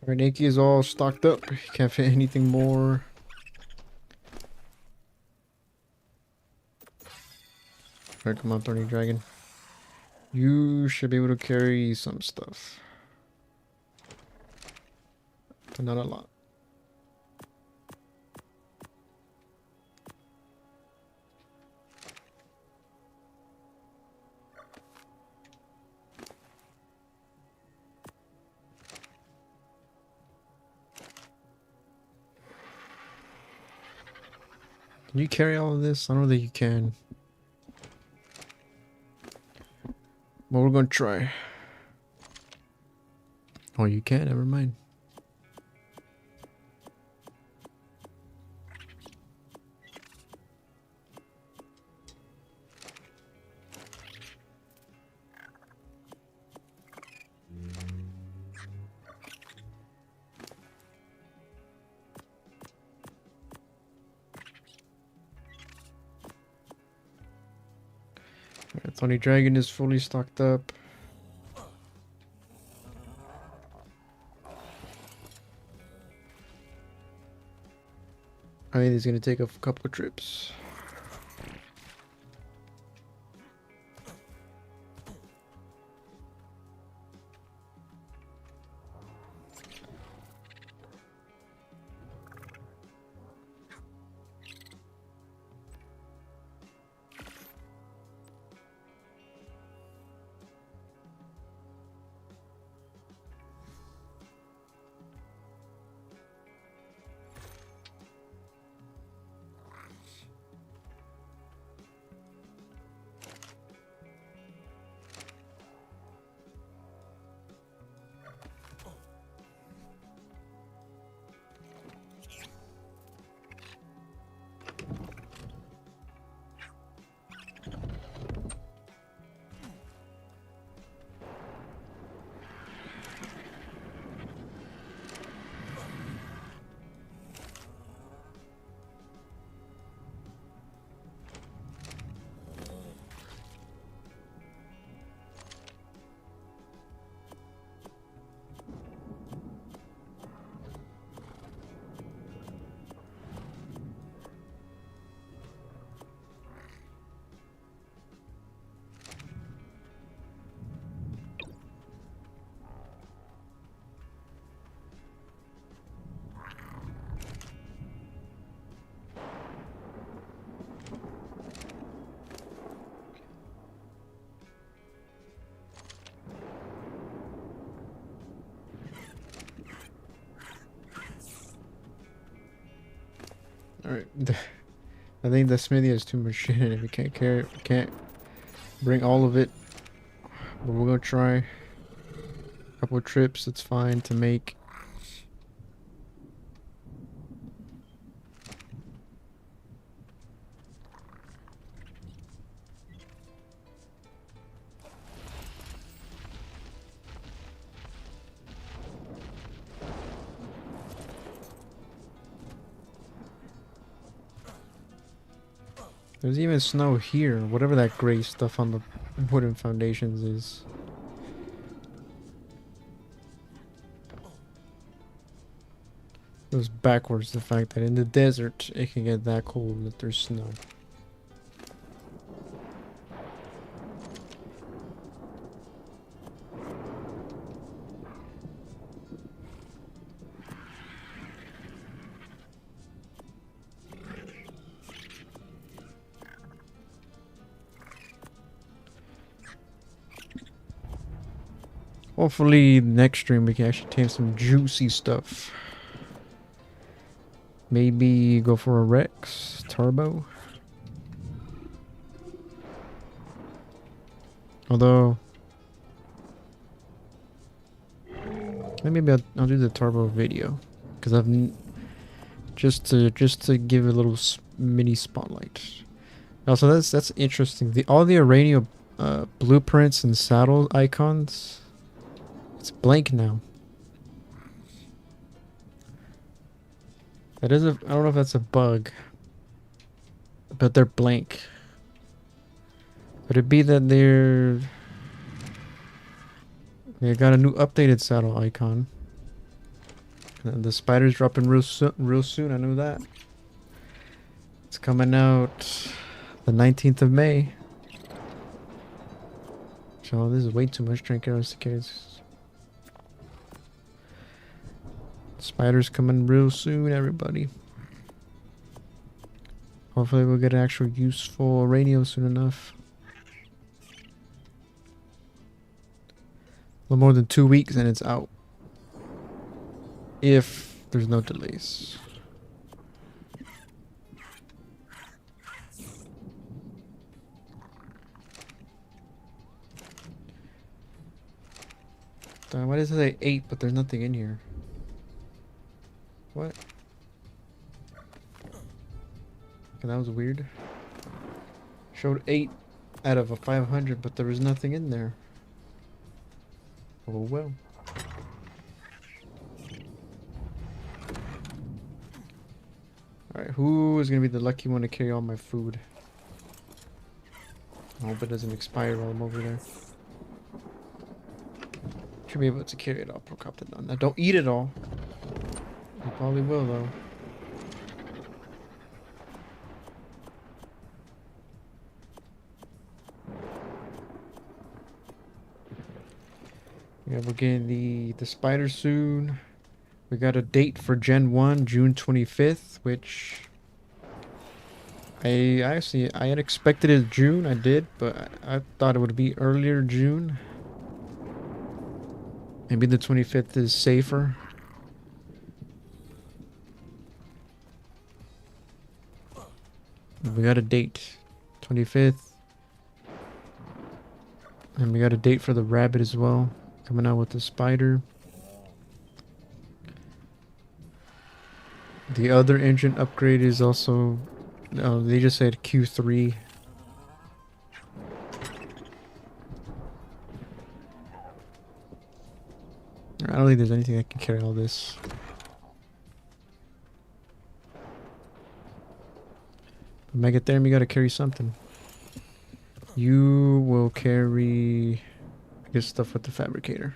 Alright, Nikki is all stocked up. Can't fit anything more. Alright, come on, Thorny Dragon. You should be able to carry some stuff. But not a lot. Can you carry all of this? I don't think you can. But we're gonna try. Oh, you can? Never mind. Tony Dragon is fully stocked up. I think he's gonna take a couple of trips. Alright. I think the smithy has too much shit in it. We can't carry it. We can't bring all of it. But we're gonna try a couple of trips. It's fine to make. There's even snow here, whatever that gray stuff on the wooden foundations is. It goes backwards, the fact that in the desert it can get that cold that there's snow. Hopefully next stream we can actually tame some juicy stuff. Maybe go for a Rex Turbo. Although maybe I'll do the Turbo video because just to give a little mini spotlight. Also, that's interesting. All the Aranio blueprints and saddle icons. It's blank now. That is I don't know if that's a bug, but they're blank. Could it be that they got a new updated saddle icon? And the spider's dropping real soon. I knew that. It's coming out the 19th of May. So this is way too much drink arrows to carry. Spider's coming real soon, everybody. Hopefully we'll get an actual useful radio soon enough. A little more than 2 weeks and it's out. If there's no delays. Why does it say 8 but there's nothing in here? What? Okay, that was weird. Showed 8 out of a 500 but there was nothing in there. Oh well. Alright, who is gonna be the lucky one to carry all my food? I hope it doesn't expire while I'm over there. Should be able to carry it all. Procoptodon. Now don't eat it all. You probably will though. Yeah, we're getting the spider soon. We got a date for Gen 1, June 25th, which I had expected it June, I did, but I thought it would be earlier June. Maybe the 25th is safer. We got a date. 25th. And we got a date for the rabbit as well. Coming out with the spider. The other engine upgrade is also... Oh, they just said Q3. I don't think there's anything that can carry all this. But Megatherm, you gotta carry something. You will carry... I guess stuff with the fabricator.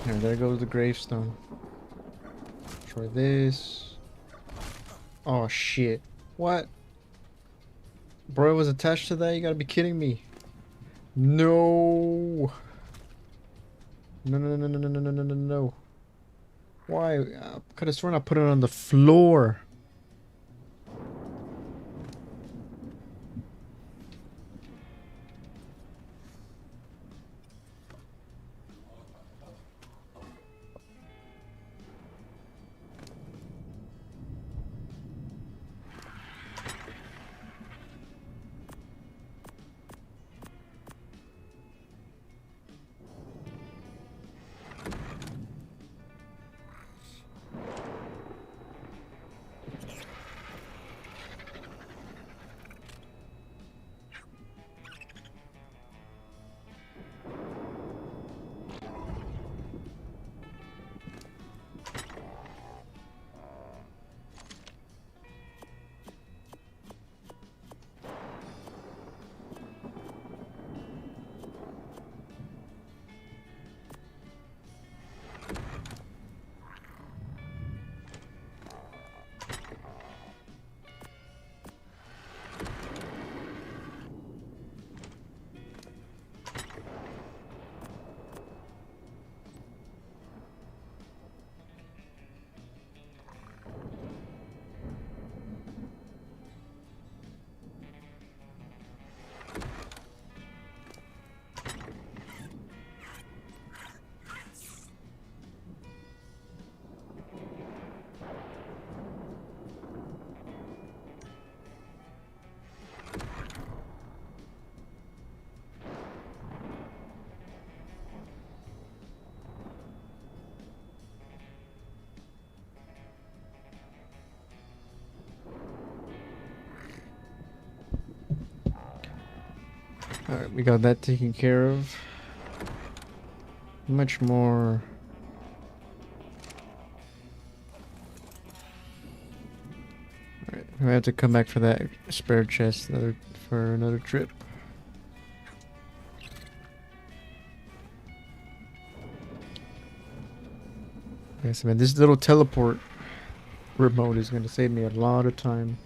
And there goes the gravestone. Try this. Oh shit. What? Bro was attached to that? You gotta be kidding me. No. No, no, no, no, no, no, no, no, no, no. Why? I could have sworn I put it on the floor. Alright, we got that taken care of. Much more. Alright, we have to come back for that spare chest for another trip. Yes, man, this little teleport remote is going to save me a lot of time.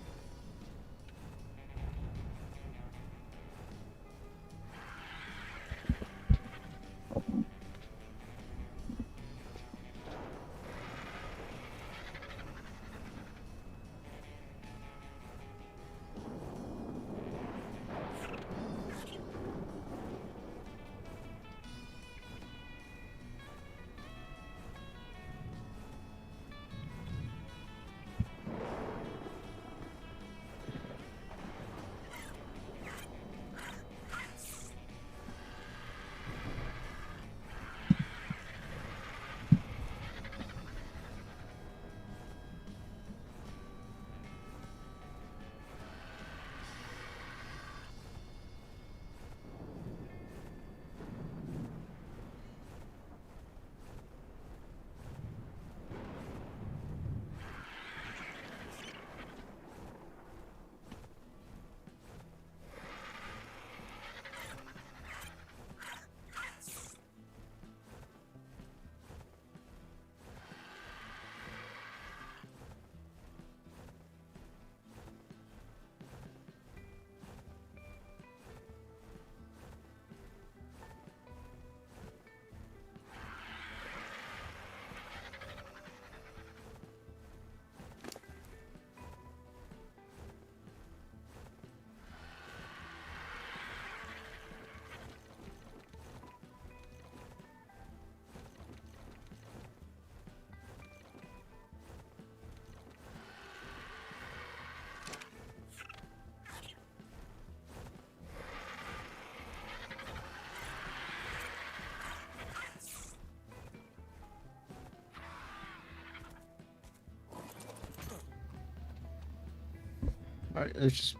Alright, let's just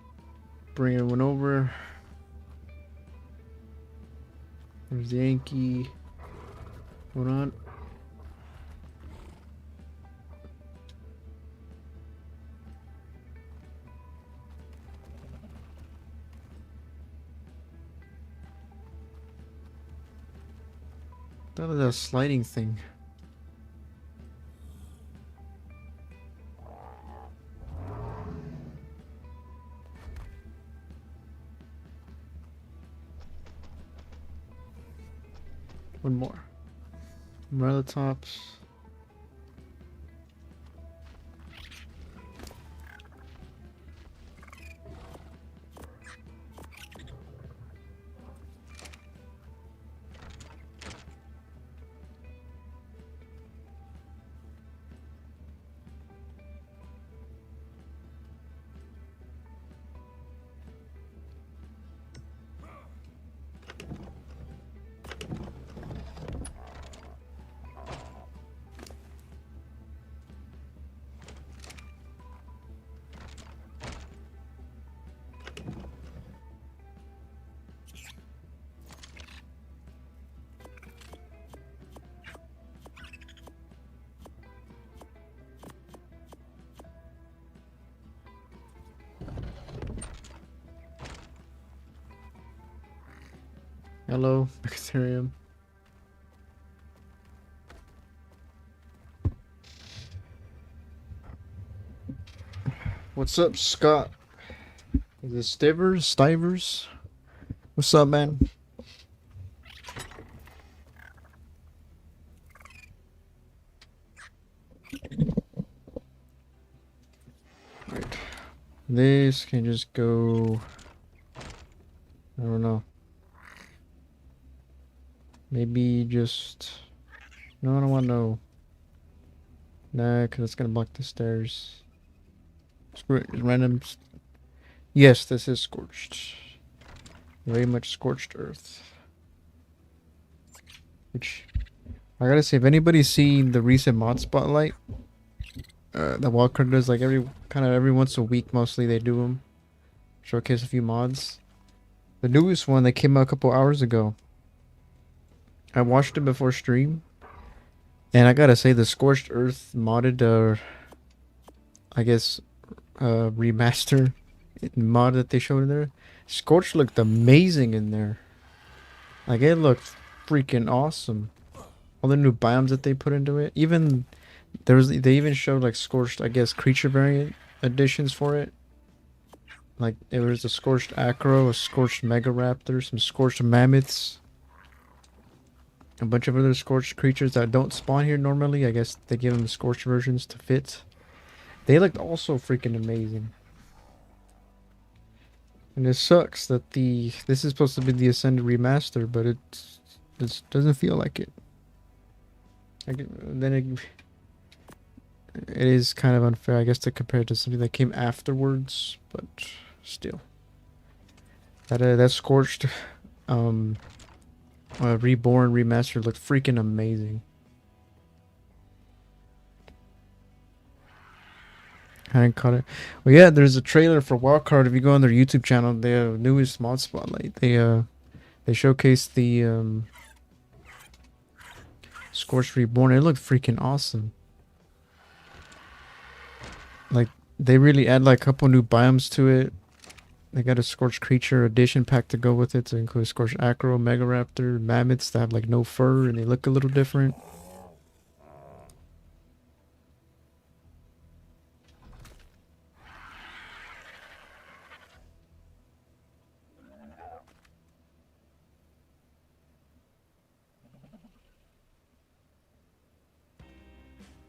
bring everyone over. There's the Yankee. Hold on. That was a sliding thing. One more. Umbrella tops. Hello, Bacterium. What's up, Scott? Is it Stivers? What's up, man? Right. This can just go. I don't know. Maybe just. No, I don't want no. Nah, because it's gonna block the stairs. Screw it, random. Yes, this is Scorched. Very much scorched earth. Which, I gotta say, if anybody's seen the recent mod spotlight, the Walker does like every once a week, mostly they do them. Showcase a few mods. The newest one that came out a couple hours ago. I watched it before stream, and I gotta say the Scorched Earth modded, I guess, remaster mod that they showed in there. Scorched looked amazing in there. Like it looked freaking awesome. All the new biomes that they put into it. Even they even showed like Scorched, I guess, creature variant additions for it. Like there was a Scorched Acro, a Scorched Mega Raptor, some Scorched Mammoths, a bunch of other Scorched creatures that don't spawn here normally. I guess they give them Scorched versions to fit. They looked also freaking amazing. And it sucks that this is supposed to be the Ascended remaster, but it doesn't feel like it. It is kind of unfair, I guess, to compare it to something that came afterwards, but still. That Scorched Reborn remaster looked freaking amazing. I didn't cut it. Well, yeah, there's a trailer for Wildcard. If you go on their YouTube channel, their newest mod spotlight, they showcased the Scorched Reborn. It looked freaking awesome. Like they really add like a couple new biomes to it. They got a Scorched Creature edition pack to go with it to include Scorched Acro, Mega Raptor, Mammoths that have like no fur and they look a little different.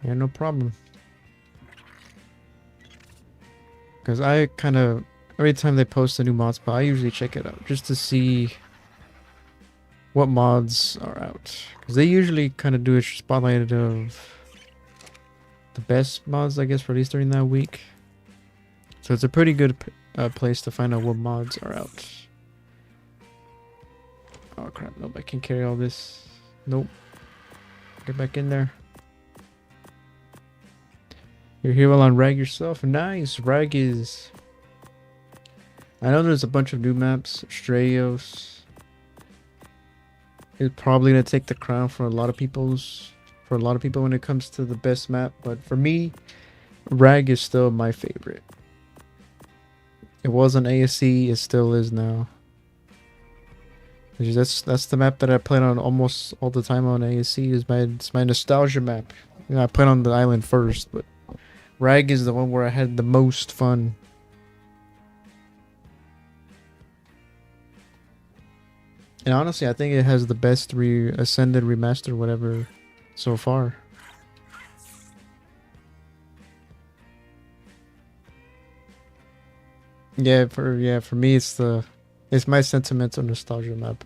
Yeah, no problem. Because I kind of, every time they post a new mod spot, I usually check it out just to see what mods are out. Because they usually kind of do a spotlight of the best mods, I guess, released during that week. So it's a pretty good place to find out what mods are out. Oh crap, nope, I can carry all this. Nope. Get back in there. You're here while on Rag yourself. Nice. Rag is... I know there's a bunch of new maps. Strayos is probably going to take the crown for a lot of people when it comes to the best map. But for me, Rag is still my favorite. It was on ASC. It still is now. That's the map that I played on almost all the time on ASC. It's my nostalgia map. You know, I played on the island first, but Rag is the one where I had the most fun. And honestly, I think it has the best Ascended remaster whatever so far. Yeah, for me it's my sentimental nostalgia map.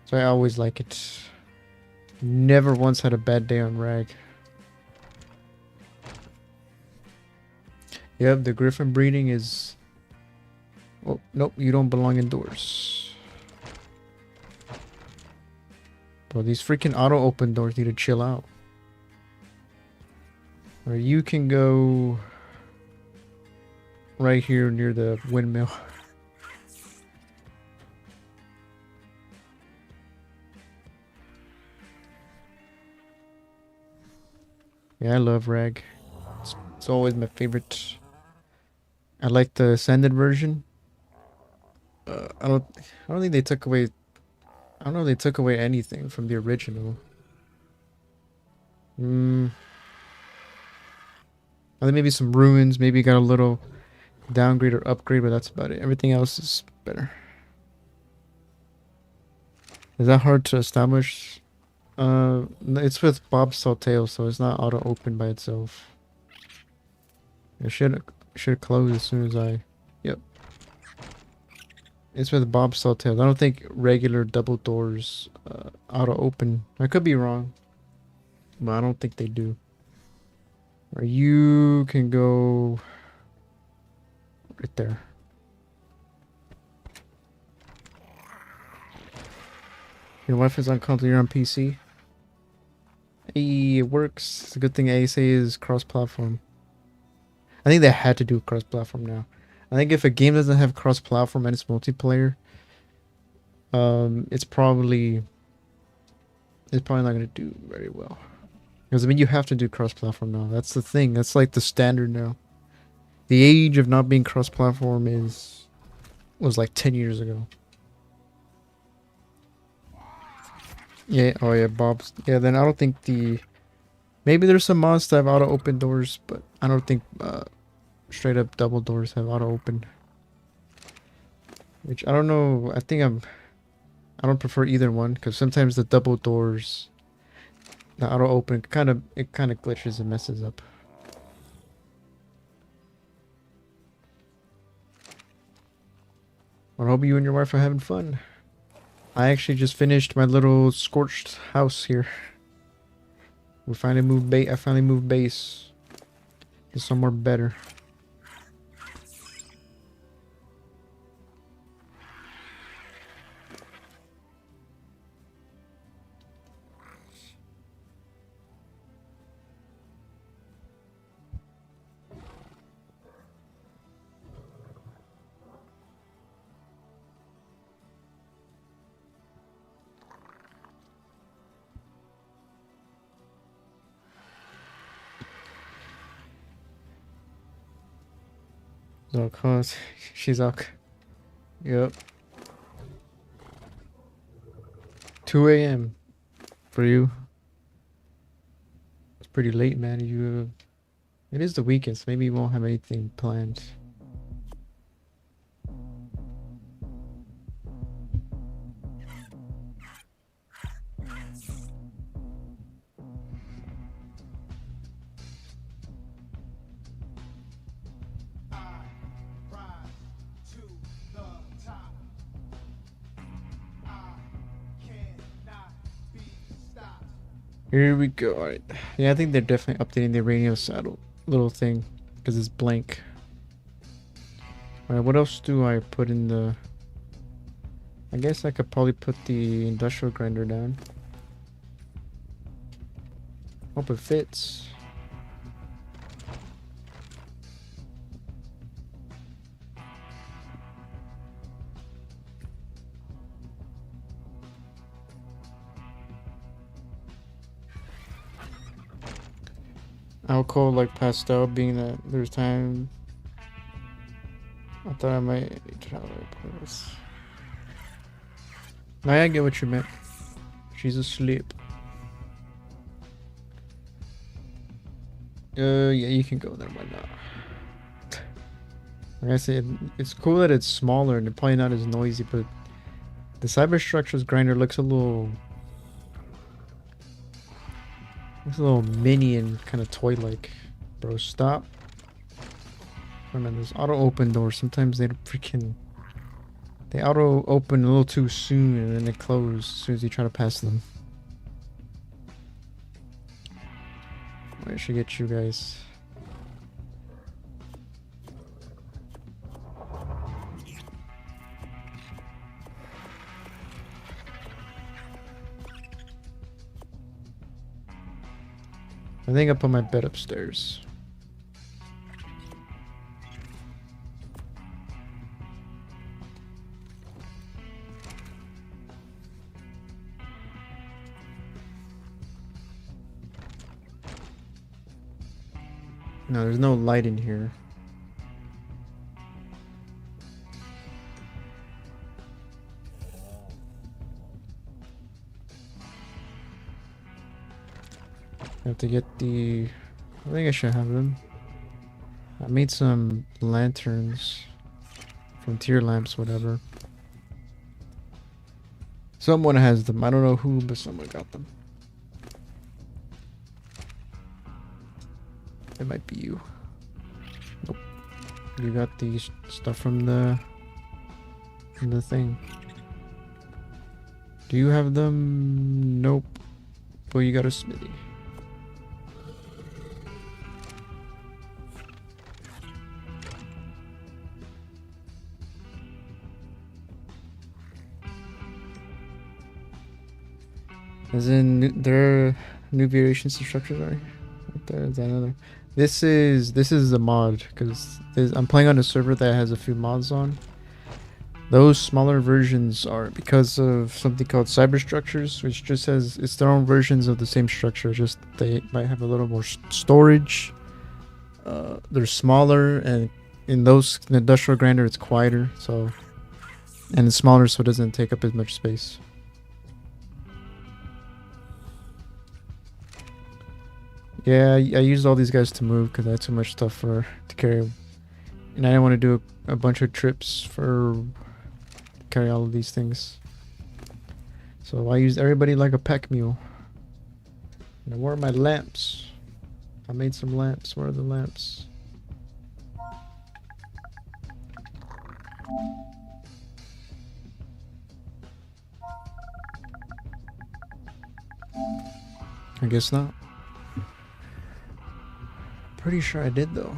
So I always like it. Never once had a bad day on Rag. Yep, the griffin breeding is... Oh, nope, you don't belong indoors. Bro, these freaking auto-open doors need to chill out. Or you can go... right here near the windmill. Yeah, I love Rag. It's always my favorite. I like the Ascended version. I don't think they took away... I don't know if they took away anything from the original. I think maybe some ruins, maybe got a little downgrade or upgrade, but that's about it. Everything else is better. Is that hard to establish? It's with Bob Saltail, so it's not auto open by itself. It should close as soon as I... Yep. It's with Bob Saltail. I don't think regular double doors auto open. I could be wrong, but I don't think they do. Or you can go right there. Your wife is on console, you're on PC. Hey, it works. It's a good thing ASA is cross-platform. I think they had to do cross-platform now. I think if a game doesn't have cross-platform and it's multiplayer, it's probably not gonna do very well. Because I mean, you have to do cross-platform now. That's the thing. That's like the standard now. The age of not being cross-platform was like 10 years ago. Yeah. Oh yeah, Bob's. Yeah. Then I don't think maybe there's some mods that have auto open doors, but I don't think straight up double doors have auto open. Which I don't know. I don't prefer either one because sometimes the double doors, the auto open it kind of glitches and messes up. I hope you and your wife are having fun. I actually just finished my little scorched house here. We finally moved base. I finally moved base to somewhere better. So, cause she's up. Yep. 2 a.m. for you. It's pretty late, man. It is the weekend, so maybe you won't have anything planned. Here we go. All right. Yeah, I think they're definitely updating the radio saddle little thing because it's blank. All right. What else do I put in the? I guess I could probably put the industrial grinder down. Hope it fits. Alcohol like pastel, being that there's time. I thought I might try to put this. Now I get what you meant. She's asleep. Yeah, you can go there. Why not? Like I said, it's cool that it's smaller and probably not as noisy, but the Cyberstructures grinder looks a little mini and kind of toy-like. Bro, stop. Oh man, there's auto-open doors. Sometimes they auto-open a little too soon and then they close as soon as you try to pass them. I should get you guys. I think I put my bed upstairs. No, there's no light in here. I have to get the... I think I should have them. I made some lanterns. Frontier lamps, whatever. Someone has them. I don't know who, but someone got them. It might be you. Nope. You got the stuff from the thing. Do you have them? Nope. But you got a smithy. As in, there are new variations to structures, right? Right there, is that another? This is a mod because I'm playing on a server that has a few mods on. Those smaller versions are because of something called cyberstructures, which just has it's their own versions of the same structure. Just they might have a little more storage. They're smaller, and in those in industrial grinder, it's quieter. So and it's smaller, so it doesn't take up as much space. Yeah, I used all these guys to move because I had too much stuff to carry, and I didn't want to do a bunch of trips for carry all of these things. So I used everybody like a pack mule. Now where are my lamps? I made some lamps. Where are the lamps? I guess not. Pretty sure I did though.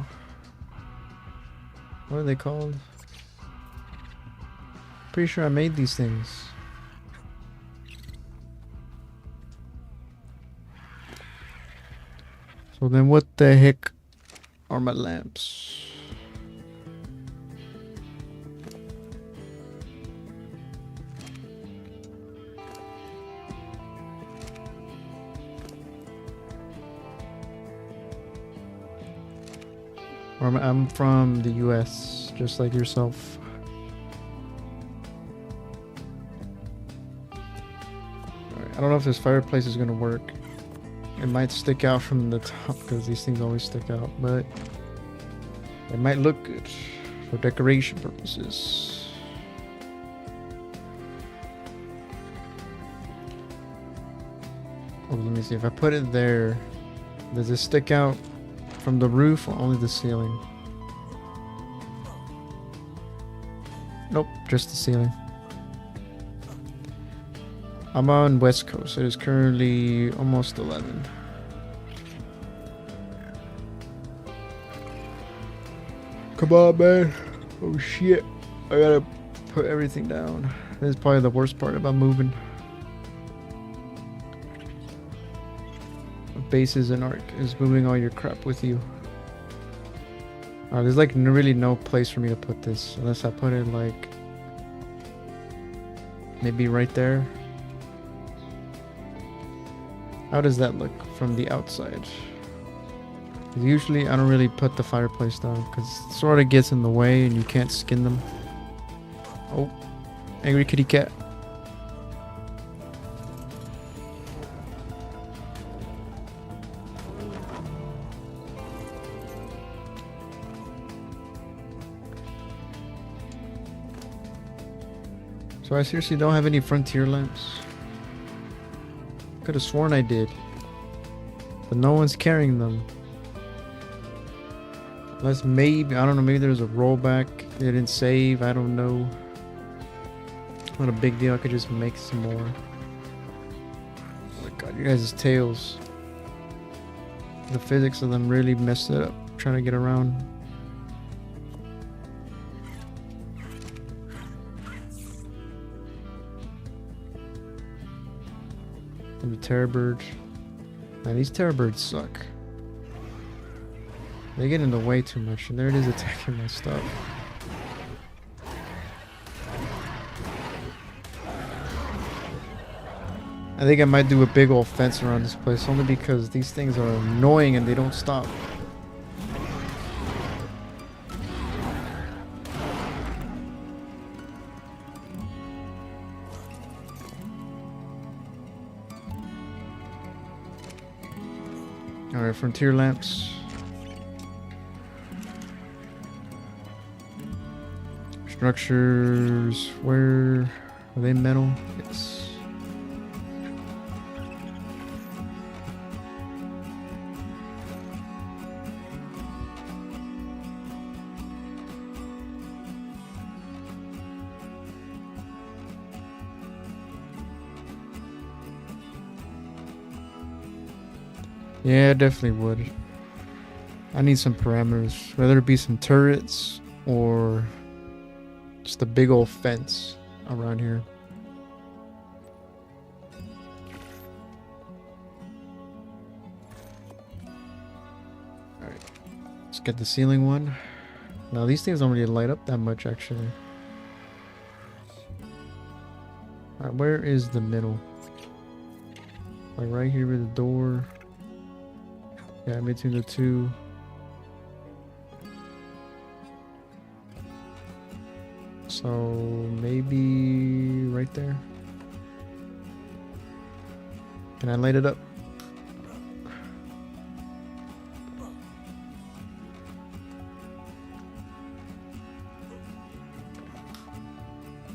What are they called? Pretty sure I made these things. So then what the heck are my lamps? I'm from the US, just like yourself. Alright, I don't know if this fireplace is gonna work. It might stick out from the top because these things always stick out, but it might look good for decoration purposes. Oh, let me see. If I put it there, does it stick out from the roof or only the ceiling? Nope, just the ceiling. I'm on West Coast. It is currently almost 11. Come on, man. Oh shit. I gotta put everything down. This is probably the worst part about moving. Bases and arc is moving all your crap with you. There's like really no place for me to put this unless I put it like maybe right there. How does that look from the outside? Usually I don't really put the fireplace down because it sort of gets in the way and you can't skin them. Oh, angry kitty cat. So I seriously don't have any frontier lamps. Could have sworn I did. But no one's carrying them. Unless maybe, I don't know, maybe there's a rollback. They didn't save, I don't know. Not a big deal, I could just make some more. Oh my god, you guys' tails. The physics of them really messed it up, trying to get around. And the terror bird. Man, these terror birds suck. They get in the way too much, and there it is attacking my stuff. I think I might do a big old fence around this place, only because these things are annoying and they don't stop. Alright, frontier lamps. Structures, where are they? Metal? Yes. Yeah, definitely would. I need some parameters, whether it be some turrets or just a big old fence around here. Alright. Let's get the ceiling one. Now these things don't really light up that much actually. Alright, where is the middle? Like right here with the door. Yeah, between the two. So maybe right there. Can I light it up?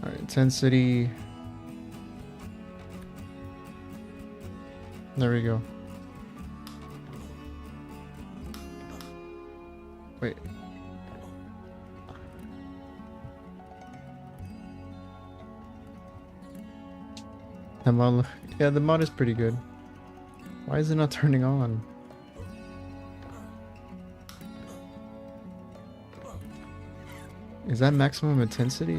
Alright, intensity. There we go. Wait. The mod, yeah, the mod is pretty good. Why is it not turning on? Is that maximum intensity?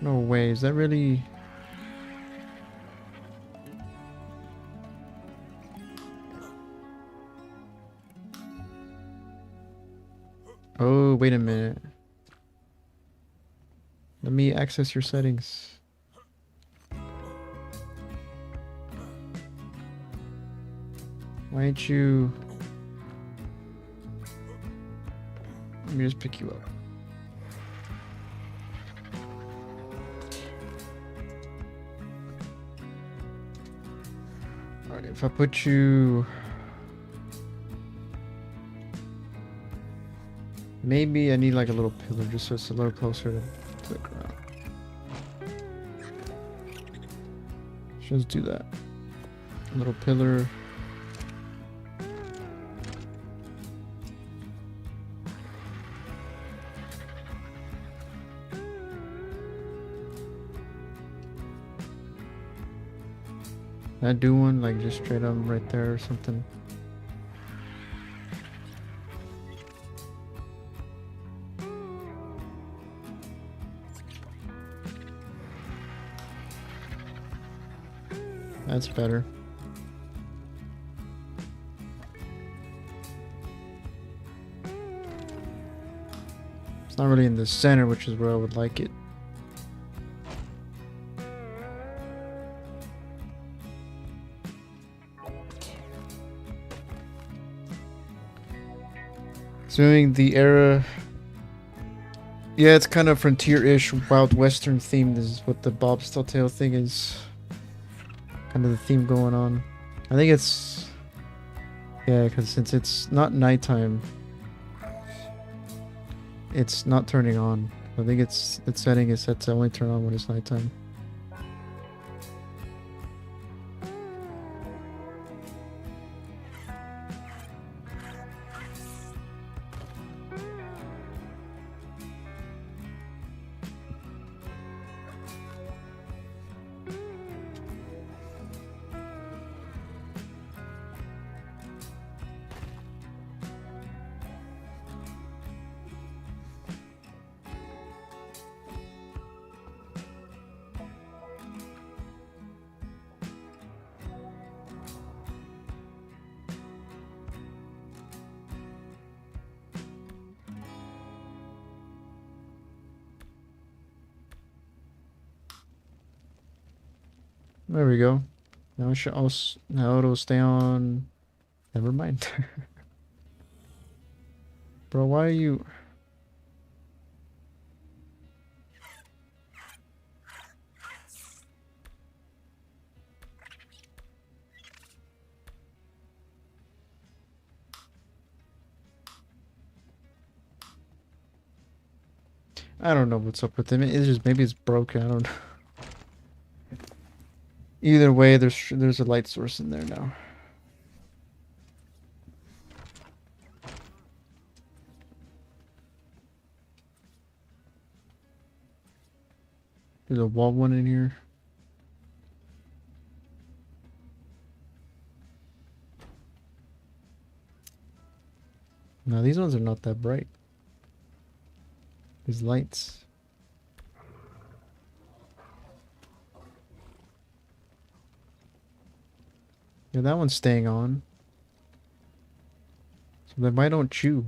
No way, is that really... Oh, wait a minute. Let me access your settings. Why ain't you... Let me just pick you up. Alright, if I put you... Maybe I need like a little pillar just so it's a little closer to the ground. Just do that. A little pillar. Can I do one like just straight up right there or something? That's better. It's not really in the center, which is where I would like it. Doing the era. Yeah, it's kind of frontier-ish, Wild Western themed is what the Bob's Telltale thing is. Kind of the theme going on. I think it's... Yeah, because since it's not nighttime, it's not turning on. I think it's the setting is set to only turn on when it's nighttime. There we go. Now it should also, now it'll stay on. Never mind. Bro, why are you... I don't know what's up with him. It's just maybe it's broken. I don't know. Either way, there's a light source in there now. There's a wall one in here. No, these ones are not that bright. These lights. Yeah, that one's staying on. So then why don't you?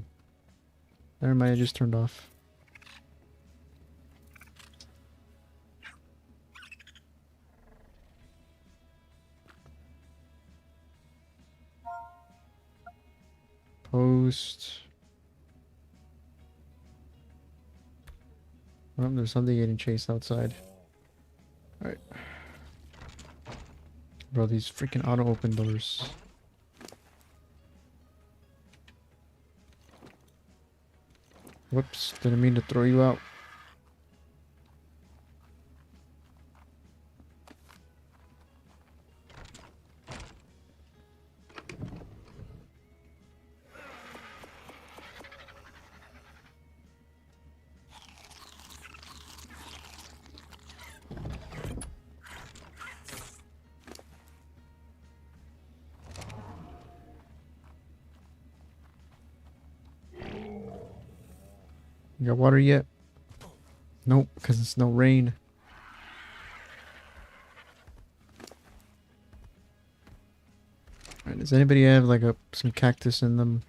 Never mind, I just turned off. Post. Oh, there's something getting chased outside. Alright. Bro, these freaking auto-open doors. Whoops, didn't mean to throw you out. You got water yet? Nope, because it's no rain. Alright, does anybody have like some cactus in them?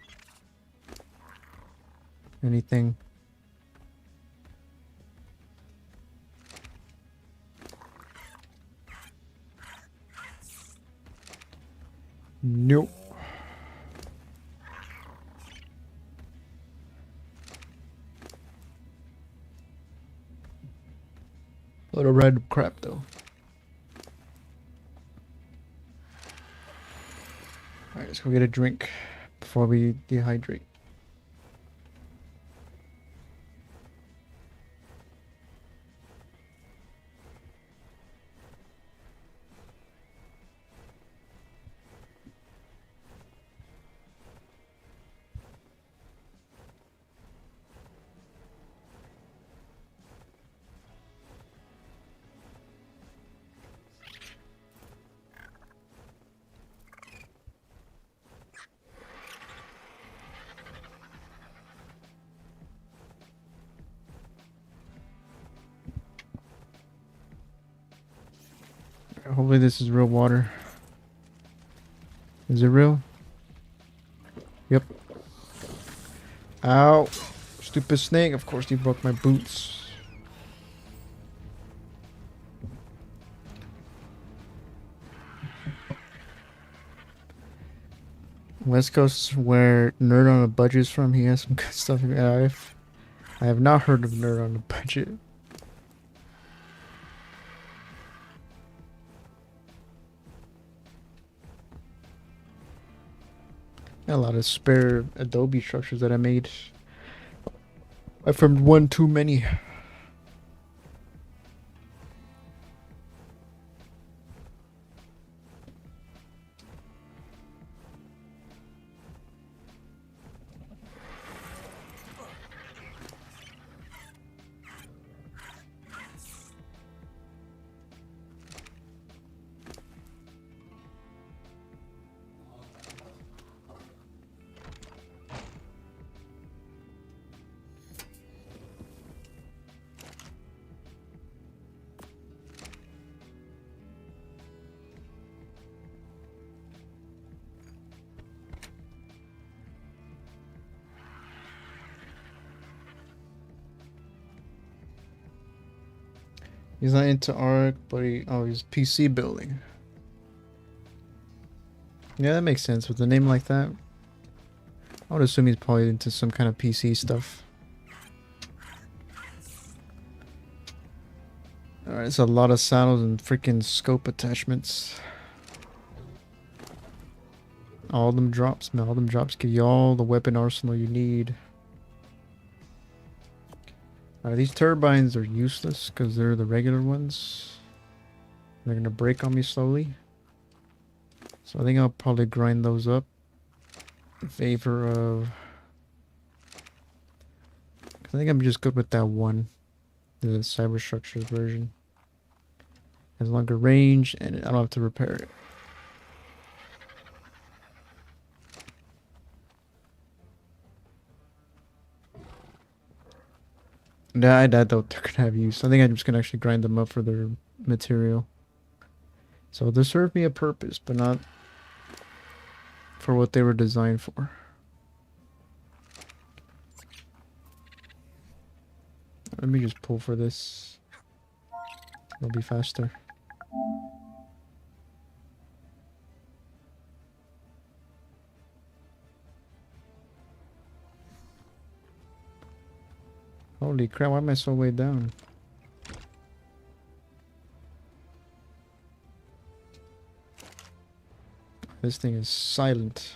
Anything? Nope. A lot of random crap though. Alright, let's go get a drink before we dehydrate. Hopefully this is real water. Is it real? Yep. Ow. Stupid snake. Of course you broke my boots. West Coast is where Nerd on a Budget is from. He has some good stuff. I have not heard of Nerd on a Budget. A lot of spare Adobe structures that I made. I found one too many. He's not into art, but he's PC building. Yeah, that makes sense with a name like that. I would assume he's probably into some kind of PC stuff. Alright, it's a lot of saddles and freaking scope attachments. All them drops, man. All them drops give you all the weapon arsenal you need. These turbines are useless because they're the regular ones. They're gonna break on me slowly. So I think I'll probably grind those up in favor of... I think I'm just good with that one. The cyber structures version. Has longer range and I don't have to repair it. Nah, I doubt they're gonna have use. I think I'm just gonna actually grind them up for their material. So they serve me a purpose, but not for what they were designed for. Let me just pull for this. It'll be faster. Holy crap, why am I so way down? This thing is silent.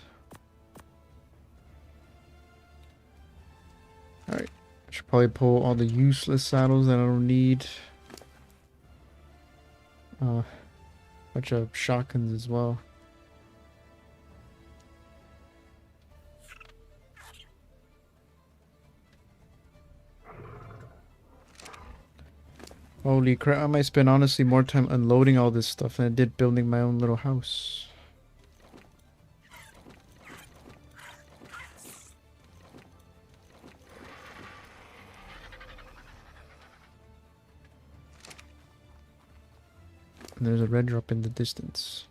Alright. I should probably pull all the useless saddles that I don't need. Bunch of shotguns as well. Holy crap, I might spend honestly more time unloading all this stuff than I did building my own little house. And there's a red drop in the distance.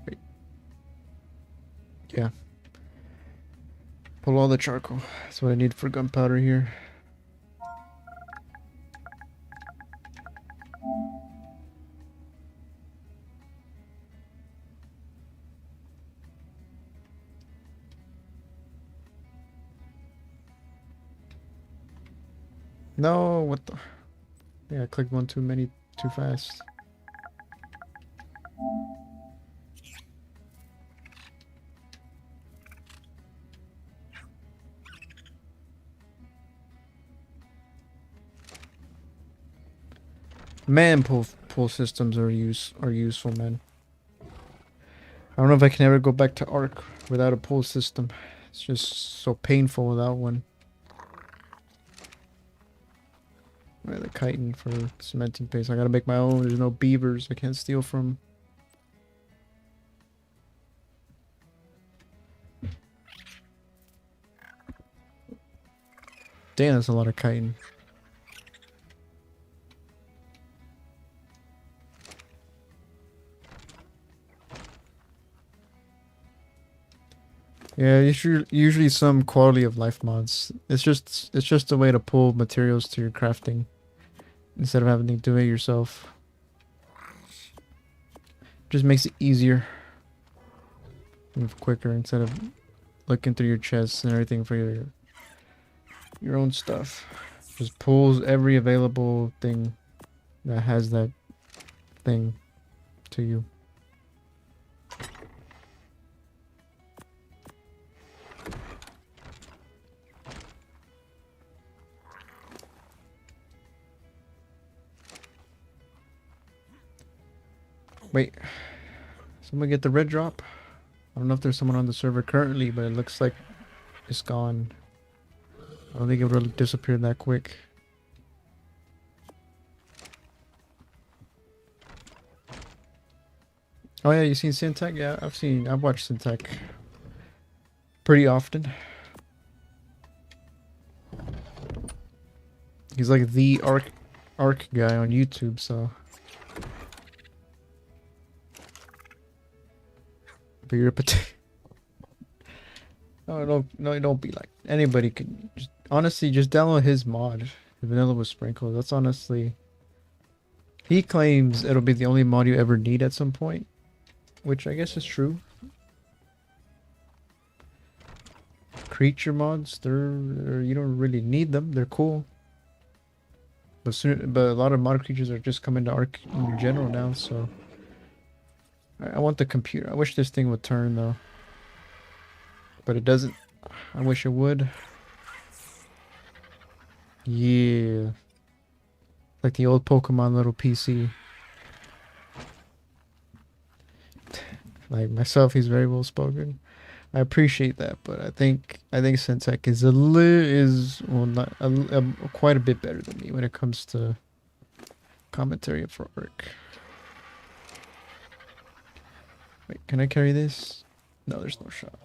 Wait. Yeah. Pull all the charcoal. That's what I need for gunpowder here. No, what the? Yeah, I clicked one too fast. Man, pull systems are useful, man. I don't know if I can ever go back to Ark without a pull system. It's just so painful without one. Right, the chitin for cementing paste. I gotta make my own. There's no beavers I can't steal from. Damn, that's a lot of chitin. Yeah, usually some quality of life mods. It's just a way to pull materials to your crafting instead of having to do it yourself. Just makes it easier. Move quicker instead of looking through your chests and everything for your own stuff. Just pulls every available thing that has that thing to you. Wait, someone get the red drop? I don't know if there's someone on the server currently, but it looks like it's gone. I don't think it would really disappear that quick. Oh yeah, you seen Syntech? Yeah, I've watched Syntech pretty often. He's like the Ark guy on YouTube, so. But you're a potato. No, don't be like anybody can. Honestly, just download his mod, Vanilla with Sprinkles. That's honestly. He claims it'll be the only mod you ever need at some point, which I guess is true. Creature mods, they're you don't really need them. They're cool, but a lot of mod creatures are just coming to Ark in general now. So I want the computer. I wish this thing would turn though, but it doesn't. I wish it would. Yeah. Like the old Pokemon little PC. Like myself, he's very well spoken. I appreciate that, but I think Syntech is well not quite a bit better than me when it comes to commentary for arc. Wait, can I carry this? No, there's no shot.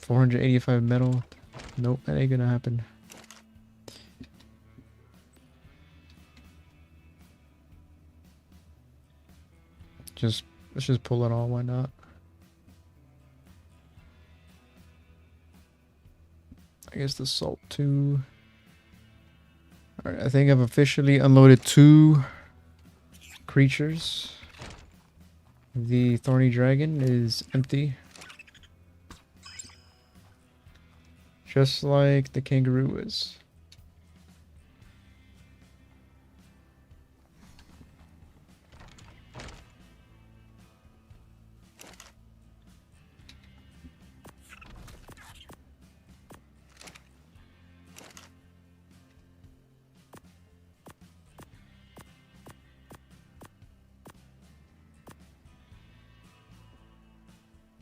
485 metal. Nope, that ain't gonna happen. Let's just pull it all. Why not? I guess the salt too. All right, I think I've officially unloaded 2 creatures. The thorny dragon is empty. Just like the kangaroo is.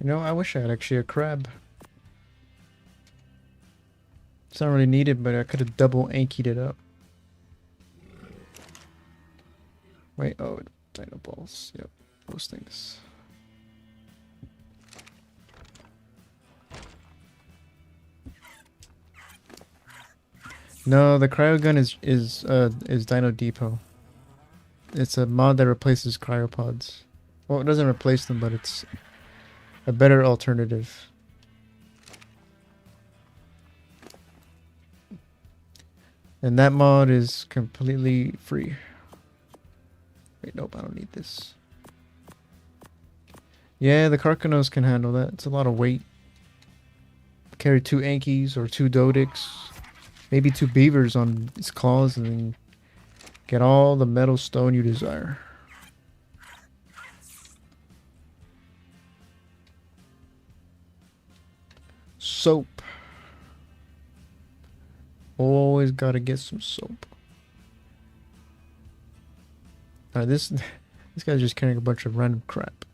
You know, I wish I had actually a crab. It's not really needed, but I could have double Ankied it up. Wait, oh, dino balls. Yep, those things. No, the cryo gun is Dino Depot. It's a mod that replaces cryopods. Well, it doesn't replace them, but it's a better alternative. And that mod is completely free. Wait, nope, I don't need this. Yeah, the Karkanos can handle that. It's a lot of weight. Carry 2 Ankies or 2 Dodicks. Maybe 2 beavers on its claws and then get all the metal stone you desire. Soap. Always gotta get some soap. This guy's just carrying a bunch of random crap.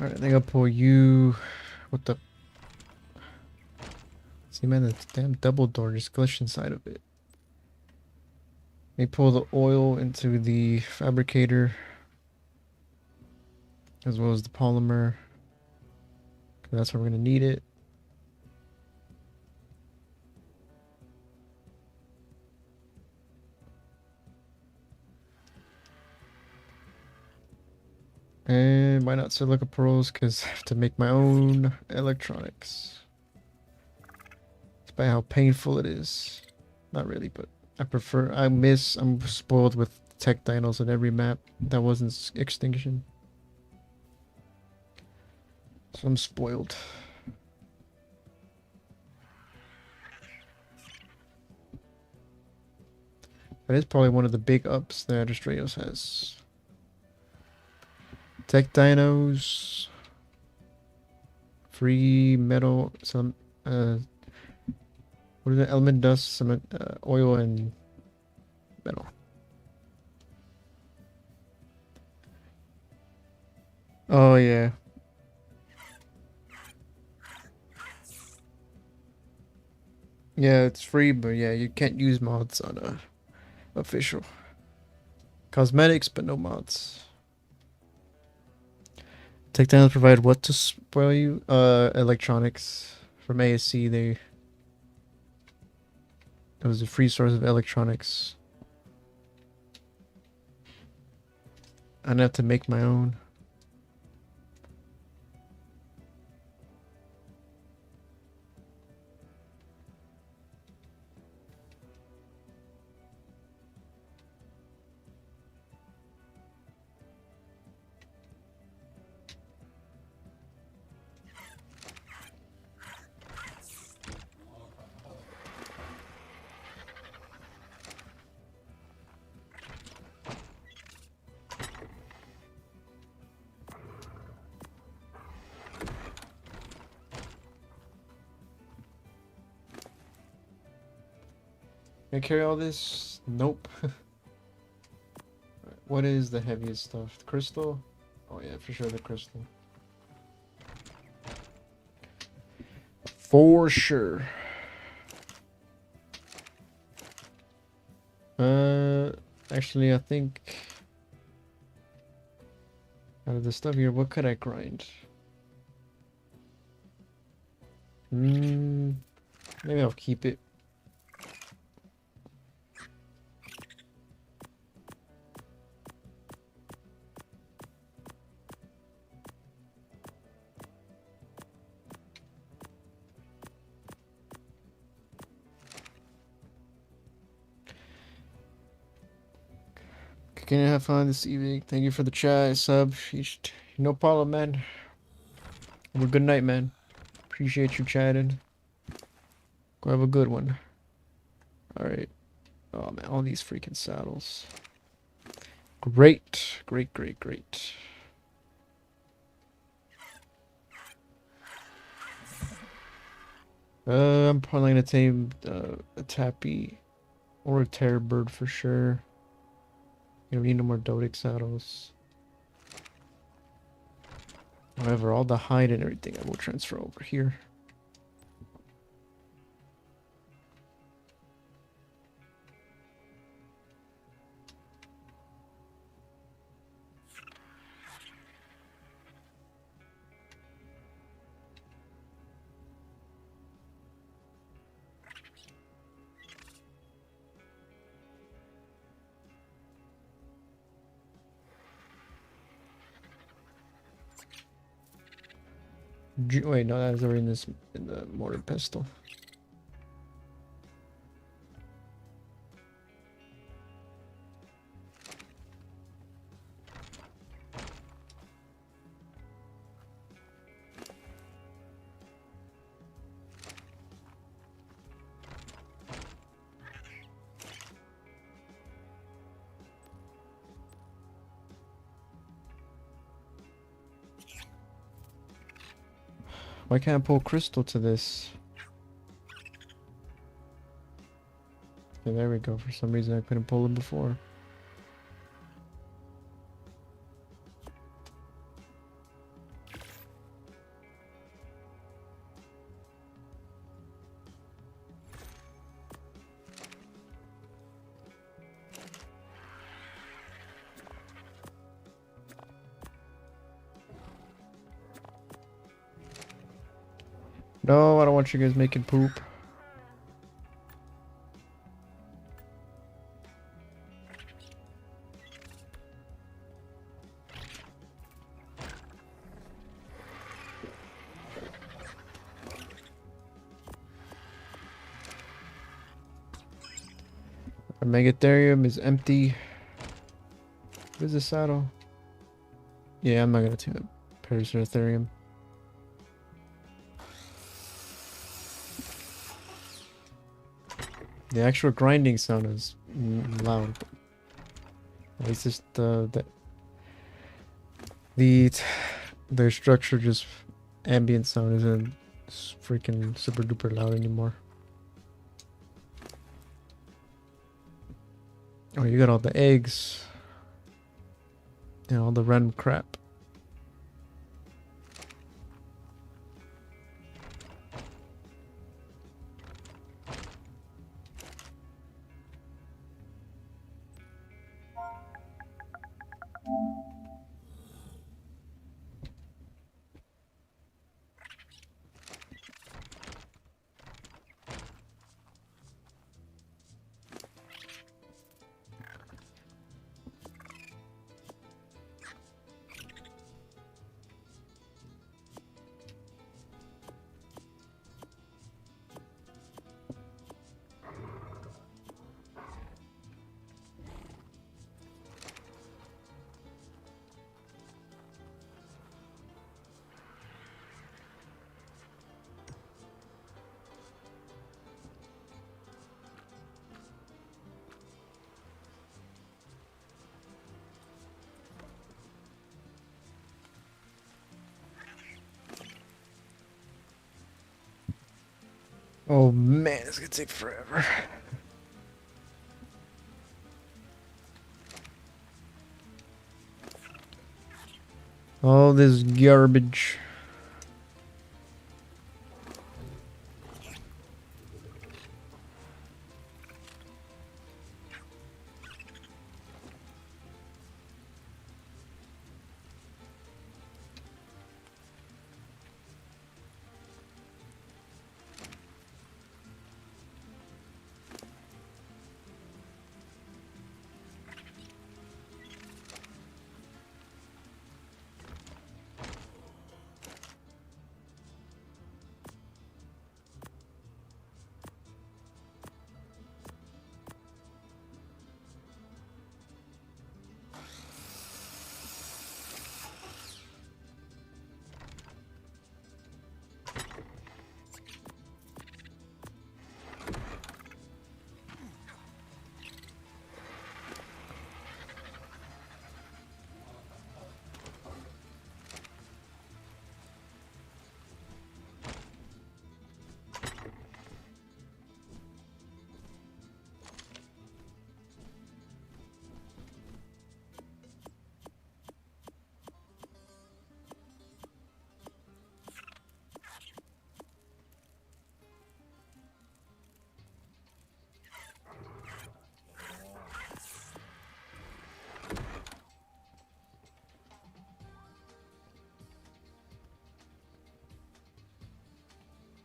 Alright, I think I'll pull you. What the? See, man, the damn double door just glitched inside of it. Let me pull the oil into the fabricator, as well as the polymer. That's where we're gonna need it. And why not silica pearls? Because I have to make my own electronics. Despite how painful it is. Not really, but I'm spoiled with tech dinos on every map that wasn't extinction. So I'm spoiled. That is probably one of the big ups that Astraeos has. Tech dinos, free metal, some what is it? Element dust, cement, oil, and metal. Oh yeah. Yeah, it's free, but yeah, you can't use mods on official. Cosmetics, but no mods. Takedowns provide what to spoil you? Electronics. From ASC, it was a free source of electronics. I don't have to make my own. I carry all this? Nope. What is the heaviest stuff? The crystal? Oh yeah, for sure the crystal. For sure. Actually, I think out of the stuff here, what could I grind? Maybe I'll keep it. Can you have fun this evening? Thank you for the chat, sub. No problem, man. Have a good night, man. Appreciate you chatting. Go have a good one. Alright. Oh, man. All these freaking saddles. Great. Great, great, great. I'm probably gonna tame a tappy or a terror bird for sure. You know, we need no more Dodic saddles. However, all the hide and everything I will transfer over here. Wait, no, that is already in the mortar pestle. Why can't I pull crystal to this? Okay, there we go. For some reason I couldn't pull it before. No, I don't want you guys making poop. Our Megatherium is empty. Where's the saddle? Yeah, I'm not gonna tune it. Paraceratherium. The actual grinding sound is loud. At least it's the structure, just ambient sound isn't freaking super duper loud anymore. Oh, you got all the eggs and all the random crap. Oh man, it's gonna take forever. All this garbage.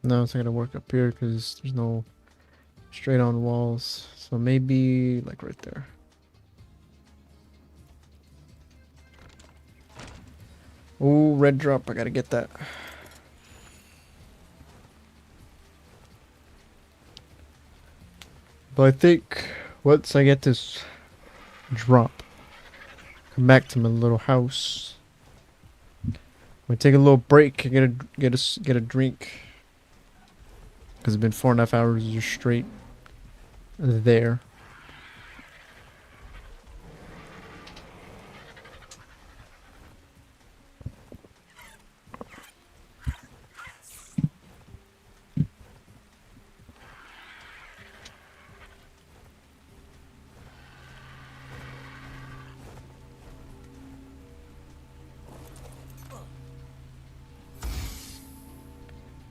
No, it's not gonna work up here because there's no straight on walls. So maybe like right there. Oh, red drop. I gotta get that. But I think once I get this drop, come back to my little house. We take a little break. Get a drink because it's been 4.5 hours just straight there.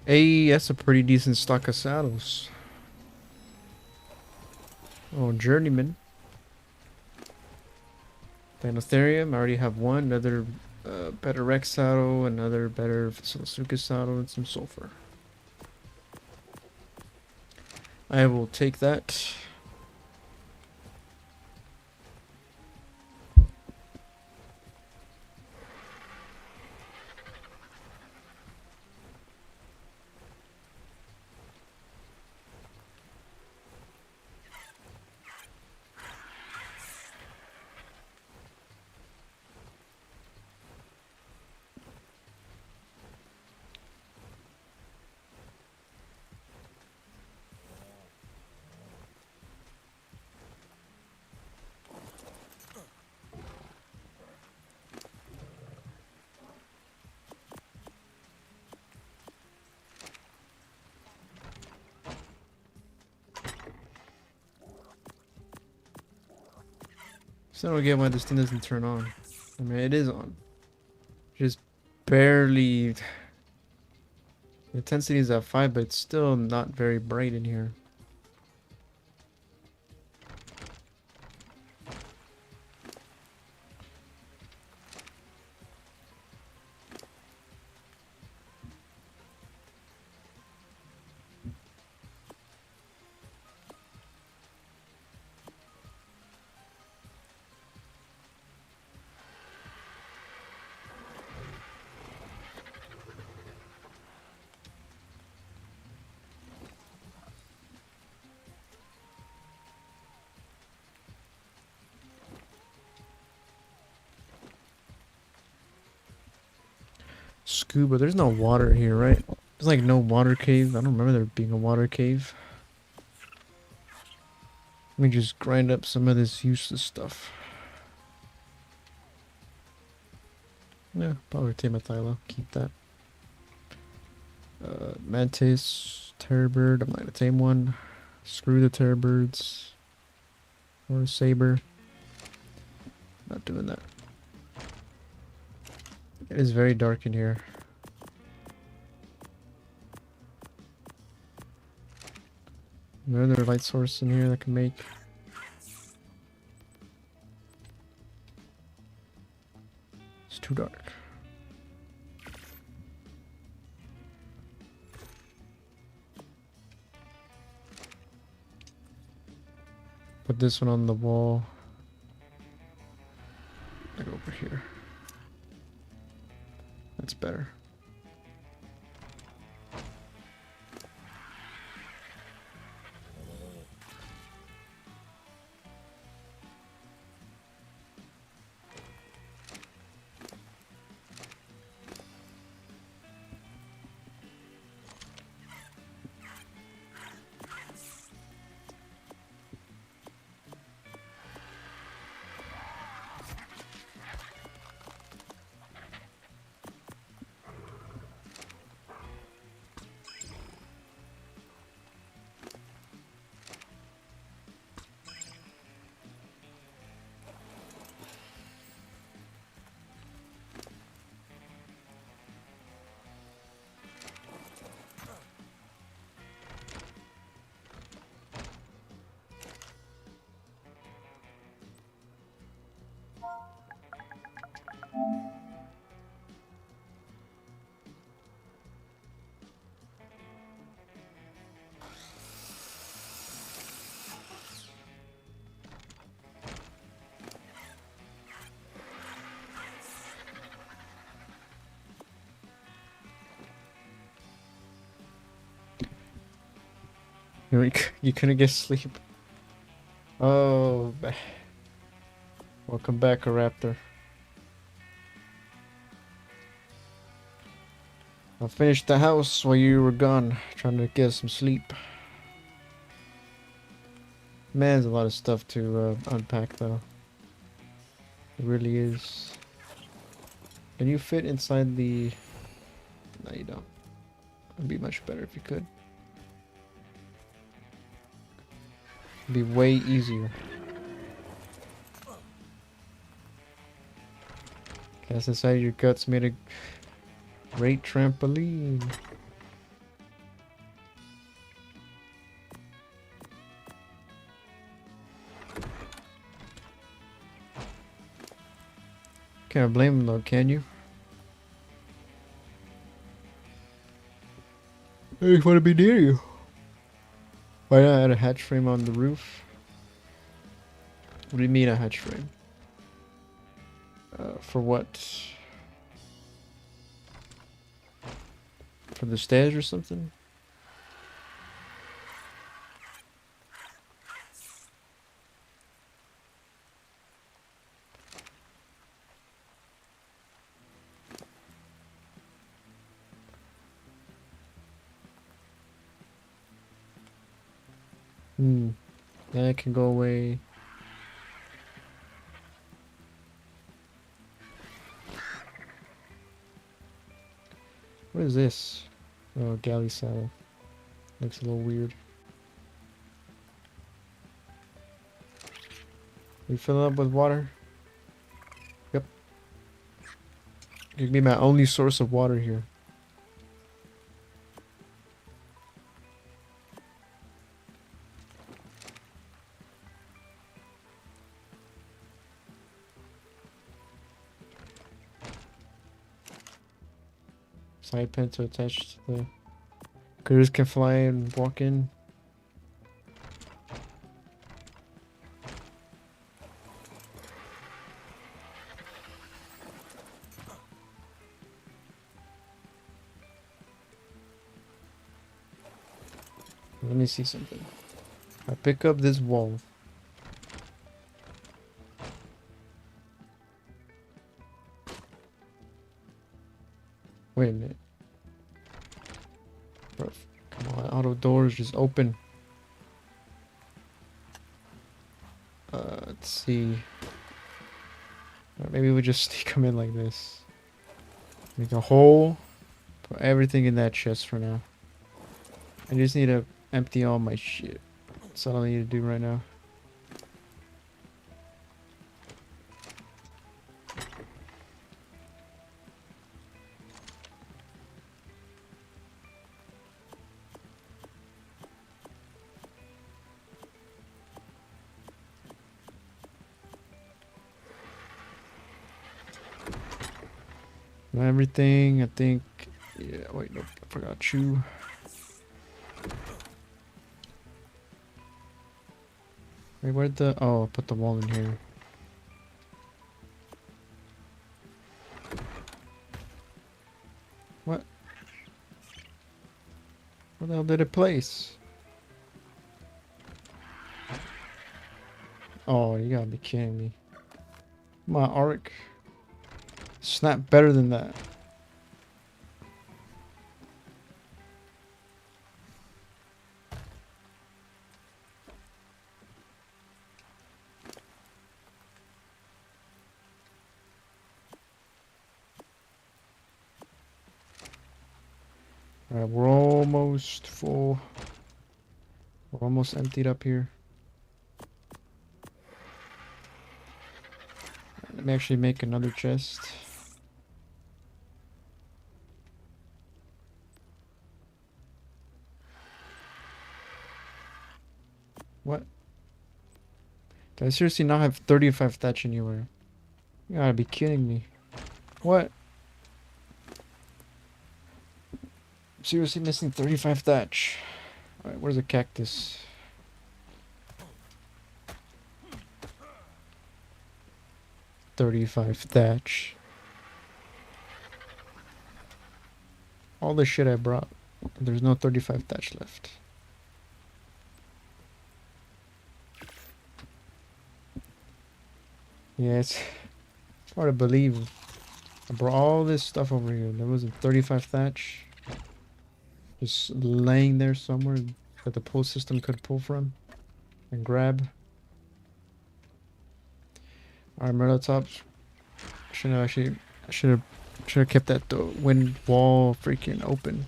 Hey, that's a pretty decent stock of saddles. Oh, journeyman. Thanostherium, I already have one. Another better Rex saddle, another better Silasuka saddle, and some sulfur. I will take that. So I don't get why this thing doesn't turn on. I mean, it is on. Just barely. The intensity is at 5, but it's still not very bright in here. Scuba, there's no water here, right? There's like no water cave. I don't remember there being a water cave. Let me just grind up some of this useless stuff. Yeah, probably Tamathyla. Keep that. Mantis, terror bird. I'm not gonna tame one. Screw the terror birds. Or a saber. Not doing that. It is very dark in here. Another light source in here that can make. It's too dark. Put this one on the wall. Like over here. That's better. You couldn't get sleep. Oh, welcome back, a raptor. I finished the house while you were gone, trying to get some sleep. Man, there's a lot of stuff to unpack, though. It really is. Can you fit inside the... No, you don't. It'd be much better if you could. It'd be way easier. Cast inside your guts made a great trampoline. Can't blame him though, can you? I just want to be near you. Why not add a hatch frame on the roof? What do you mean a hatch frame? For what? For the stairs or something? That can go away. What is this? Oh, galley saddle. Looks a little weird. We fill it up with water? Yep. You can be my only source of water here. Side pen to attach to the... Critters can fly and walk in. Let me see something. I pick up this wall. Wait a minute. Bro, come on, auto doors just open. Let's see. Or maybe we just sneak them in like this. Make a hole. Put everything in that chest for now. I just need to empty all my shit. That's all I need to do right now. Everything, I think. Yeah, wait, nope, I forgot you. Wait, where'd the... Oh, I put the wall in here. What? Where the hell did it place? Oh, you gotta be kidding me. My arc. Snap better than that. Alright, we're almost full. We're almost emptied up here. Let me actually make another chest. What? Do I seriously not have 35 thatch anywhere? You gotta be kidding me. What? Seriously missing 35 thatch. Alright, where's the cactus? $35 thatch. All the shit I brought. There's no 35 thatch left. Yeah, it's hard to believe. I brought all this stuff over here. There wasn't 35 thatch. Just laying there somewhere that the pull system could pull from and grab. Alright, Myrtle Tops. Should have actually, I should have kept that wind wall freaking open.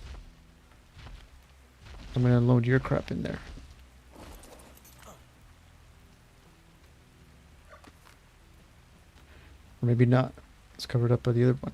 I'm gonna load your crap in there. Or maybe not. It's covered up by the other one.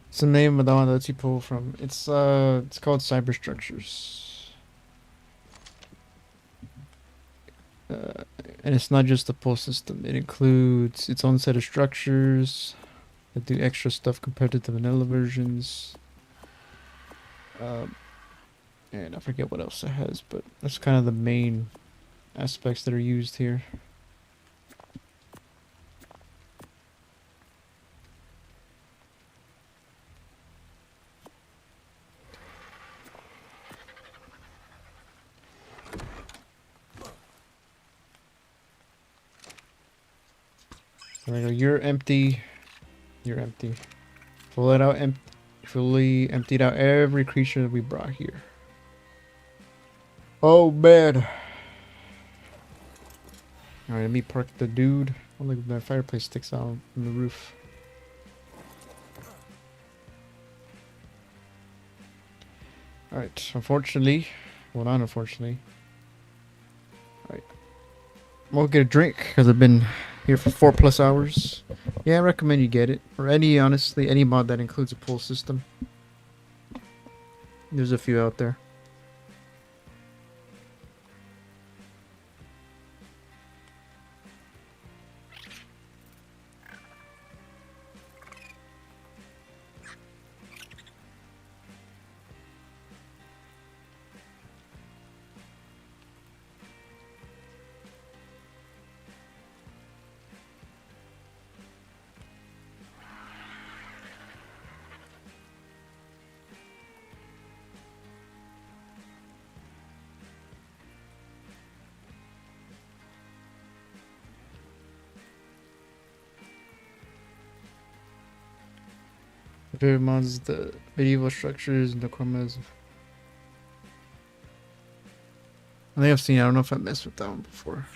What's the name of the one that you pull from? It's called Cyber Structures. And it's not just the pull system. It includes its own set of structures that do extra stuff compared to the vanilla versions. And I forget what else it has, but that's kind of the main aspects that are used here. There we go. You're empty. You're empty. Full it out. Fully emptied out every creature that we brought here. Oh man. Alright, let me park the dude. Oh look, the fireplace sticks out from the roof. Alright, unfortunately. Well, not unfortunately. Alright. We'll get a drink because I've been here for 4+ hours. Yeah, I recommend you get it. Or honestly, any mod that includes a pull system. There's a few out there. My favorite mods is the medieval structures and the chromas. I think I've seen it. I don't know if I messed with that one before.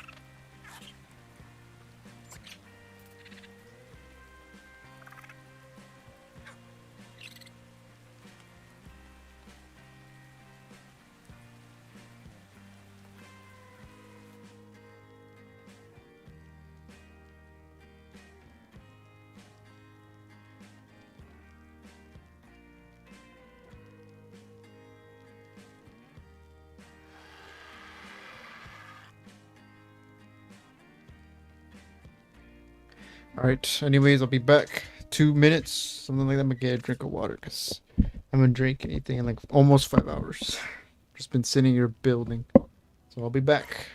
Alright, anyways, I'll be back. 2 minutes, something like that. I'm gonna get a drink of water because I haven't drank anything in like almost 5 hours. Just been sitting here building. So I'll be back.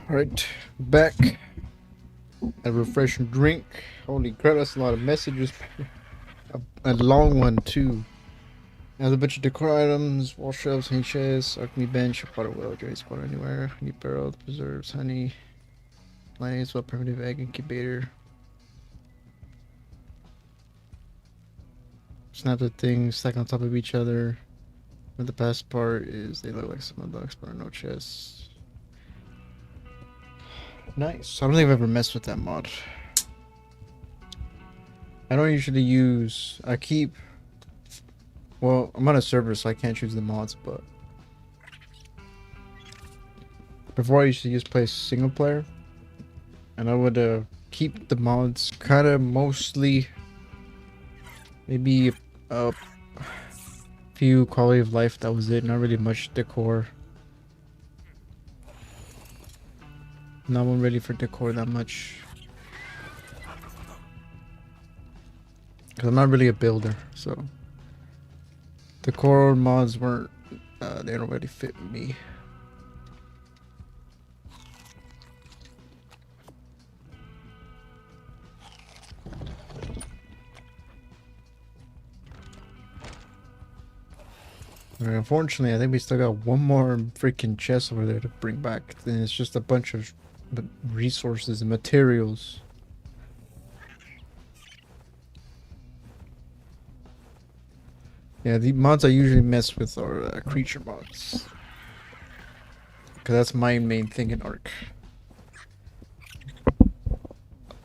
Alright, back. A refreshing drink. Holy crap, that's a lot of messages. A long one, too. Has a bunch of decor items, wall shelves, hang chests, alchemy bench, water well, dry spot anywhere, honey barrel, preserves, honey, lining as well, primitive egg incubator. Snap the things stack on top of each other. But the best part is they look like some dogs, but no chests. Nice. I don't think I've ever messed with that mod. I don't usually use. I keep. Well, I'm on a server, so I can't choose the mods, but before I used to just play single player, and I would keep the mods kind of mostly. Maybe a few quality of life. That was it. Not really much decor. Not one ready for decor that much. Cause I'm not really a builder, so decor mods weren't. They don't really fit me. Unfortunately, I think we still got one more freaking chest over there to bring back. Then it's just a bunch of resources and materials. Yeah, the mods I usually mess with are creature mods. Because that's my main thing in Ark.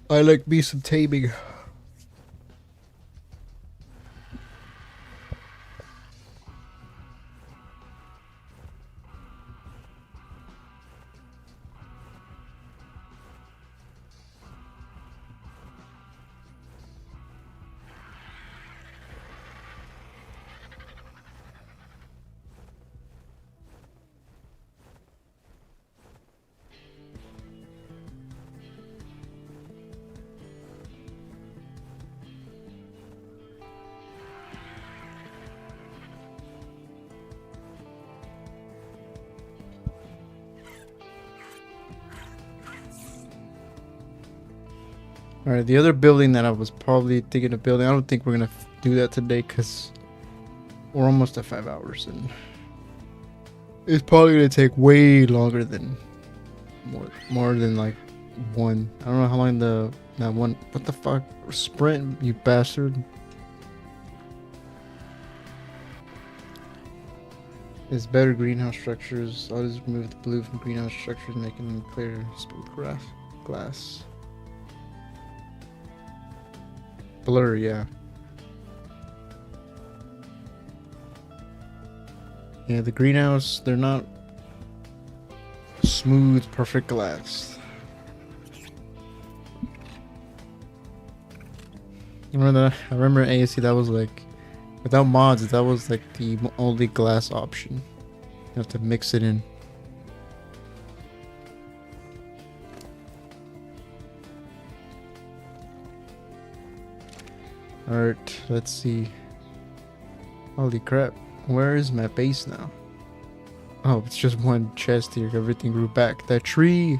I like me some taming. Alright, the other building that I was probably thinking of building, I don't think we're gonna do that today because we're almost at 5 hours and it's probably gonna take way longer than more than like one. I don't know how long that one. What the fuck? Sprint, you bastard. It's better greenhouse structures. I'll just remove the blue from greenhouse structures, making them clear. Smooth glass. Blur, yeah. Yeah, the greenhouse, they're not smooth, perfect glass. I remember in ASC that was like, without mods, that was like the only glass option. You have to mix it in. Alright, let's see. Holy crap. Where is my base now? Oh, it's just one chest here. Everything grew back. That tree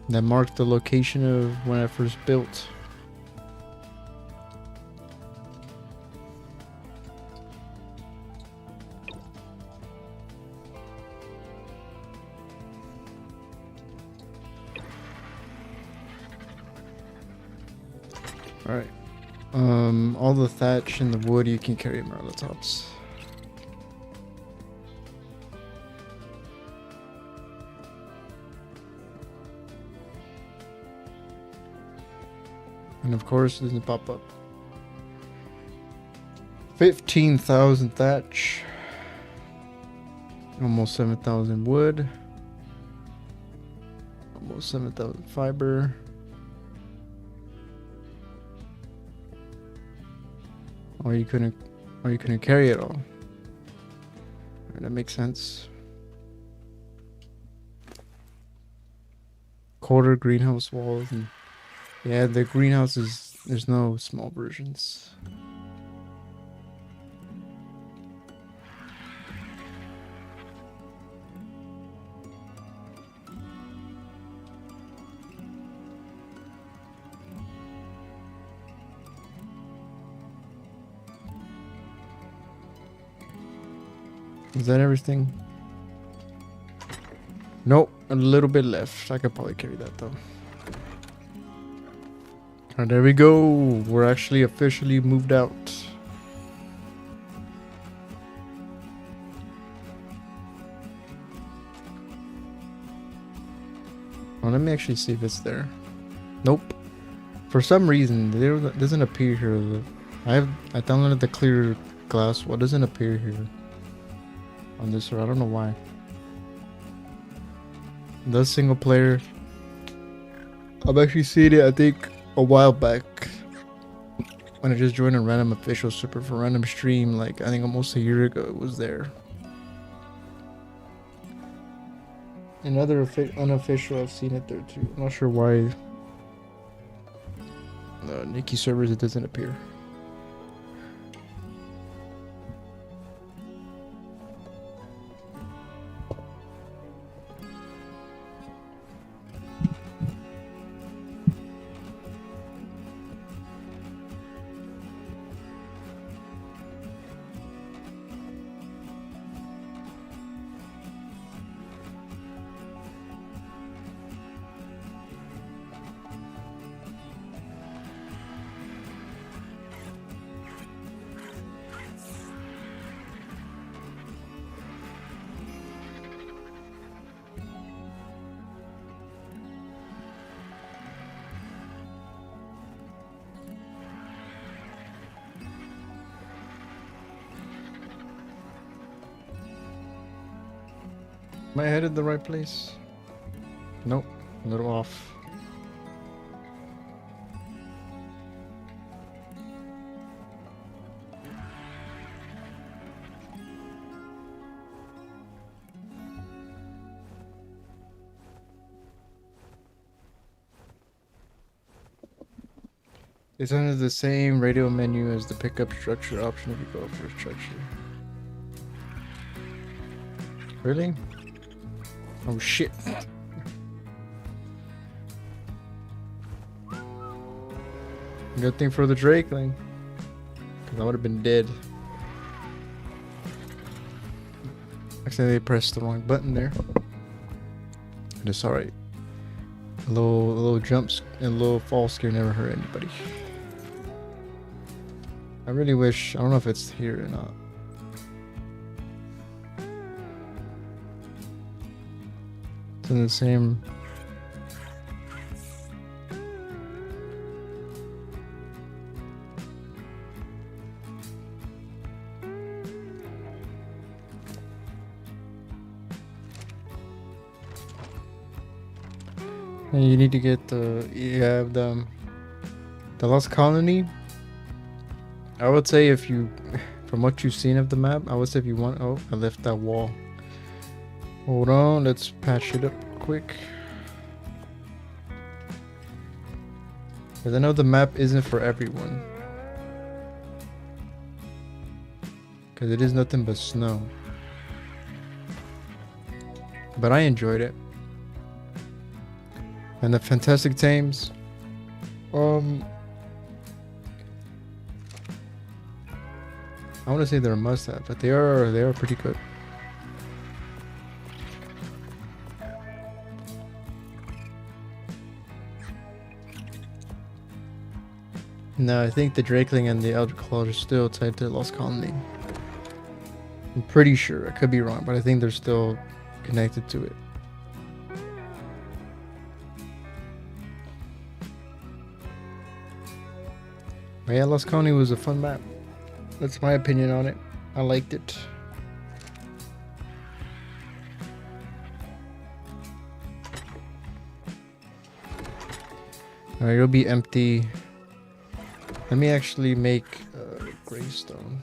that marked the location of when I first built. Alright. All the thatch and the wood you can carry them around the tops. And of course, it doesn't pop up. 15,000 thatch. Almost 7,000 wood. Almost 7,000 fiber. Or you couldn't carry it all. That makes sense. Quarter greenhouse walls and yeah, the greenhouses, there's no small versions. Is that everything? Nope, a little bit left. I could probably carry that though. Alright, there we go. We're actually officially moved out. Oh, let me actually see if it's there. Nope. For some reason, it doesn't appear here. I downloaded the clear glass. What doesn't appear here on this server? I don't know why. The single player. I've actually seen it, I think, a while back when I just joined a random official super for random stream. Like, I think almost a year ago, it was there. Another unofficial, I've seen it there too. I'm not sure why. Nikki servers, it doesn't appear. Am I headed the right place? Nope, a little off. It's under the same radio menu as the pickup structure option if you go for a structure. Really? Oh shit. Good thing for the Drakeling. Because I would have been dead. Accidentally pressed the wrong button there. But it's alright. A little jumps and a little fall scare never hurt anybody. I really wish, I don't know if it's here or not. It's in the same. And you need to get the Lost Colony. I would say if you, from what you've seen of the map, I would say if you want. Oh, I left that wall. Hold on, let's patch it up quick. Because I know the map isn't for everyone. Because it is nothing but snow. But I enjoyed it. And the Fantastic Tames. I want to say they're a must-have, but they are pretty good. No, I think the Drakeling and the Elder Claw are still tied to Lost Colony. I'm pretty sure. I could be wrong, but I think they're still connected to it. But yeah, Lost Colony was a fun map. That's my opinion on it. I liked it. Alright, it'll be empty. Let me actually make Greystone.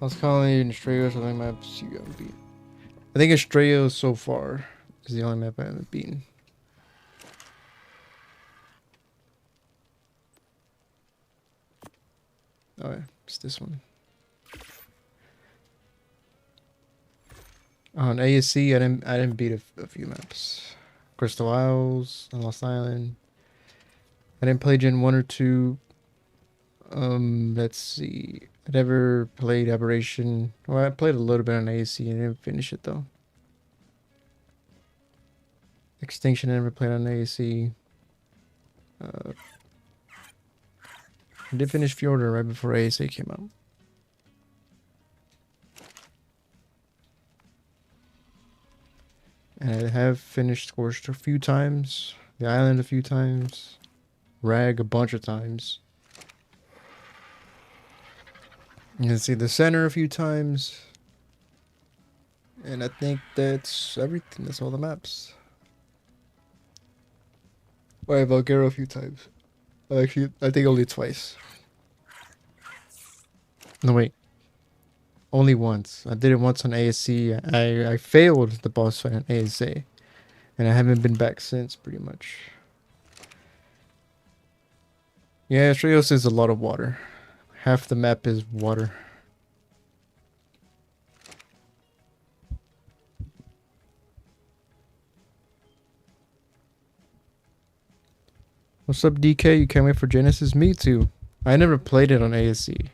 Lost Colony and Estrella are the only maps you haven't beat. I think Estrella so far is the only map I haven't beaten. Oh yeah, it's this one. On ASC, I didn't beat a few maps. Crystal Isles and Lost Island. I didn't play Gen 1 or 2. Let's see. I never played Aberration. Well, I played a little bit on AC and didn't finish it though. Extinction, I never played on AC. I did finish Fjordur right before ASA came out. And I have finished Scorched a few times. The Island a few times. Rag a bunch of times. You can see the center a few times. And I think that's everything. That's all the maps. I have Valguero a few times. Actually, I think only twice. No, wait. Only once. I did it once on ASC. I failed the boss fight on ASA. And I haven't been back since, pretty much. Yeah, Trios is a lot of water. Half the map is water. What's up, DK? You can't wait for Genesis? Me too. I never played it on ASC.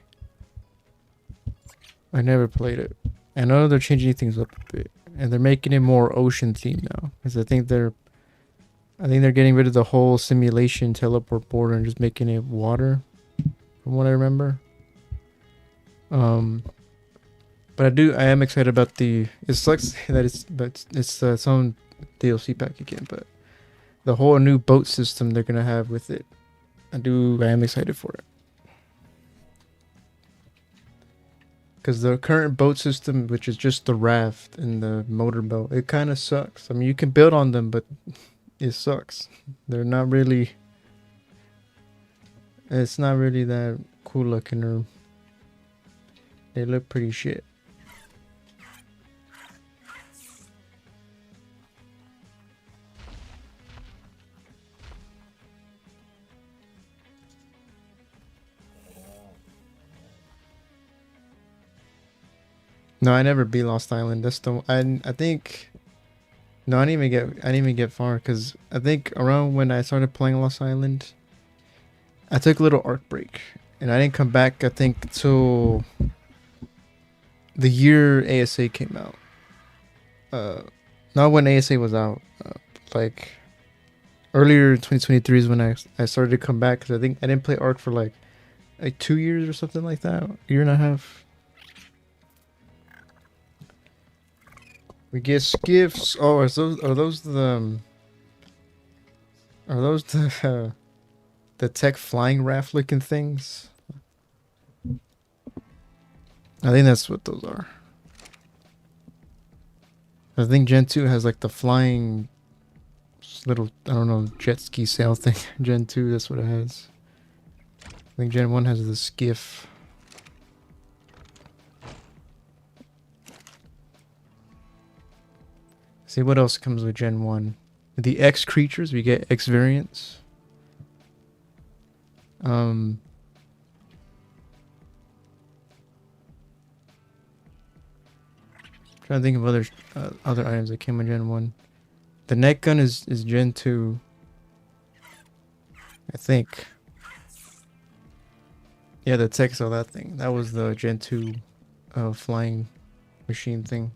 I never played it. I know they're changing things up a bit. And they're making it more ocean themed now. Because I think they're getting rid of the whole simulation teleport border and just making it water. From what I remember. But I am excited about the... It sucks that it's its own DLC pack again, but the whole new boat system they're gonna have with it. I am excited for it. Because the current boat system, which is just the raft and the motorboat, it kind of sucks. I mean, you can build on them, but it sucks. They're not really... It's not really that cool looking, or... They look pretty shit. No, I never beat Lost Island. That's the I think. No, I didn't even get far because I think around when I started playing Lost Island, I took a little arc break and I didn't come back. I think till the year ASA came out. Not when ASA was out. Like earlier 2023 is when I started to come back because I think I didn't play arc for like 2 years or something like that. Year and a half. We get skiffs. Oh, are those the the tech flying raft looking things? I think that's what those are. I think Gen 2 has like the flying little, I don't know, jet ski sail thing. Gen 2, that's what it has. I think Gen 1 has the skiff. See what else comes with Gen 1. The X creatures, we get X variants. Trying to think of other items that came with Gen 1. The net gun is Gen 2. I think. Yeah, the Texel, that thing. That was the Gen 2 flying machine thing.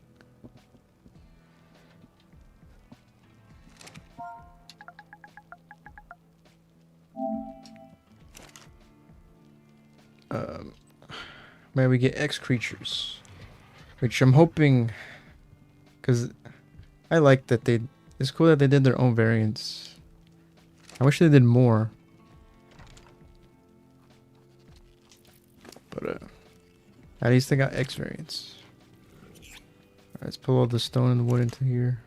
Where we get X creatures, which I'm hoping, because I like that it's cool that they did their own variants. I wish they did more, but at least they got X variants. Alright, let's pull all the stone and the wood into here.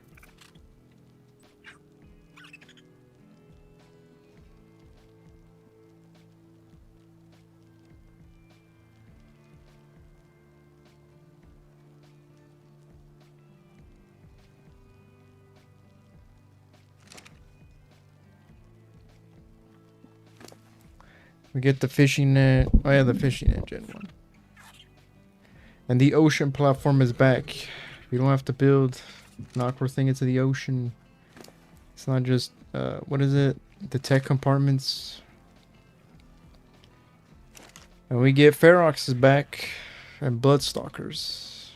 We get the fishing net. Oh yeah, the fishing net Gen 1. And the ocean platform is back. You don't have to build an awkward thing into the ocean. It's not just, what is it? The tech compartments. And we get Feroxes back and Bloodstalkers.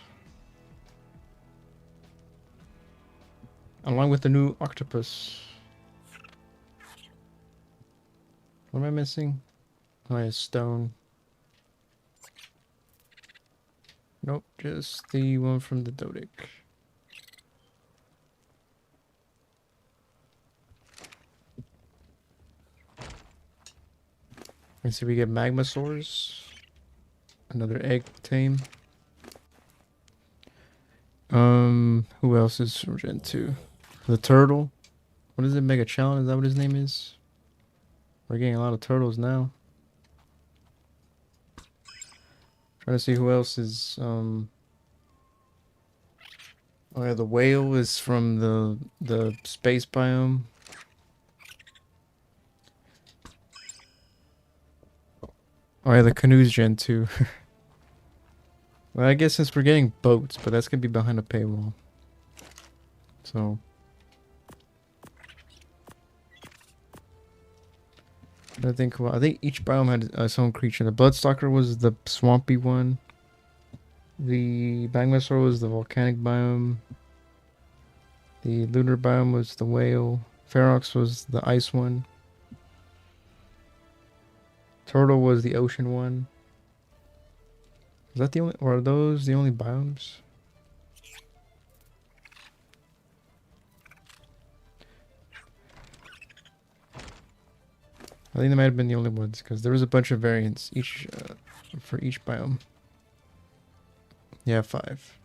Along with the new octopus. What am I missing? Oh, yeah, stone. Nope, just the one from the Dodic. And so we get Magmasaurs. Another egg tame. Who else is from Gen 2? The turtle. What is it? Mega Challenge? Is that what his name is? We're getting a lot of turtles now. Trying to see who else is, Oh yeah, the whale is from the space biome. Oh yeah, the canoe's Gen 2. Well, I guess since we're getting boats, but that's gonna be behind a paywall. So I think, well, I think each biome had its own creature. The Bloodstalker was the swampy one. The Magmasaur was the volcanic biome. The lunar biome was the whale. Ferox was the ice one. Turtle was the ocean one. Is that the only, or are those the only biomes? I think they might have been the only ones because there was a bunch of variants each for each biome. Yeah, 5.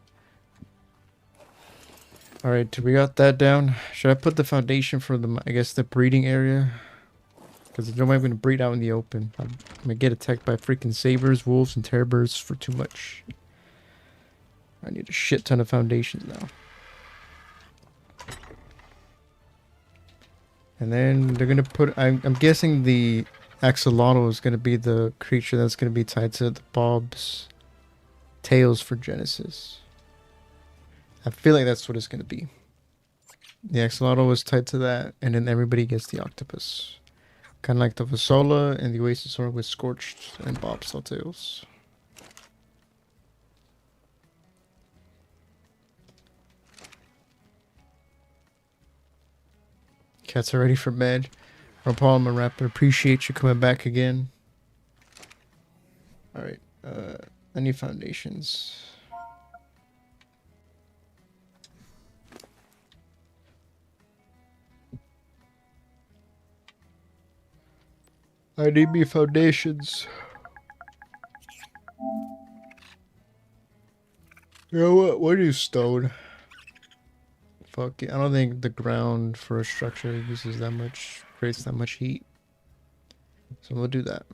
All right, we got that down. Should I put the foundation for the, I guess, the breeding area? Because there's no way I'm going to breed out in the open. I'm going to get attacked by freaking sabers, wolves, and terrorbirds for too much. I need a shit ton of foundations now. And then they're going to put, I'm guessing the axolotl is going to be the creature that's going to be tied to the Bob's tails for Genesis. I feel like that's what it's going to be. The axolotl was tied to that, and then everybody gets the octopus. Kind of like the Vasola and the Oasis Sword with Scorched and Bobtail tails. Cats are ready for bed. Paul, I'm a rapper. Appreciate you coming back again. Alright, I need foundations. I need me foundations. You know what? What is stone? Fuck it. I don't think the ground for a structure uses that much, creates that much heat. So we'll do that.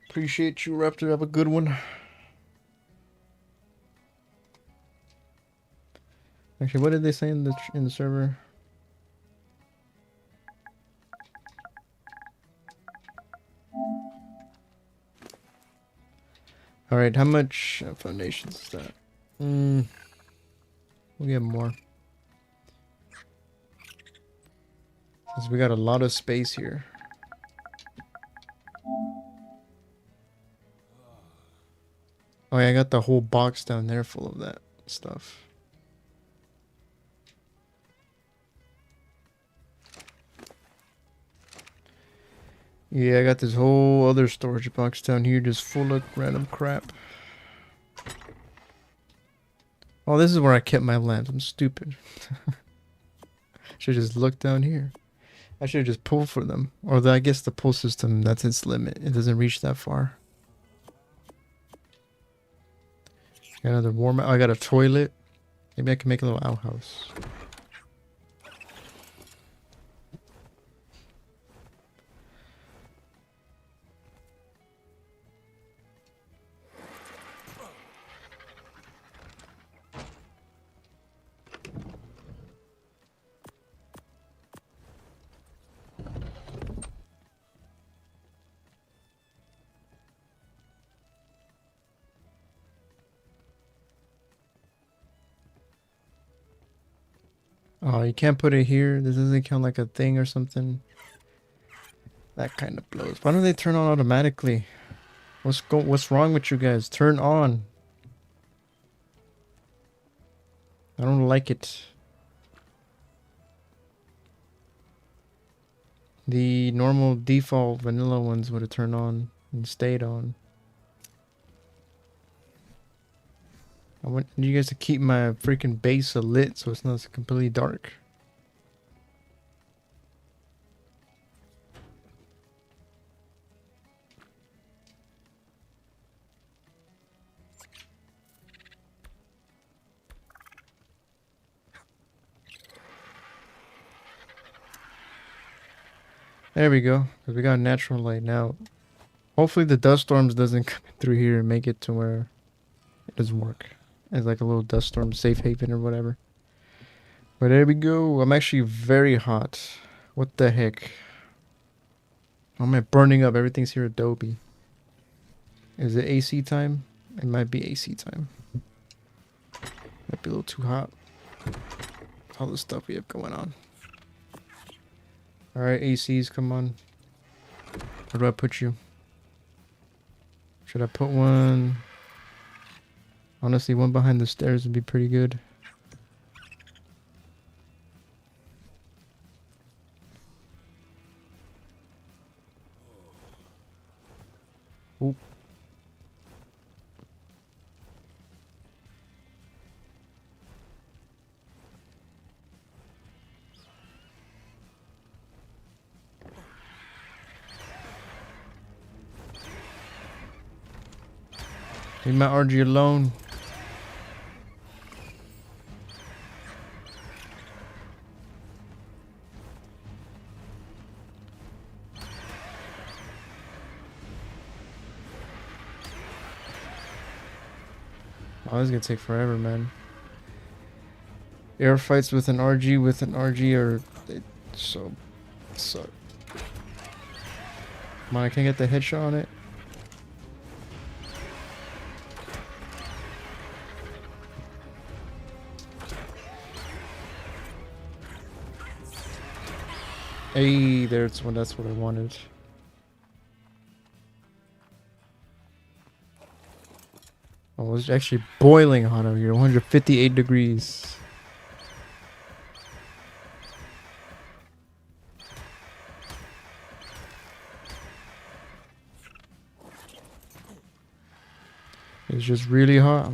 Appreciate you, Raptor. Have a good one. Actually, what did they say in the server? All right, how much foundations is that? We'll get more. Since we got a lot of space here. Oh yeah, I got the whole box down there full of that stuff. Yeah, I got this whole other storage box down here just full of random crap. Oh, this is where I kept my lamps. I'm stupid. Should just look down here. I should just pull for them. Or I guess the pull system, that's its limit. It doesn't reach that far. Got another warm. Oh, I got a toilet. Maybe I can make a little outhouse. Oh, you can't put it here. This doesn't count like a thing or something. That kind of blows. Why don't they turn on automatically? What's wrong with you guys? Turn on. I don't like it. The normal default vanilla ones would have turned on and stayed on. I want you guys to keep my freaking base lit so it's not completely dark. There we go. Because we got natural light now. Hopefully the dust storms doesn't come through here and make it to where it doesn't work. It's like a little dust storm safe haven or whatever. But there we go. I'm actually very hot. What the heck? Why am I burning up? Everything's here Adobe. Is it AC time? It might be AC time. Might be a little too hot. All the stuff we have going on. Alright, ACs, come on. Where do I put you? Should I put one? Honestly, one behind the stairs would be pretty good. Oop. Leave my RG alone. Oh, this is gonna take forever, man. Air fights with an RG are so suck. Come on, I can't get the headshot on it. Hey, that's what I wanted. Oh, it's actually boiling hot out here. 158 degrees. It's just really hot.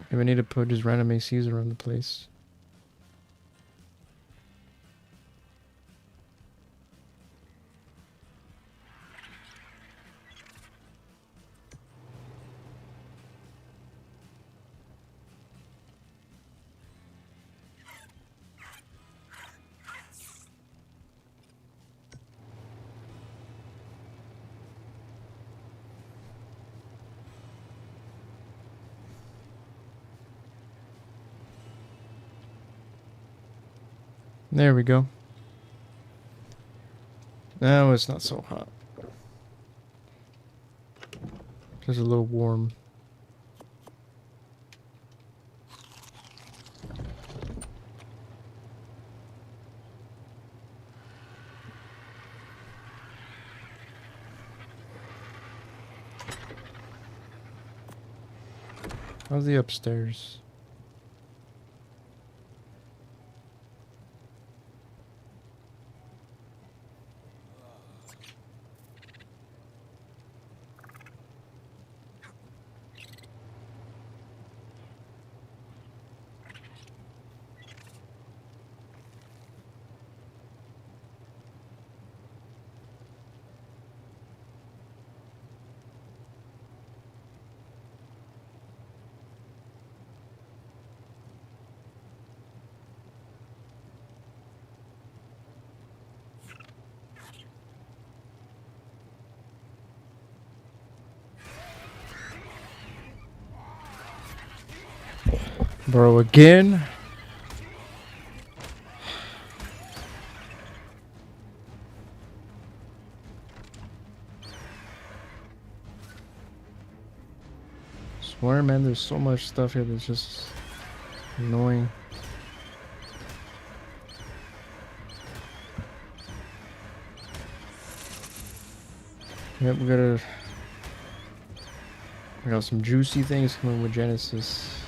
And we need to put just random ACs around the place. There we go. Now it's not so hot. Just a little warm. How's the upstairs? Bro, again? Swear, man, there's so much stuff here that's just annoying. Yep, we got some juicy things coming with Genesis.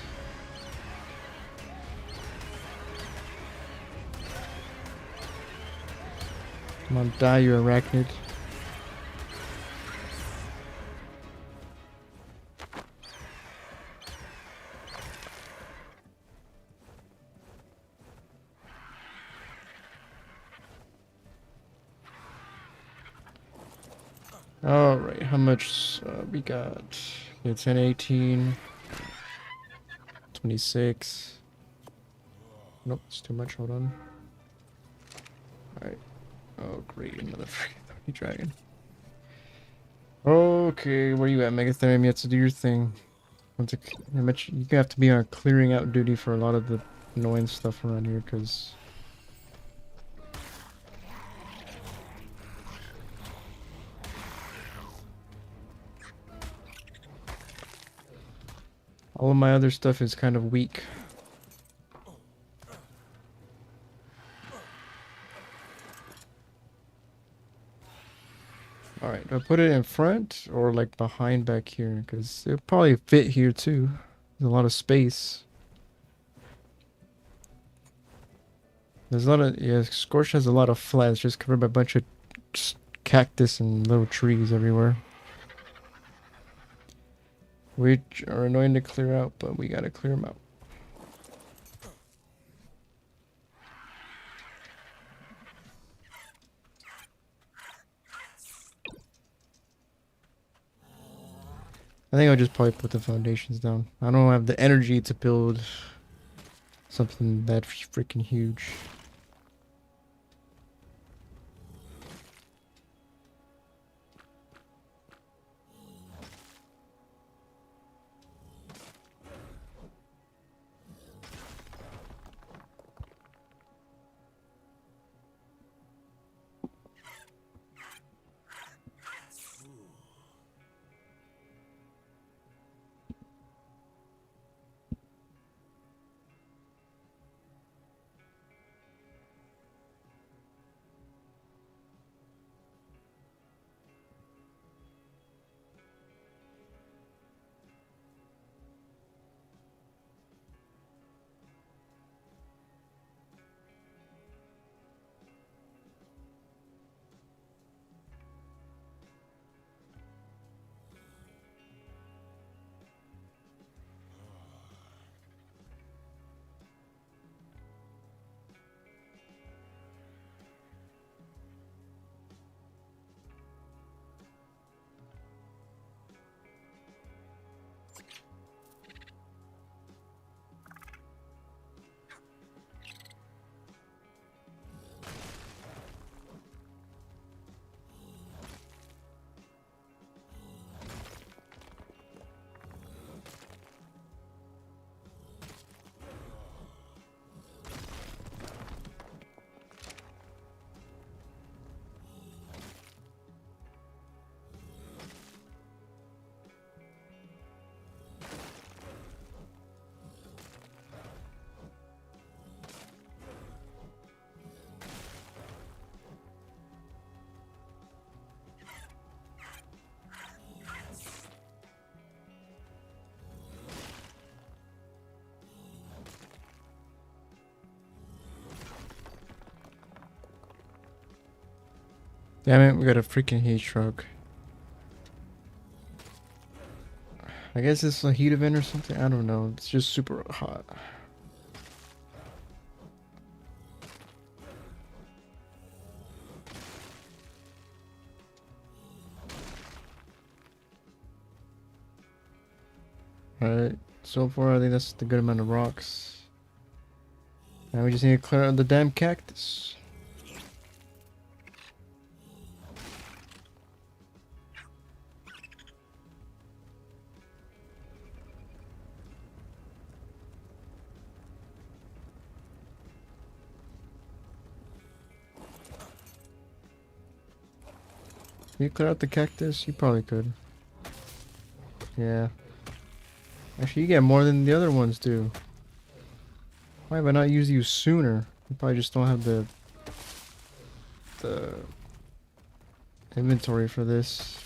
Come on, die, you arachnid. Alright, how much we got? Yeah, 10, 18, 26. Nope, it's too much. Hold on. Alright. Oh, great. Another freaking dragon. Okay, where you at, Megatherium? You have to do your thing. You have to be on clearing out duty for a lot of the annoying stuff around here, because... all of my other stuff is kind of weak. Alright, do I put it in front or like behind back here? Because it'll probably fit here too. There's a lot of space. There's a lot of... yeah, Scorched has a lot of flat. It's just covered by a bunch of cactus and little trees everywhere. Which are annoying to clear out, but we gotta clear them out. I think I'll just probably put the foundations down. I don't have the energy to build something that freaking huge. Damn it, we got a freaking heat stroke. I guess it's a heat event or something. I don't know. It's just super hot. Alright, so far I think that's the good amount of rocks. Now we just need to clear out the damn cactus. Can you clear out the cactus? You probably could. Yeah. Actually, you get more than the other ones do. Why have I not used you sooner? You probably just don't have the inventory for this.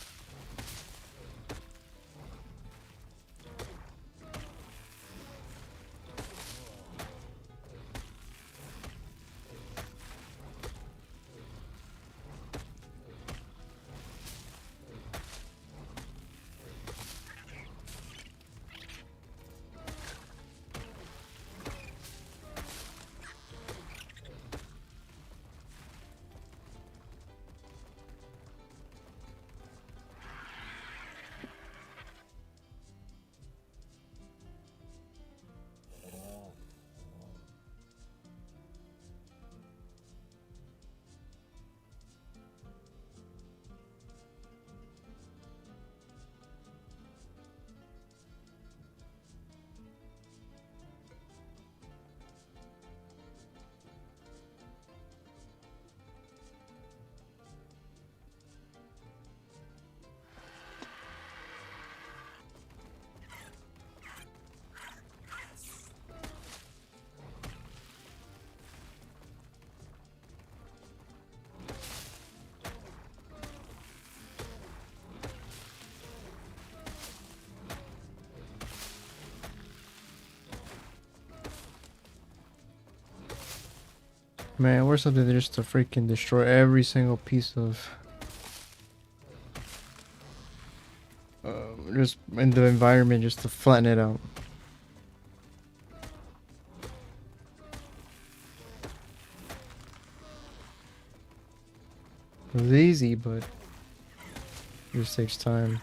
Man, we're something just to freaking destroy every single piece of just in the environment, just to flatten it out. It was easy, but it just takes time.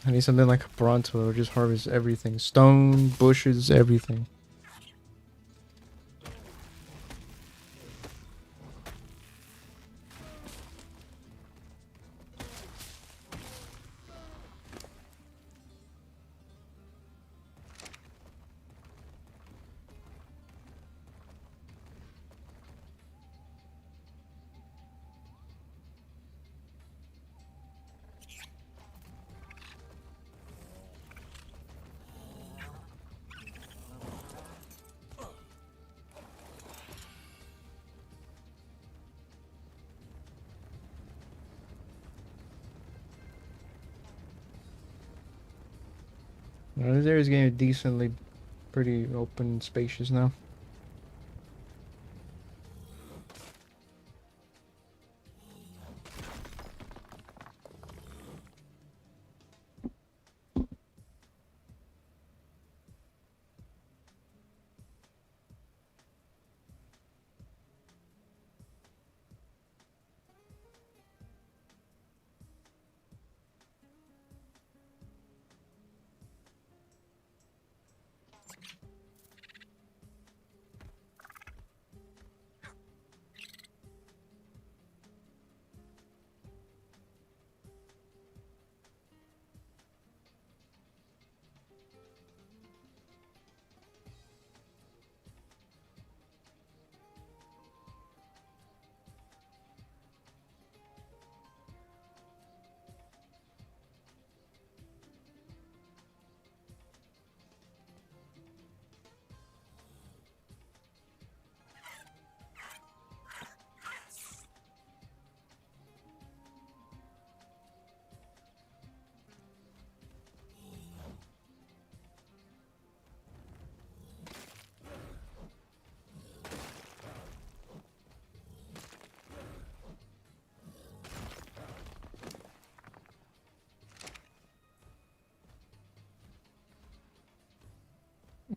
I need something like a Bronto that'll just harvest everything. Stone, bushes, everything. This area's getting decently pretty open and spacious now.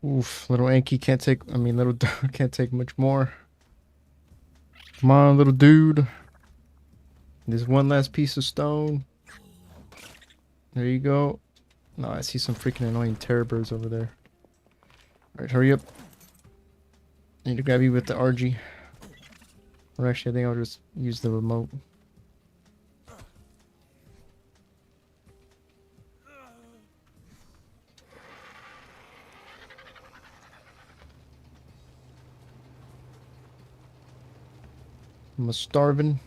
Oof, little Anki can't take, I mean, little dude can't take much more. Come on, little dude. There's one last piece of stone. There you go. No, I see some freaking annoying terror birds over there. Alright, hurry up. I need to grab you with the RG. Or actually, I think I'll just use the remote. I'm a starving.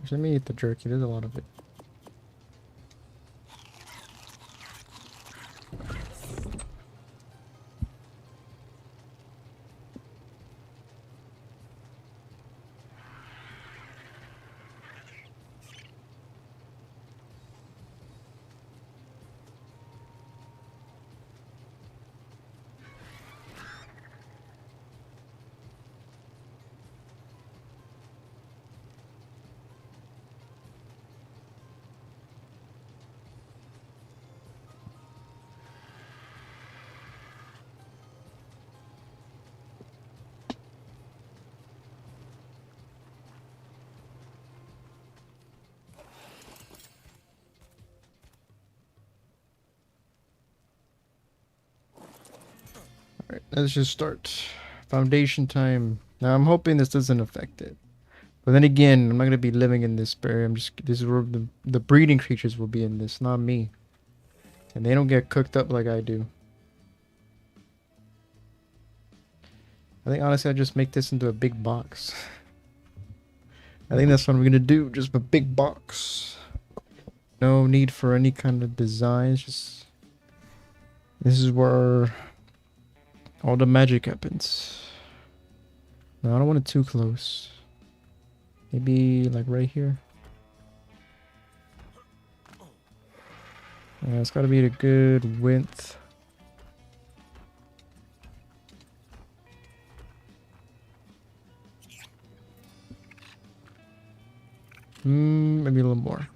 Let me eat the jerky. There's a lot of it. Alright, let's just start. Foundation time. Now I'm hoping this doesn't affect it. But then again, I'm not gonna be living in this area. This is where the breeding creatures will be in this, not me. And they don't get cooked up like I do. I think honestly I'll just make this into a big box. I think that's what I'm gonna do, just a big box. No need for any kind of designs, just this is where all the magic happens. No, I don't want it too close. Maybe like right here. Yeah, it's got to be a good width. Maybe a little more.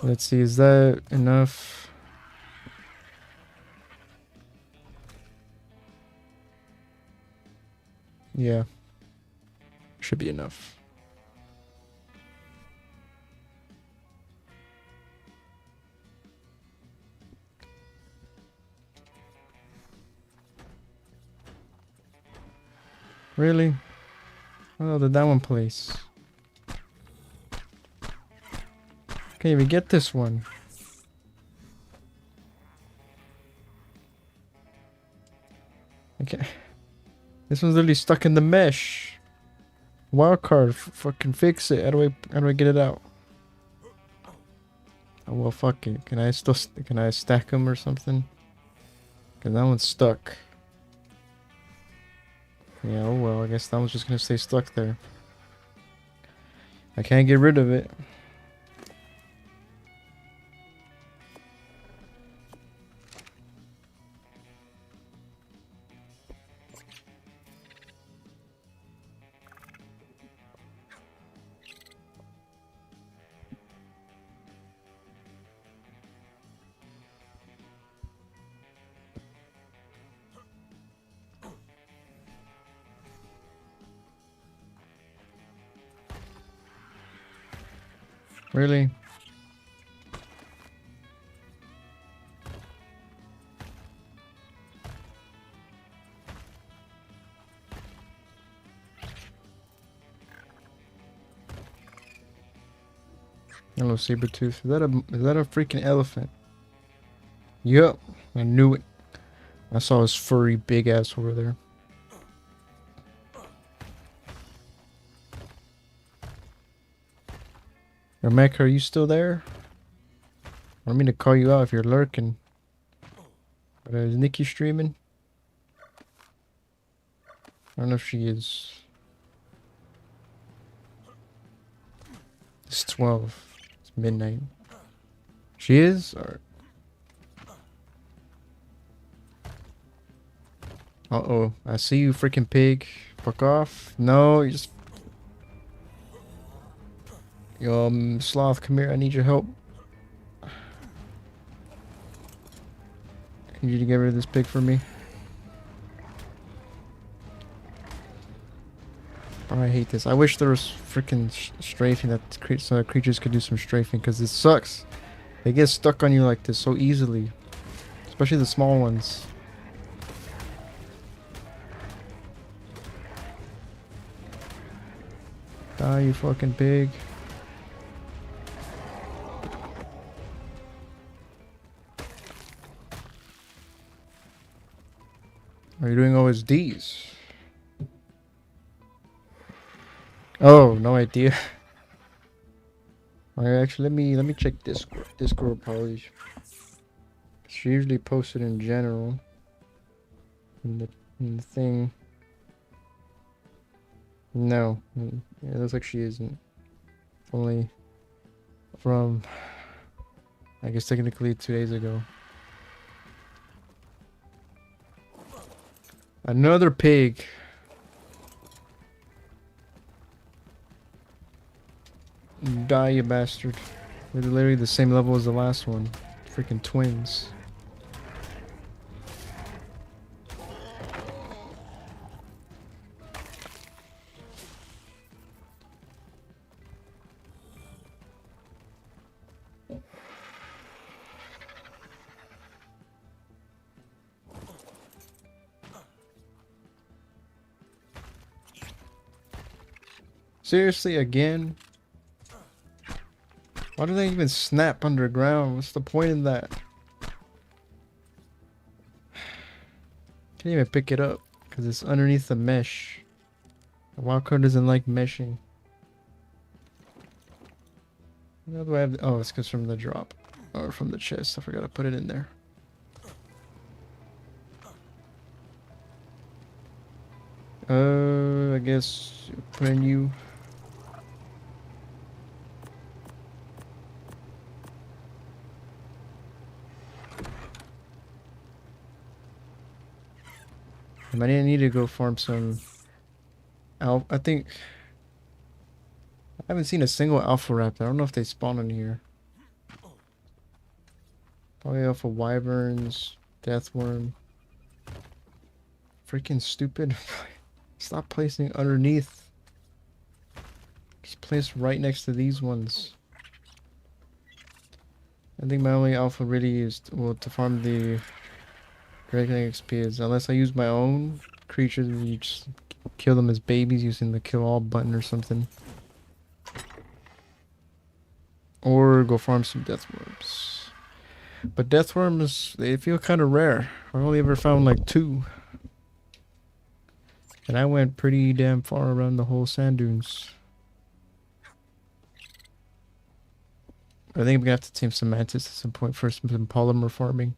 Let's see, is that enough? Yeah. Should be enough. Really? Oh, did that one place? Can't even get this one. Okay. This one's literally stuck in the mesh. Wildcard, fucking fix it. How do I get it out? Oh well, fuck it. Can I stack them or something? Cause that one's stuck. Yeah, oh well, I guess that one's just gonna stay stuck there. I can't get rid of it. Really? Hello, Sabertooth. Is that a freaking elephant? Yup. I knew it. I saw his furry big ass over there. Rebecca, are you still there? I don't mean to call you out if you're lurking. But is Nikki streaming? I don't know if she is. It's 12. It's midnight. She is? Or... Uh-oh. I see you, freaking pig. Fuck off. No, you just... Yo, Sloth, come here. I need your help. I need you to get rid of this pig for me. Oh, I hate this. I wish there was freaking strafing that creatures could do some strafing, because it sucks. They get stuck on you like this so easily. Especially the small ones. Die, you fucking pig. Are you doing OSDs? Oh, no idea. Alright, actually, let me check Discord probably. She usually posted in general. In the thing. No. Yeah, it looks like she isn't. Only from, I guess technically 2 days ago. Another pig. Die, you bastard. They're literally the same level as the last one. Freaking twins. Seriously, again? Why do they even snap underground? What's the point in that? Can't even pick it up because it's underneath the mesh. The wildcard doesn't like meshing. How do I have? Oh, it's because from the drop. Or from the chest. I forgot to put it in there. I guess put in you. I might need to go farm some I think I haven't seen a single alpha raptor. I don't know if they spawn in here. Probably alpha wyverns, deathworm. Freaking stupid. Stop placing underneath. Just place right next to these ones. I think my only alpha really is to farm the Dragon XP is unless I use my own creatures, you just kill them as babies using the kill all button or something. Or go farm some deathworms. But deathworms, they feel kind of rare. I only ever found like 2. And I went pretty damn far around the whole sand dunes. I think I'm gonna have to tame some mantis at some point for some polymer farming.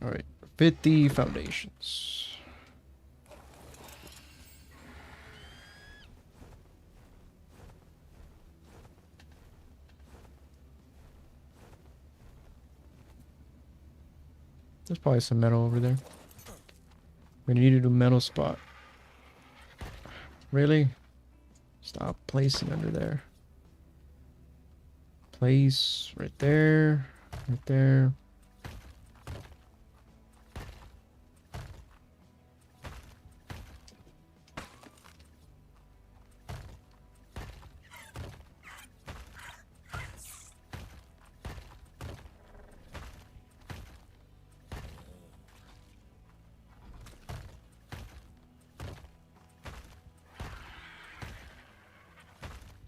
Alright, 50 foundations. There's probably some metal over there. We needed a metal spot. Really? Stop placing under there. Place right there. Right there.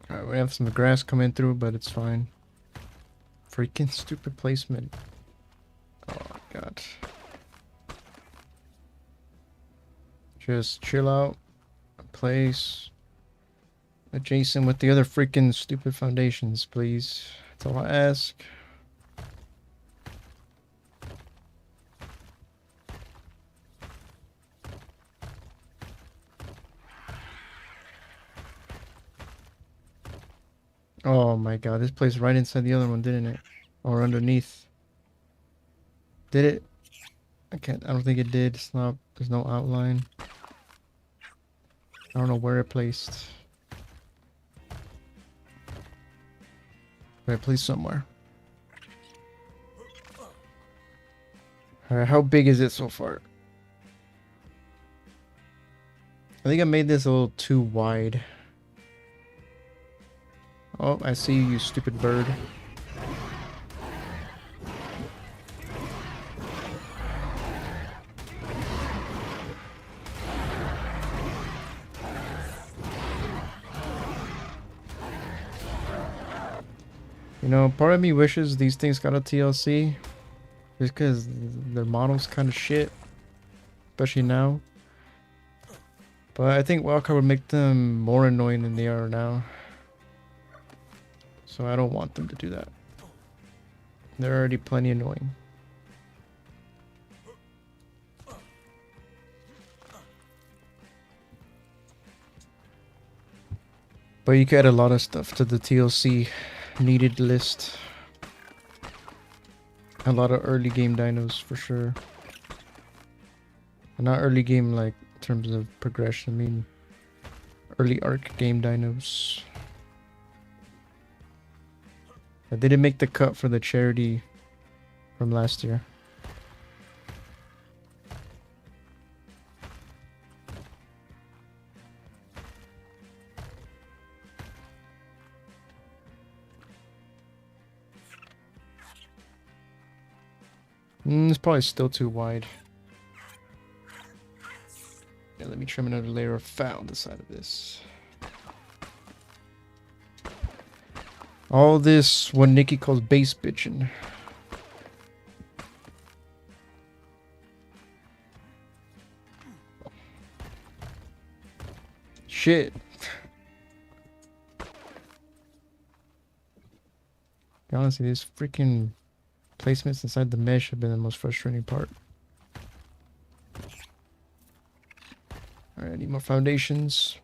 Alright, we have some grass coming through, but it's fine. Freaking stupid placement. Oh my god. Just chill out. Place adjacent with the other freaking stupid foundations, please. That's all I ask. Oh my god, this placed right inside the other one, didn't it? Or underneath. Did it? I don't think it did. It's not, there's no outline. I don't know where it placed. But it placed somewhere. Alright, how big is it so far? I think I made this a little too wide. Oh, I see you, you stupid bird. You know, part of me wishes these things got a TLC. Just because their model's kind of shit. Especially now. But I think Wildcard would make them more annoying than they are now. So I don't want them to do that. They're already plenty annoying. But you could add a lot of stuff to the TLC needed list. A lot of early game dinos for sure. And not early game like in terms of progression, I mean early arc game dinos. I didn't make the cut for the charity from last year. It's probably still too wide. Yeah, let me trim another layer of fat on the side of this. All this, what Nikki calls base bitching. Shit. Honestly, these freaking placements inside the mesh have been the most frustrating part. Alright, I need more foundations.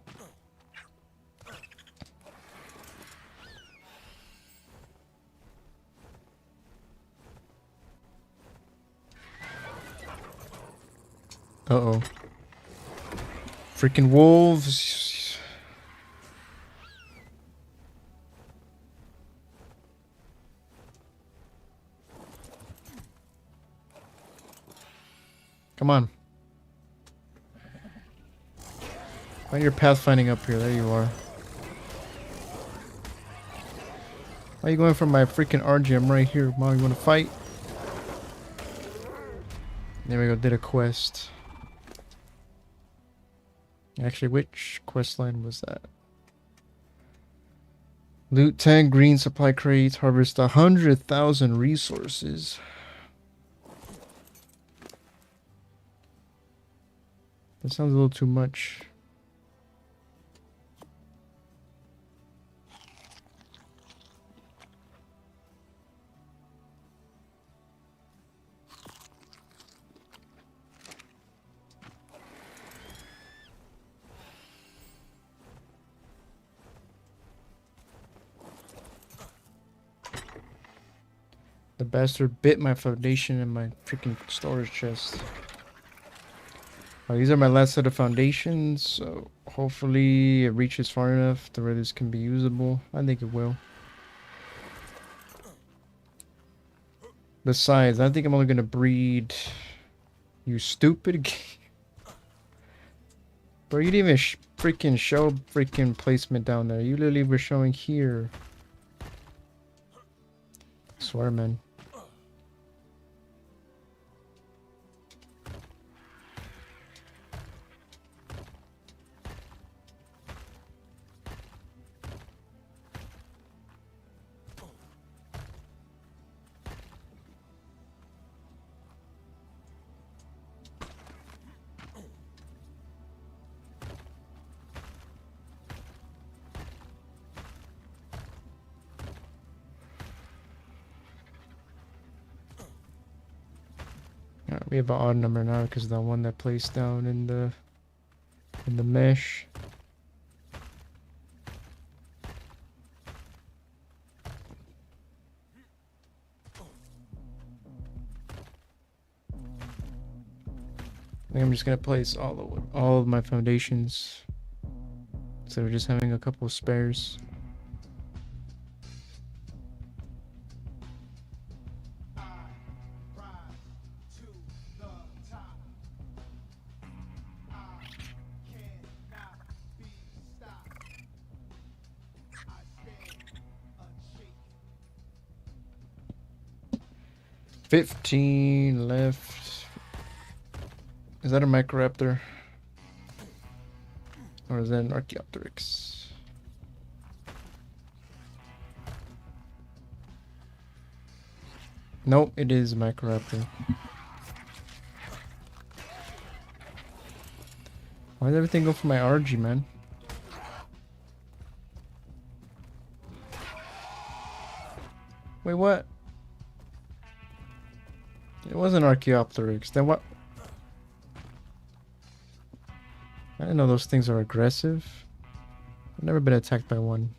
Uh-oh. Freaking wolves. Come on. Find your pathfinding up here. There you are. Why are you going for my freaking RG? I'm right here. Mom, you want to fight? There we go. Did a quest. Actually, which quest line was that? Loot 10 green supply crates. Harvest 100,000 resources. That sounds a little too much. The bastard bit my foundation and my freaking storage chest. These are my last set of foundations, so hopefully it reaches far enough to where this can be usable. I think it will. Besides, I think I'm only gonna breed... You stupid game. Bro, you didn't even freaking show freaking placement down there. You literally were showing here. I swear, man. We have an odd number now because of the one that placed down in the mesh. I think I'm just gonna place all of my foundations instead of just having a couple of spares. $15 left. Is that a Microraptor? Or is that an Archaeopteryx? Nope, it is a Microraptor. Why did everything go for my RG, man? Wait, what? It wasn't Archaeopteryx. Then what? I didn't know those things are aggressive. I've never been attacked by one.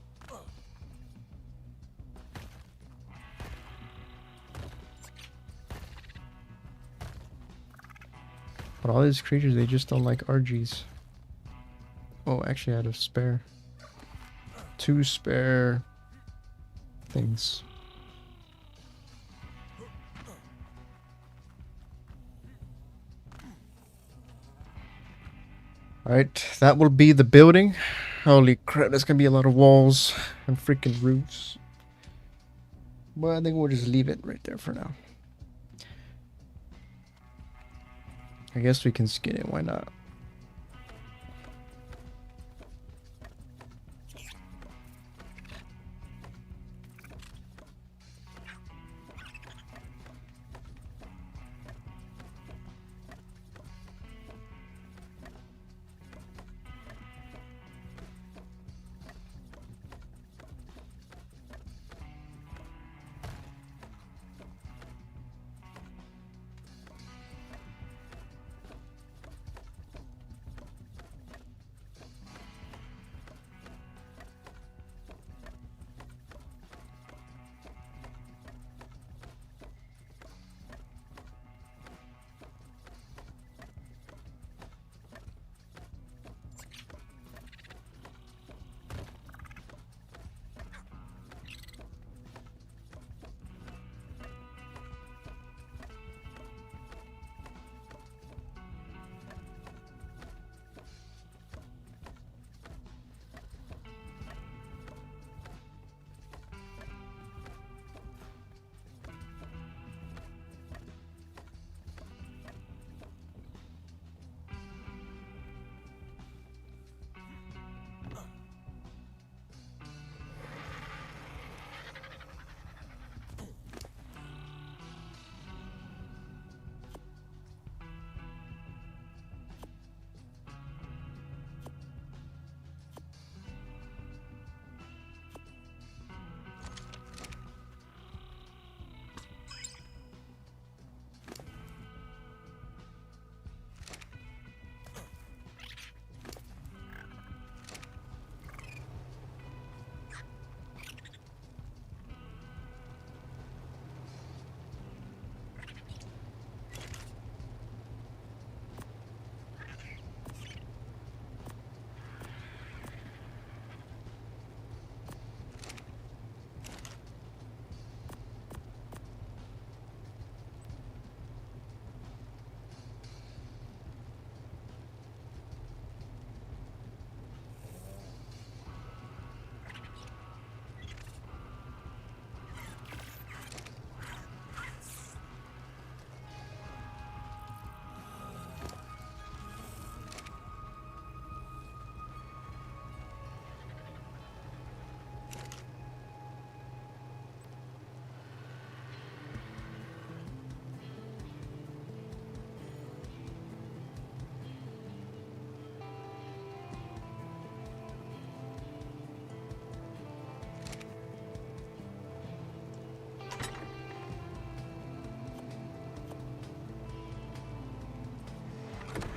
But all these creatures, they just don't like RGs. Oh, actually I had a spare. 2 spare things. Alright, that will be the building. Holy crap, there's gonna be a lot of walls and freaking roofs. But I think we'll just leave it right there for now. I guess we can skin it, why not?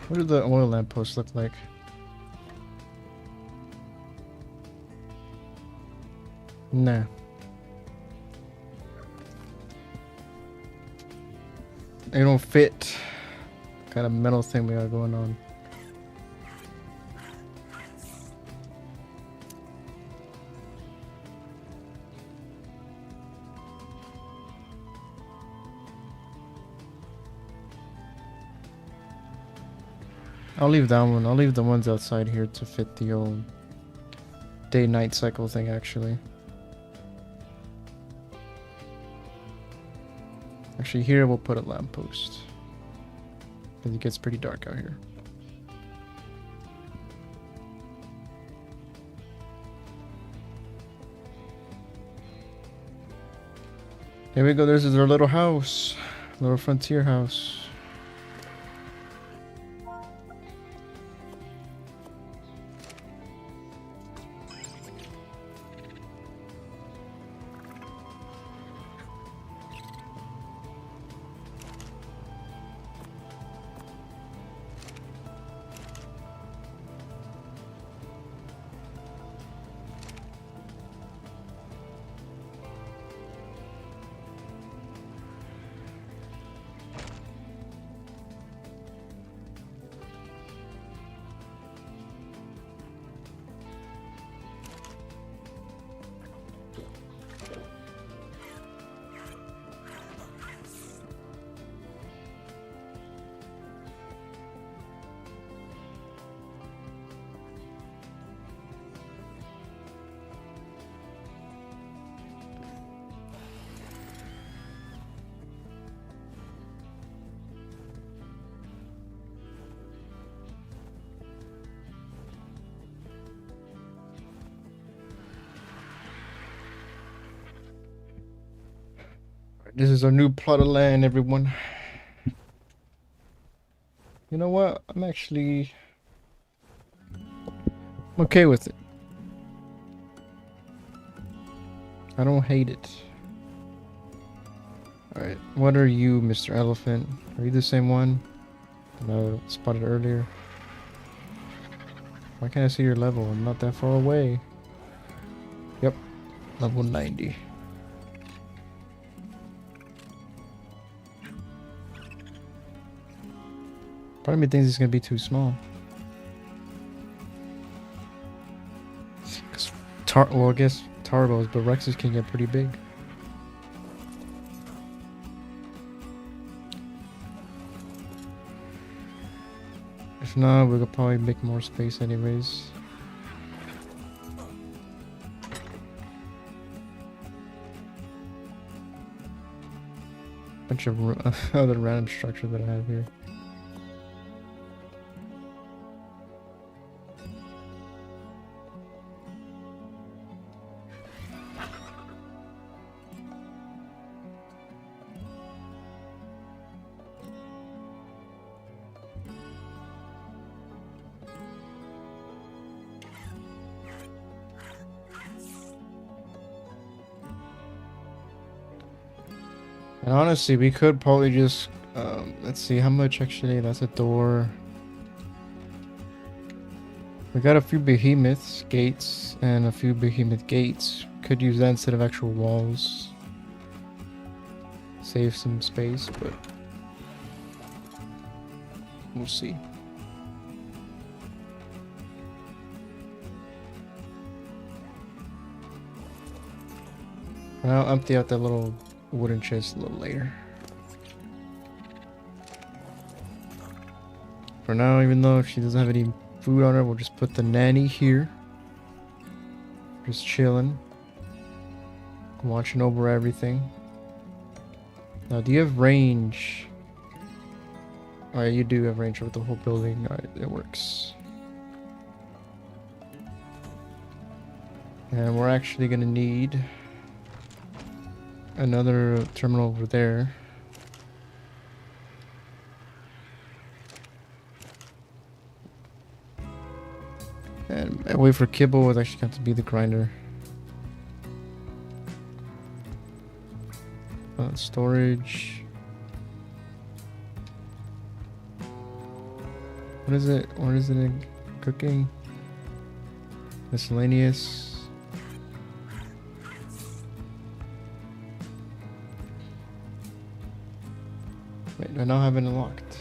What do the oil lampposts look like? Nah. They don't fit. What kind of metal thing we got going on. I'll leave that one. I'll leave the ones outside here to fit the old day-night cycle thing, actually. Actually, here we'll put a lamppost. Because it gets pretty dark out here. There we go. There's our little house. Little frontier house. This is our new plot of land, everyone. You know what? I'm okay with it. I don't hate it. Alright, what are you, Mr. Elephant? Are you the same one that I spotted earlier? Why can't I see your level? I'm not that far away. Yep, level 90. Part of me thinks it's gonna be too small. Well, I guess Tarbos, but Rexes can get pretty big. If not, we could probably make more space anyways. Bunch of other random structure that I have here. And honestly, we could probably just, let's see, how much actually, that's a door. We got a few behemoths, gates, and a few behemoth gates. Could use that instead of actual walls. Save some space, but we'll see. And I'll empty out that little wooden chest a little later. For now, even though she doesn't have any food on her, we'll just put the nanny here. Just chilling. Watching over everything. Now, do you have range? Alright, you do have range over the whole building. Alright, it works. And we're actually gonna need another terminal over there. And wait for kibble would actually have to be the grinder. Storage. What is it? What is it in cooking? Miscellaneous. Wait, I now have it unlocked.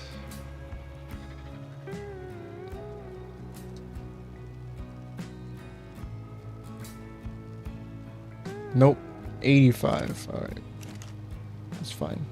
Nope. 85. Alright. That's fine.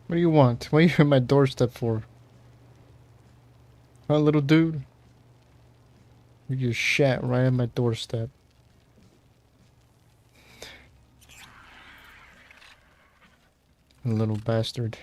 What do you want? What are you at my doorstep for? Huh, little dude? You just shat right at my doorstep. Little bastard.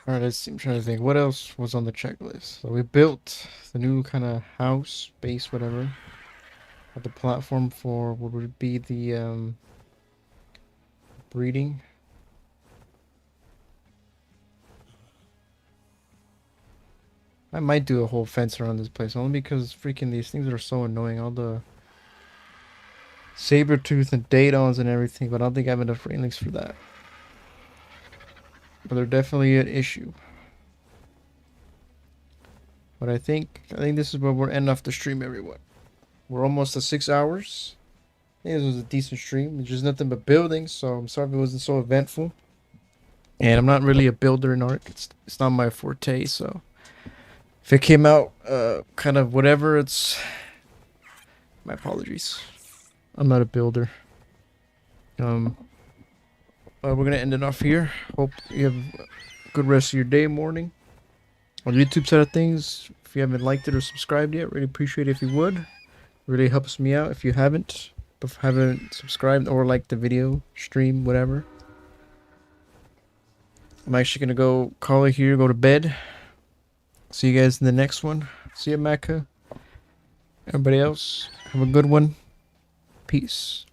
Alright, I'm trying to think. What else was on the checklist? So we built the new kind of house, base, whatever. Had the platform for what would be the breeding. I might do a whole fence around this place, only because freaking these things are so annoying. All the saber-tooth and Datons and everything, but I don't think I have enough rain links for that. But they're definitely an issue. But I think this is where we're ending off the stream, everyone. We're almost at 6 hours. think this was a decent stream. It's just nothing but building, so I'm sorry if it wasn't so eventful. And I'm not really a builder in art. It's not my forte, so if it came out kind of whatever, it's my apologies. I'm not a builder. Um we're gonna end it off here. Hope you have a good rest of your day, morning. On the YouTube side of things, if you haven't liked it or subscribed yet, really appreciate it if you would. Really helps me out if you haven't subscribed or liked the video, stream, whatever. I'm actually gonna go call it here, go to bed. See you guys in the next one. See you, Mecca. Everybody else, have a good one. Peace.